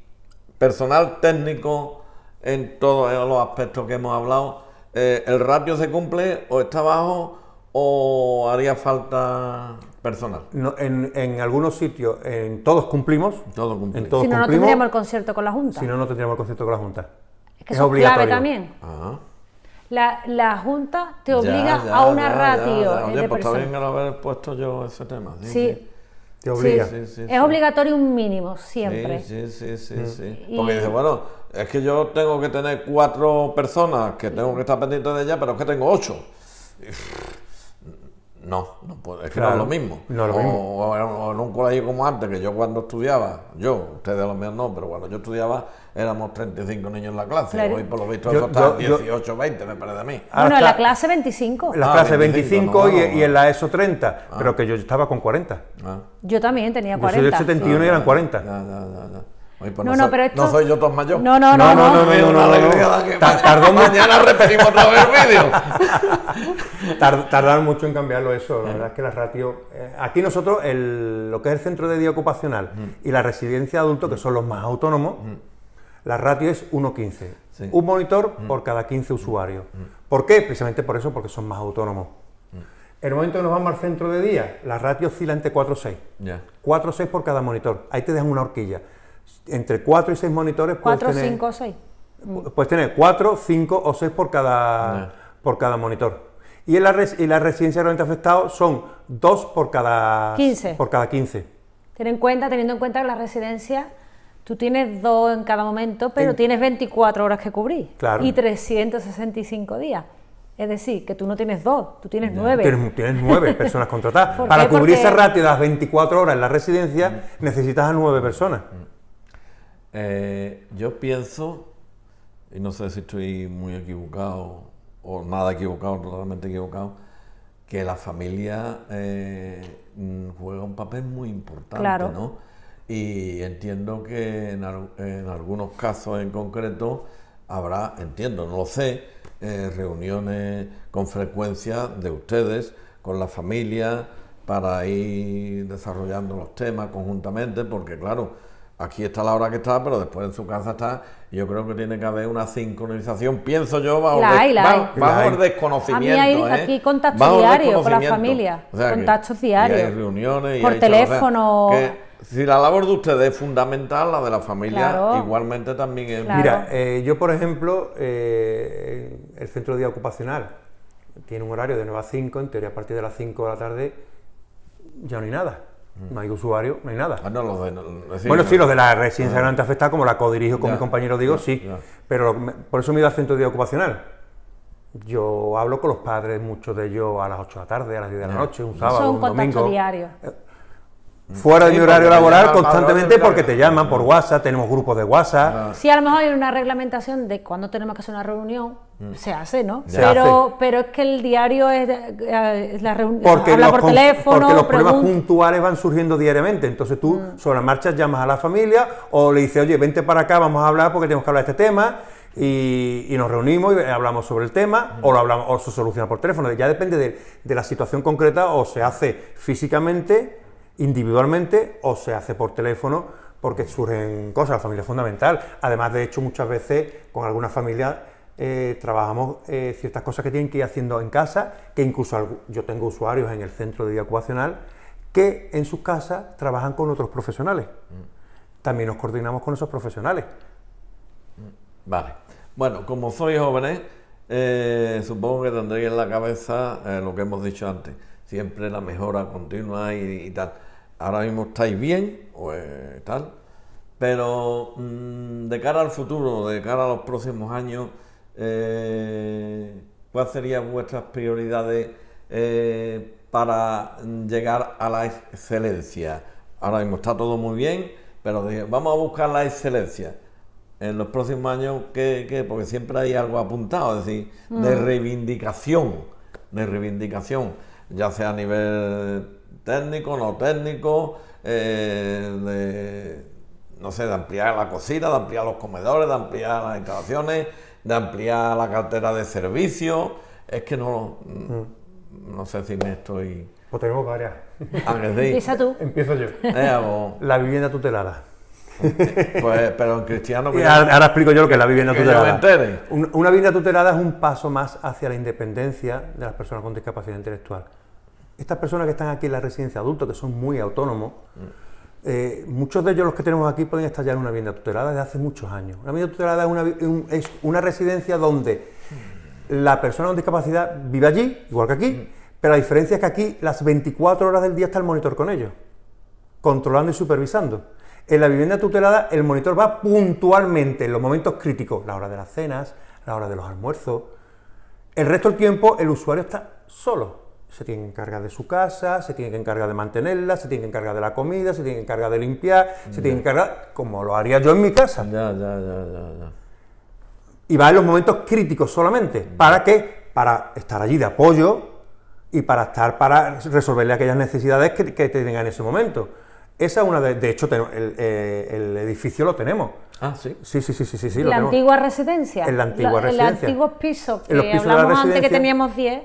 personal técnico, en todos los aspectos que hemos hablado, ¿el ratio se cumple o está bajo o haría falta personal? No, en algunos sitios, en todos cumplimos. Todo cumple. En todos Si no, no cumplimos. tendríamos el concierto con la Junta. Si no, no tendríamos el concepto con la Junta. Es que eso es clave también. Ah, La Junta te ya, obliga ya, a una ya, ratio ya. Oye, de pues está personas. bien haber puesto yo ese tema. Sí, Te obliga. Sí, sí, es sí. obligatorio un mínimo, siempre. Sí. Y- Porque dice, bueno, es que yo tengo que tener 4 personas que tengo que estar pendientes de ellas, pero es que tengo 8. No puedo, es que Claro, no es lo mismo. no es lo mismo. O en un colegio como antes, que yo cuando estudiaba, ustedes a lo mejor no, pero cuando yo estudiaba éramos 35 niños en la clase. Claro. Hoy por lo visto Yo- eso está yo- 18, 20, me parece a mí. Ahora Bueno, en la está- clase 25. En las Ah, clases 25, 25 no. y en la ESO 30, pero que yo estaba con 40. Ah, Yo también tenía Yo soy 40. del 71 y eran 40. ya. Oye, pues No, soy, pero esto- no soy yo Tom Mayor. No. Una alegría de que Tardó mucho. mañana repetimos otra vez el vídeo. Tardaron mucho en cambiarlo eso, la verdad es que la ratio... aquí nosotros, lo que es el centro de día ocupacional y la residencia de adultos, que son los más autónomos, la ratio es 1,15. Sí. Un monitor por cada 15 usuarios. ¿Por qué? Precisamente por eso, porque son más autónomos. En el momento que nos vamos al centro de día, la ratio oscila entre 4 y 6. Ya. 4 o 6 por cada monitor. Ahí te dejan una horquilla. Entre 4 y 6 monitores 4, puedes tener... 5, 6. Puedes tener 4, 5 o 6 por cada monitor. Y en la residencia realmente afectados son 2 por cada 15. Por cada 15. Teniendo en cuenta que la residencia, tú tienes 2 en cada momento, pero tienes 24 horas que cubrir. Claro. Y 365 días. Es decir, que tú no tienes 2, tú tienes 9. Tienes 9 personas contratadas. ¿Por Para qué? cubrir Porque- ese ratio de las 24 horas en la residencia necesitas a 9 personas. Yo pienso, y no sé si estoy muy equivocado o nada equivocado, totalmente equivocado, que la familia juega un papel muy importante, Claro. ¿no? y entiendo que en algunos casos en concreto habrá, entiendo, no lo sé, reuniones con frecuencia de ustedes con la familia para ir desarrollando los temas conjuntamente, porque claro, aquí está la hora que está, pero después en su casa está, y yo creo que tiene que haber una sincronización, pienso yo, bajo el desconocimiento. A mí hay aquí contacto diario con la familia, o sea, contactos diarios, hay reuniones, por teléfono. Si la labor de ustedes es fundamental, la de la familia claro, igualmente también es... Claro. Mira, yo por ejemplo, el centro de día ocupacional tiene un horario de 9 a 5, en teoría a partir de las 5 de la tarde ya no hay nada. No hay usuario, no hay nada. Ah, no, Sí, los de la residencia grande afectada, como la codirijo con mi compañero Diego, sí. Pero por eso me he ido al centro de día ocupacional. Yo hablo con los padres, muchos de ellos a las 8 de la tarde, a las 10 de la noche, un sábado, un domingo. Contacto diario. Fuera de mi horario laboral constantemente porque te llaman por WhatsApp, tenemos grupos de WhatsApp. Sí, a lo mejor hay una reglamentación de cuando tenemos que hacer una reunión, se hace, ¿no? Pero es que el diario es la reunión, habla por teléfono, porque los problemas puntuales van surgiendo diariamente, entonces tú sobre la marcha llamas a la familia o le dices, oye, vente para acá, vamos a hablar porque tenemos que hablar de este tema, y nos reunimos y hablamos sobre el tema, o lo hablamos o se soluciona por teléfono, ya depende de la situación concreta, o se hace físicamente, individualmente, o se hace por teléfono, porque surgen cosas. La familia es fundamental. Además, de hecho, muchas veces con algunas familias trabajamos ciertas cosas que tienen que ir haciendo en casa, que incluso yo tengo usuarios en el centro de día ocupacional que en sus casas trabajan con otros profesionales. También nos coordinamos con esos profesionales. Vale. Bueno, como sois jóvenes, supongo que tendréis en la cabeza lo que hemos dicho antes, siempre la mejora continua y tal. Ahora mismo estáis bien, tal, pero de cara al futuro, de cara a los próximos años, ¿cuáles serían vuestras prioridades para llegar a la excelencia? Ahora mismo está todo muy bien, pero vamos a buscar la excelencia. En los próximos años, ¿qué? Porque siempre hay algo apuntado, es decir, de reivindicación, ya sea a nivel técnico, no técnico, no sé, de ampliar la cocina, de ampliar los comedores, de ampliar las instalaciones, de ampliar la cartera de servicios. Es que no sé si me estoy... Pues tenemos varias. Empieza tú. Empiezo yo. La vivienda tutelada. Pues, pero en cristiano... Ahora explico yo lo que es la vivienda tutelada. Yo me entere. Una vivienda tutelada es un paso más hacia la independencia de las personas con discapacidad intelectual. Estas personas que están aquí en la residencia adultos, que son muy autónomos, muchos de ellos, los que tenemos aquí, pueden estar ya en una vivienda tutelada desde hace muchos años. Una vivienda tutelada es una residencia donde la persona con discapacidad vive allí, igual que aquí, pero la diferencia es que aquí las 24 horas del día está el monitor con ellos, controlando y supervisando. En la vivienda tutelada el monitor va puntualmente en los momentos críticos, la hora de las cenas, la hora de los almuerzos. El resto del tiempo el usuario está solo. Se tiene que encargar de su casa, se tiene que encargar de mantenerla, se tiene que encargar de la comida, se tiene que encargar de limpiar, se tiene que encargar, como lo haría yo en mi casa. Ya. Y va en los momentos críticos solamente. ¿Para qué? Para estar allí de apoyo y para resolverle aquellas necesidades que tenga en ese momento. Esa es una de hecho, el edificio lo tenemos. Ah, ¿sí? Sí. ¿La antigua residencia? En la antigua residencia. En los antiguos pisos, que en los pisos hablamos antes que teníamos 10.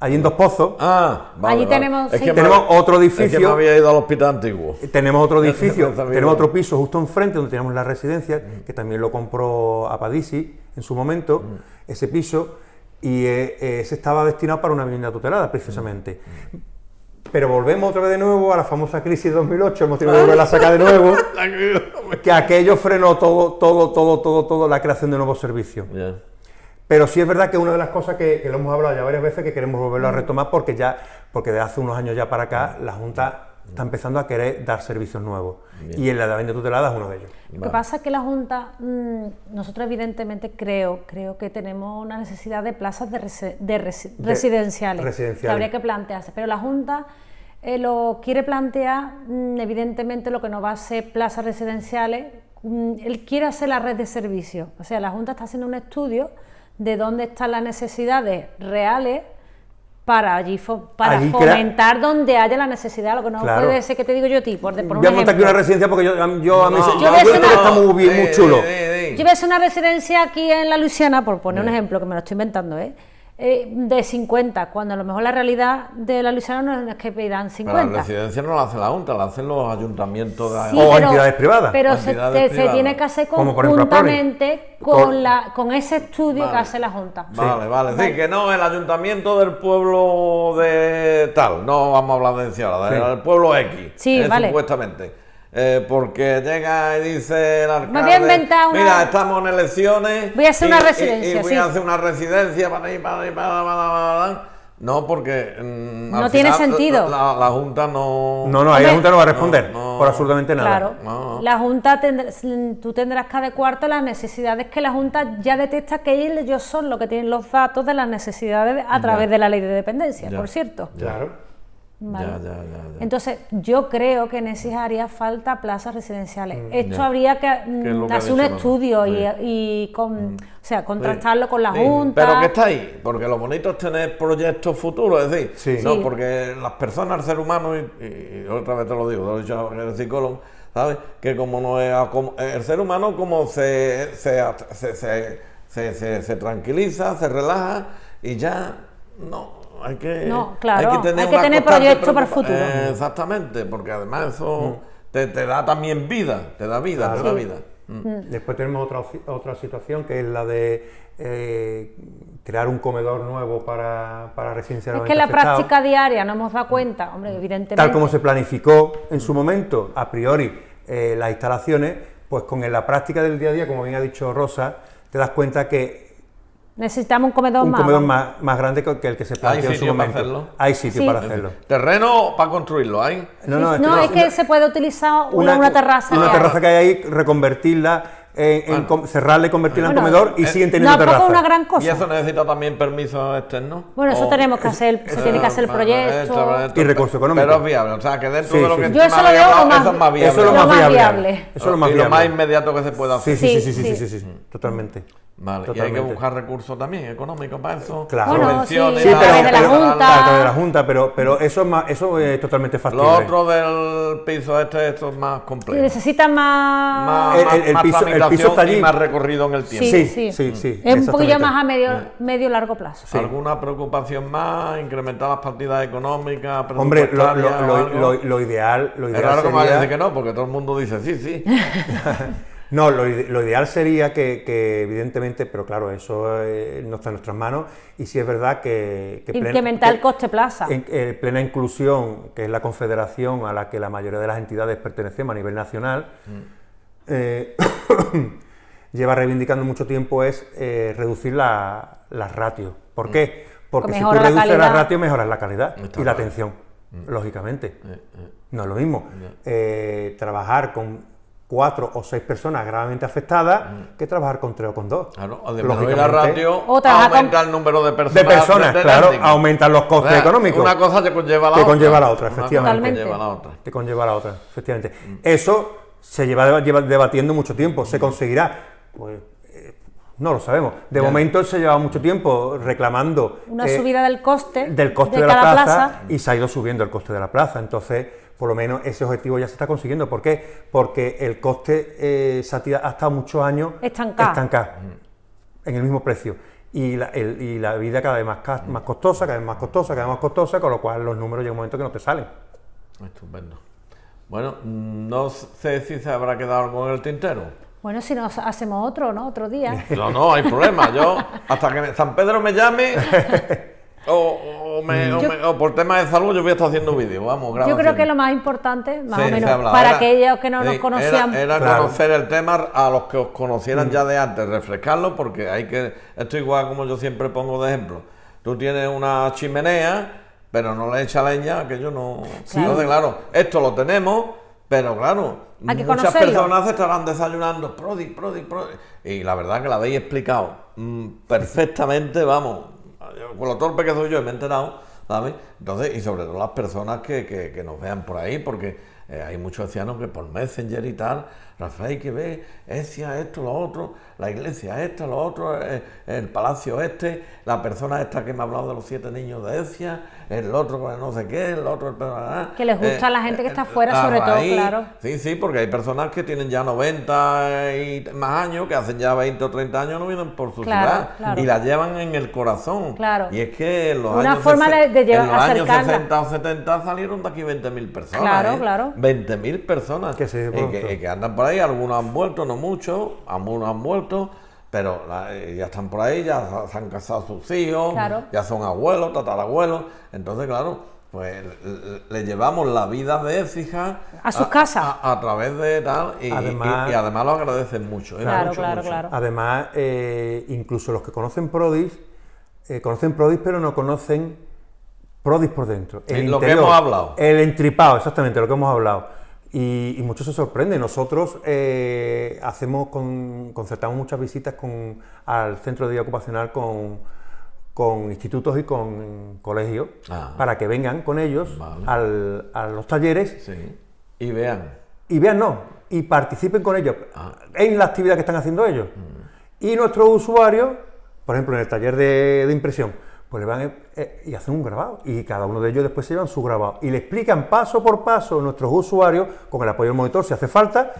Allí en Dos Pozos. Allí tenemos... tenemos otro edificio. Es que me había ido al hospital antiguo. Tenemos otro edificio, tenemos otro piso justo enfrente donde tenemos la residencia, que también lo compró Apadisi en su momento, ese piso, y ese estaba destinado para una vivienda tutelada, precisamente. Pero volvemos otra vez de nuevo a la famosa crisis de 2008, hemos tenido que volver a sacar de nuevo, que aquello frenó todo la creación de nuevos servicios. Pero sí es verdad que una de las cosas que lo hemos hablado ya varias veces, que queremos volverlo a retomar, porque de hace unos años ya para acá la Junta está empezando a querer dar servicios nuevos. Bien. Y en la de vivienda tutelada es uno de ellos. Lo que pasa es que la Junta, nosotros evidentemente creo que tenemos una necesidad de plazas residenciales, que habría que plantearse, pero la Junta lo quiere plantear, evidentemente lo que no va a ser plazas residenciales, él quiere hacer la red de servicios, o sea, la Junta está haciendo un estudio de dónde están las necesidades reales para allí fomentar donde haya la necesidad, lo que no puede ser que te digo yo a ti, por poner un voy a montar aquí una residencia porque yo a mí está muy chulo. Yo voy a hacer una residencia aquí en la Luisiana, por poner un ejemplo, que me lo estoy inventando, de 50, cuando a lo mejor la realidad de la Luisiana no es que pidan 50. Pero la residencia no la hace la Junta, la hacen los ayuntamientos o entidades privadas. Pero se tiene que hacer conjuntamente con ese estudio que hace la Junta. Vale. Sí, que no, el ayuntamiento del pueblo de tal, no vamos a hablar de encima, del pueblo X, supuestamente. Porque llega y dice el alcalde, me voy a inventar mira, estamos en elecciones, voy a hacer una residencia, y voy a hacer una residencia para. No, porque no tiene sentido. La Junta no. Ahí la Junta no va a responder por absolutamente nada. Claro, la Junta tú tendrás que adecuarte a las necesidades que la Junta ya detecta que ellos son los que tienen los datos de las necesidades a través de la ley de dependencia, por cierto. Claro. Vale. Entonces, yo creo que en esas áreas falta plazas residenciales. Esto habría que hacer un estudio y contrastarlo con la Junta. Pero que está ahí, porque lo bonito es tener proyectos futuros, es decir, no, porque las personas, el ser humano, y otra vez te lo digo, lo he dicho el psicólogo, ¿sabes? Que como no es, el ser humano como se tranquiliza, se relaja y ya no. Hay que tener proyectos para el futuro. Exactamente, porque además eso te da también vida, te da vida. Después tenemos otra situación que es la de crear un comedor nuevo para residenciar. Es que la práctica diaria no hemos dado cuenta, hombre, evidentemente. Tal como se planificó en su momento, a priori, las instalaciones, pues con la práctica del día a día, como bien ha dicho Rosa, te das cuenta que necesitamos un comedor más grande que el que se planteó en su momento. Hay sitio para hacerlo. ¿Terreno para construirlo hay? No, es que se puede utilizar una terraza. Una terraza que hay ahí, reconvertirla, cerrarla y convertirla en comedor y siguen teniendo terraza. Una gran cosa. ¿Y eso necesita también permiso externo? Bueno, eso tenemos que hacer, se tiene que hacer el proyecto. Y recurso económico. Pero es viable, o sea, que dentro de lo que yo eso lo veo eso es más viable. Eso es lo más viable. Eso es lo más viable. Lo más inmediato que se pueda hacer. Sí, totalmente. Vale, totalmente. Y hay que buscar recursos también económicos para eso. Claro. Subvenciones, pero de la Junta. De la Junta, pero eso es totalmente factible. Lo otro del piso esto es más complejo. Necesita más el piso está allí y más recorrido en el tiempo. Sí. Es un poquillo más a medio largo plazo. Sí. ¿Alguna preocupación más? ¿Incrementar las partidas económicas? Hombre, lo ideal es raro que me vaya a decir que no, porque todo el mundo dice sí. No, lo ideal sería que evidentemente, pero claro, eso no está en nuestras manos, y sí es verdad que incrementar el coste plaza. Plena Inclusión, que es la confederación a la que la mayoría de las entidades pertenecemos a nivel nacional, lleva reivindicando mucho tiempo es reducir las ratios. ¿Por qué? Porque si tú reduces la ratio, mejoras la calidad y la atención, lógicamente. No es lo mismo trabajar con 4 o 6 personas gravemente afectadas que trabajar con 3 o con 2. Claro, o disminuir la ratio, aumenta el número de personas. De personas, claro, aumentan los costes económicos. Una cosa te conlleva a la otra. Te conlleva a la otra, efectivamente. Te conlleva a la otra, efectivamente. Eso se lleva debatiendo mucho tiempo. ¿Se conseguirá? Pues no lo sabemos. De momento se lleva mucho tiempo reclamando una subida del coste de la plaza y se ha ido subiendo el coste de la plaza. Entonces, por lo menos ese objetivo ya se está consiguiendo. ¿Por qué? Porque el coste ha estado muchos años estancado en el mismo precio. Y la vida cada vez más costosa, con lo cual los números llega un momento que no te salen. Estupendo. Bueno, no sé si se habrá quedado algo en el tintero. Bueno, si nos hacemos otro día. No hay problema. Yo, hasta que San Pedro me llame... O por temas de salud yo voy a estar haciendo vídeos, Yo creo que lo más importante, más o menos, para aquellos que no nos conocían... Era conocer el tema a los que os conocieran ya de antes, refrescarlo, porque esto igual como yo siempre pongo de ejemplo. Tú tienes una chimenea, pero no le echas leña, que yo no... Entonces, claro, esto lo tenemos, pero claro, muchas personas se estarán desayunando, prodi. Y la verdad que la habéis explicado perfectamente, vamos... Con lo torpe que soy yo, me he enterado, ¿sabes? Entonces, y sobre todo las personas que nos vean por ahí, porque hay muchos ancianos que por Messenger y tal, Rafael, que ve, Ecija, esto, lo otro, la iglesia esta, lo otro, el palacio este, la persona esta que me ha hablado de los 7 niños de Ecija, el otro con el no sé qué, el otro... Que les gusta a la gente que está fuera, sobre todo, claro. Sí, porque hay personas que tienen ya 90 y más años, que hacen ya 20 o 30 años, no vienen por su ciudad, y la llevan en el corazón. Claro. Y es que en los Una años, forma de llevar, en los años acercarla. 60 o 70 salieron de aquí 20.000 personas. Claro, claro. 20.000 personas Que sí, que andan por ahí, algunos han vuelto, no muchos, algunos han vuelto, pero ya están por ahí, ya se han casado sus hijos, Claro. ya son abuelos, tatarabuelos, entonces claro, pues le llevamos la vida de Écija a sus casas a través de tal, y además lo agradecen mucho. Claro, mucho, claro, mucho. claro. Además, incluso los que conocen Prodis pero no conocen Prodis por dentro. El Lo que interior, hemos hablado. El entripado, exactamente, lo que hemos hablado. Y muchos se sorprenden. Nosotros concertamos muchas visitas al centro de día ocupacional con institutos y con colegios para que vengan con ellos a los talleres. Sí. Y vean. Y participen con ellos en la actividad que están haciendo ellos. Y nuestros usuarios, por ejemplo, en el taller de impresión, pues le van y hacen un grabado, y cada uno de ellos después se llevan su grabado y le explican paso por paso a nuestros usuarios, con el apoyo del monitor si hace falta,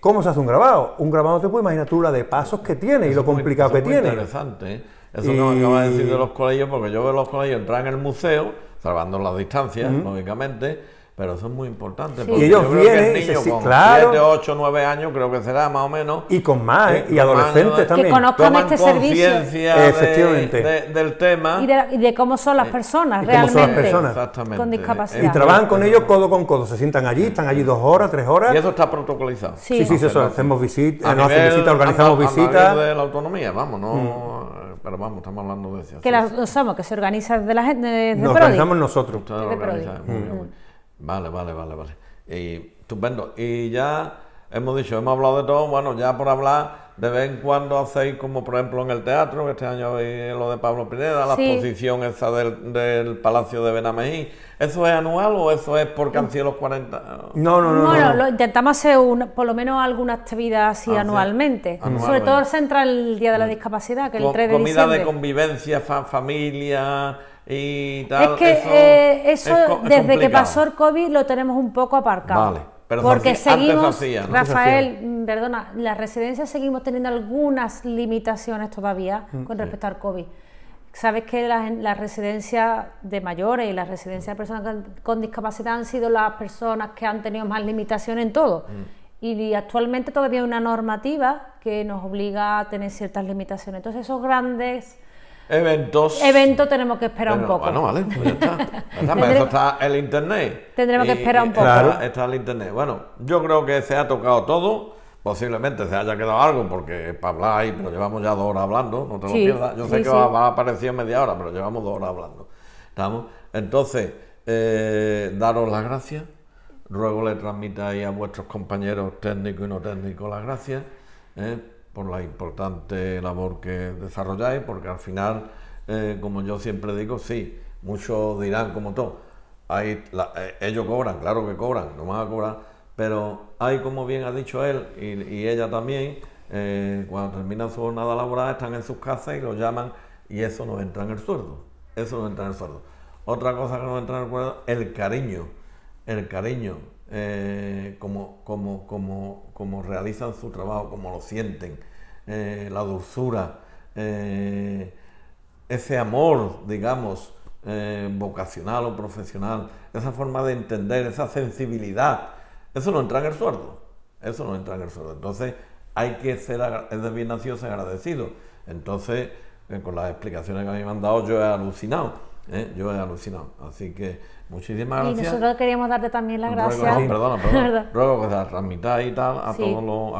cómo se hace un grabado. Un grabado no te puedes imaginar tú la de pasos que tiene y lo complicado que tiene. Interesante, ¿eh? Eso que me acaba de decir de los colegios, porque yo veo los colegios entrar en el museo, salvando las distancias, lógicamente, pero eso es muy importante. Sí. Porque Y ellos yo creo vienen, que el niño con claro. 7, 8, 9 años, creo que será más o menos. Y con más, y con adolescentes más, también. Que conozcan toman este servicio. conciencia Efectivamente. del tema. y de cómo son las personas Y cómo son las realmente personas. Exactamente. con discapacidad. Y trabajan con ellos codo con codo, se sientan allí, están allí 2 horas, 3 horas. Y eso está protocolizado. Sí. Sí, eso, hacemos visitas, A nivel- organizamos a visitas. nivel de la autonomía, vamos, no. Pero vamos, estamos hablando de eso. Que que se organiza desde la gente de Nos Prodi. organizamos nosotros. Ustedes lo de Prodi. organizan, muy bien, muy bien. Vale. Y estupendo. Y ya hemos hablado de todo. Bueno, ya por hablar, de vez en cuando hacéis, como por ejemplo en el teatro, que este año habéis lo de Pablo Pineda, la Sí. exposición esa del Palacio de Benamejí. ¿Eso es anual o eso es porque han sido los 40? No. Bueno, lo intentamos hacer por lo menos alguna actividad así anualmente. Sobre todo centra el Día de la Discapacidad, que es el 3 de Comida diciembre. de convivencia, familia y tal. Es que eso es desde que complicado. pasó el COVID lo tenemos un poco aparcado. Vale, pero porque antes seguimos, hacía, ¿no? Rafael, perdona, las residencias seguimos teniendo algunas limitaciones todavía con respecto al COVID. Sabes que las residencias de mayores y las residencias de personas con discapacidad han sido las personas que han tenido más limitaciones en todo. Y actualmente todavía hay una normativa que nos obliga a tener ciertas limitaciones. Entonces esos grandes eventos tenemos que esperar un poco. Bueno, vale, pues ya está. Eso está el internet. Tendremos que esperar un poco. Claro. Está el internet. Bueno, yo creo que se ha tocado todo. Posiblemente se haya quedado algo, porque para hablar ahí, pero llevamos ya 2 horas hablando, no te lo pierdas. Yo sé que va a aparecer media hora, pero llevamos 2 horas hablando. ¿Estamos? Entonces, daros las gracias. Ruego le transmitáis a vuestros compañeros técnicos y no técnicos las gracias por la importante labor que desarrolláis, porque al final, como yo siempre digo, sí, muchos dirán como todo, ellos cobran, claro que cobran, no van a cobrar, pero hay, como bien ha dicho él y ella también, cuando terminan su jornada laboral están en sus casas y los llaman, y eso no entra en el sueldo. Otra cosa que no entra en el sueldo, el cariño, como realizan su trabajo, como lo sienten, la dulzura, ese amor, digamos, vocacional o profesional, esa forma de entender, esa sensibilidad. Eso no entra en el sueldo. Entonces, hay que ser, es de bien nacido ser agradecido. Entonces, con las explicaciones que a mí me han dado, yo he alucinado. Así que, muchísimas gracias. Y nosotros queríamos darte también las gracias. Ruego que se las transmitáis y tal a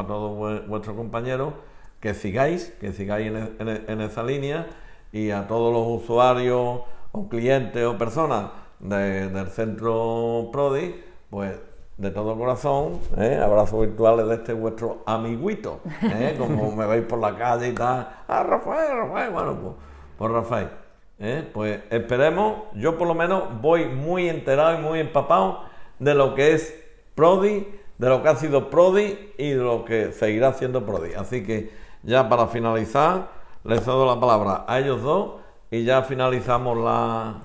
todos vuestros compañeros, que sigáis en esa línea, y a todos los usuarios o clientes o personas del centro Prodi, pues de todo corazón, abrazos virtuales de este vuestro amiguito, como me veis por la calle y tal, Rafael, bueno, pues Rafael, pues esperemos, yo por lo menos voy muy enterado y muy empapado de lo que es Prodi, de lo que ha sido Prodi y de lo que seguirá siendo Prodi. Así que ya para finalizar, les cedo la palabra a ellos dos y ya finalizamos la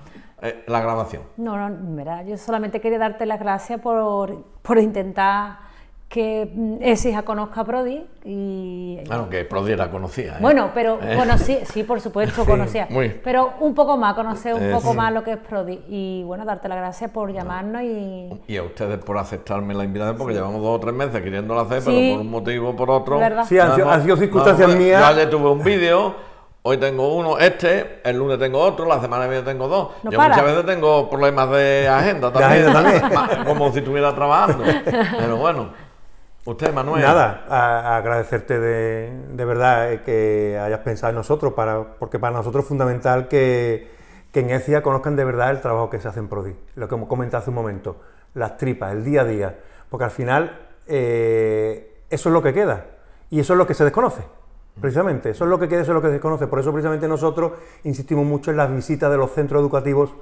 grabación. No, mira, yo solamente quería darte las gracias por intentar que Écija conozca a Prodi y... Bueno, que Prodi era conocida, ¿eh? Bueno, pero conocí, sí, por supuesto, Sí, conocía, muy. pero un poco más, conocer un poco Sí. más lo que es Prodi y bueno, darte las gracias por llamarnos Y a ustedes por aceptarme la invitación, porque llevamos 2 o 3 meses queriéndola hacer, Sí. pero por un motivo o por otro... ¿Verdad? Sí, han sido circunstancias pues, mías. Yo ayer tuve un vídeo, hoy tengo uno, el lunes tengo otro, la semana que viene tengo 2. No Yo para. muchas veces tengo problemas de agenda De también, agenda también. como si estuviera trabajando. Pero bueno, usted, Manuel. Nada, a agradecerte de verdad que hayas pensado en nosotros, porque para nosotros es fundamental que en Écija conozcan de verdad el trabajo que se hace en Prodi, lo que hemos comentado hace un momento, las tripas, el día a día, porque al final eso es lo que queda y eso es lo que se desconoce, precisamente, eso es lo que queda, eso es lo que se desconoce, por eso precisamente nosotros insistimos mucho en las visitas de los centros educativos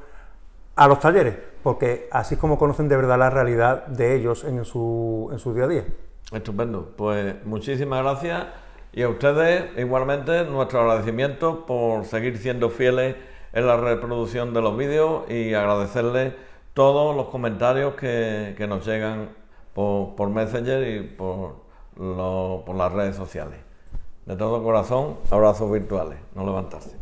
a los talleres, porque así es como conocen de verdad la realidad de ellos en su día a día. Estupendo, pues muchísimas gracias y a ustedes igualmente nuestro agradecimiento por seguir siendo fieles en la reproducción de los vídeos y agradecerles todos los comentarios que nos llegan por Messenger y por las redes sociales. De todo corazón, abrazos virtuales, no levantarse.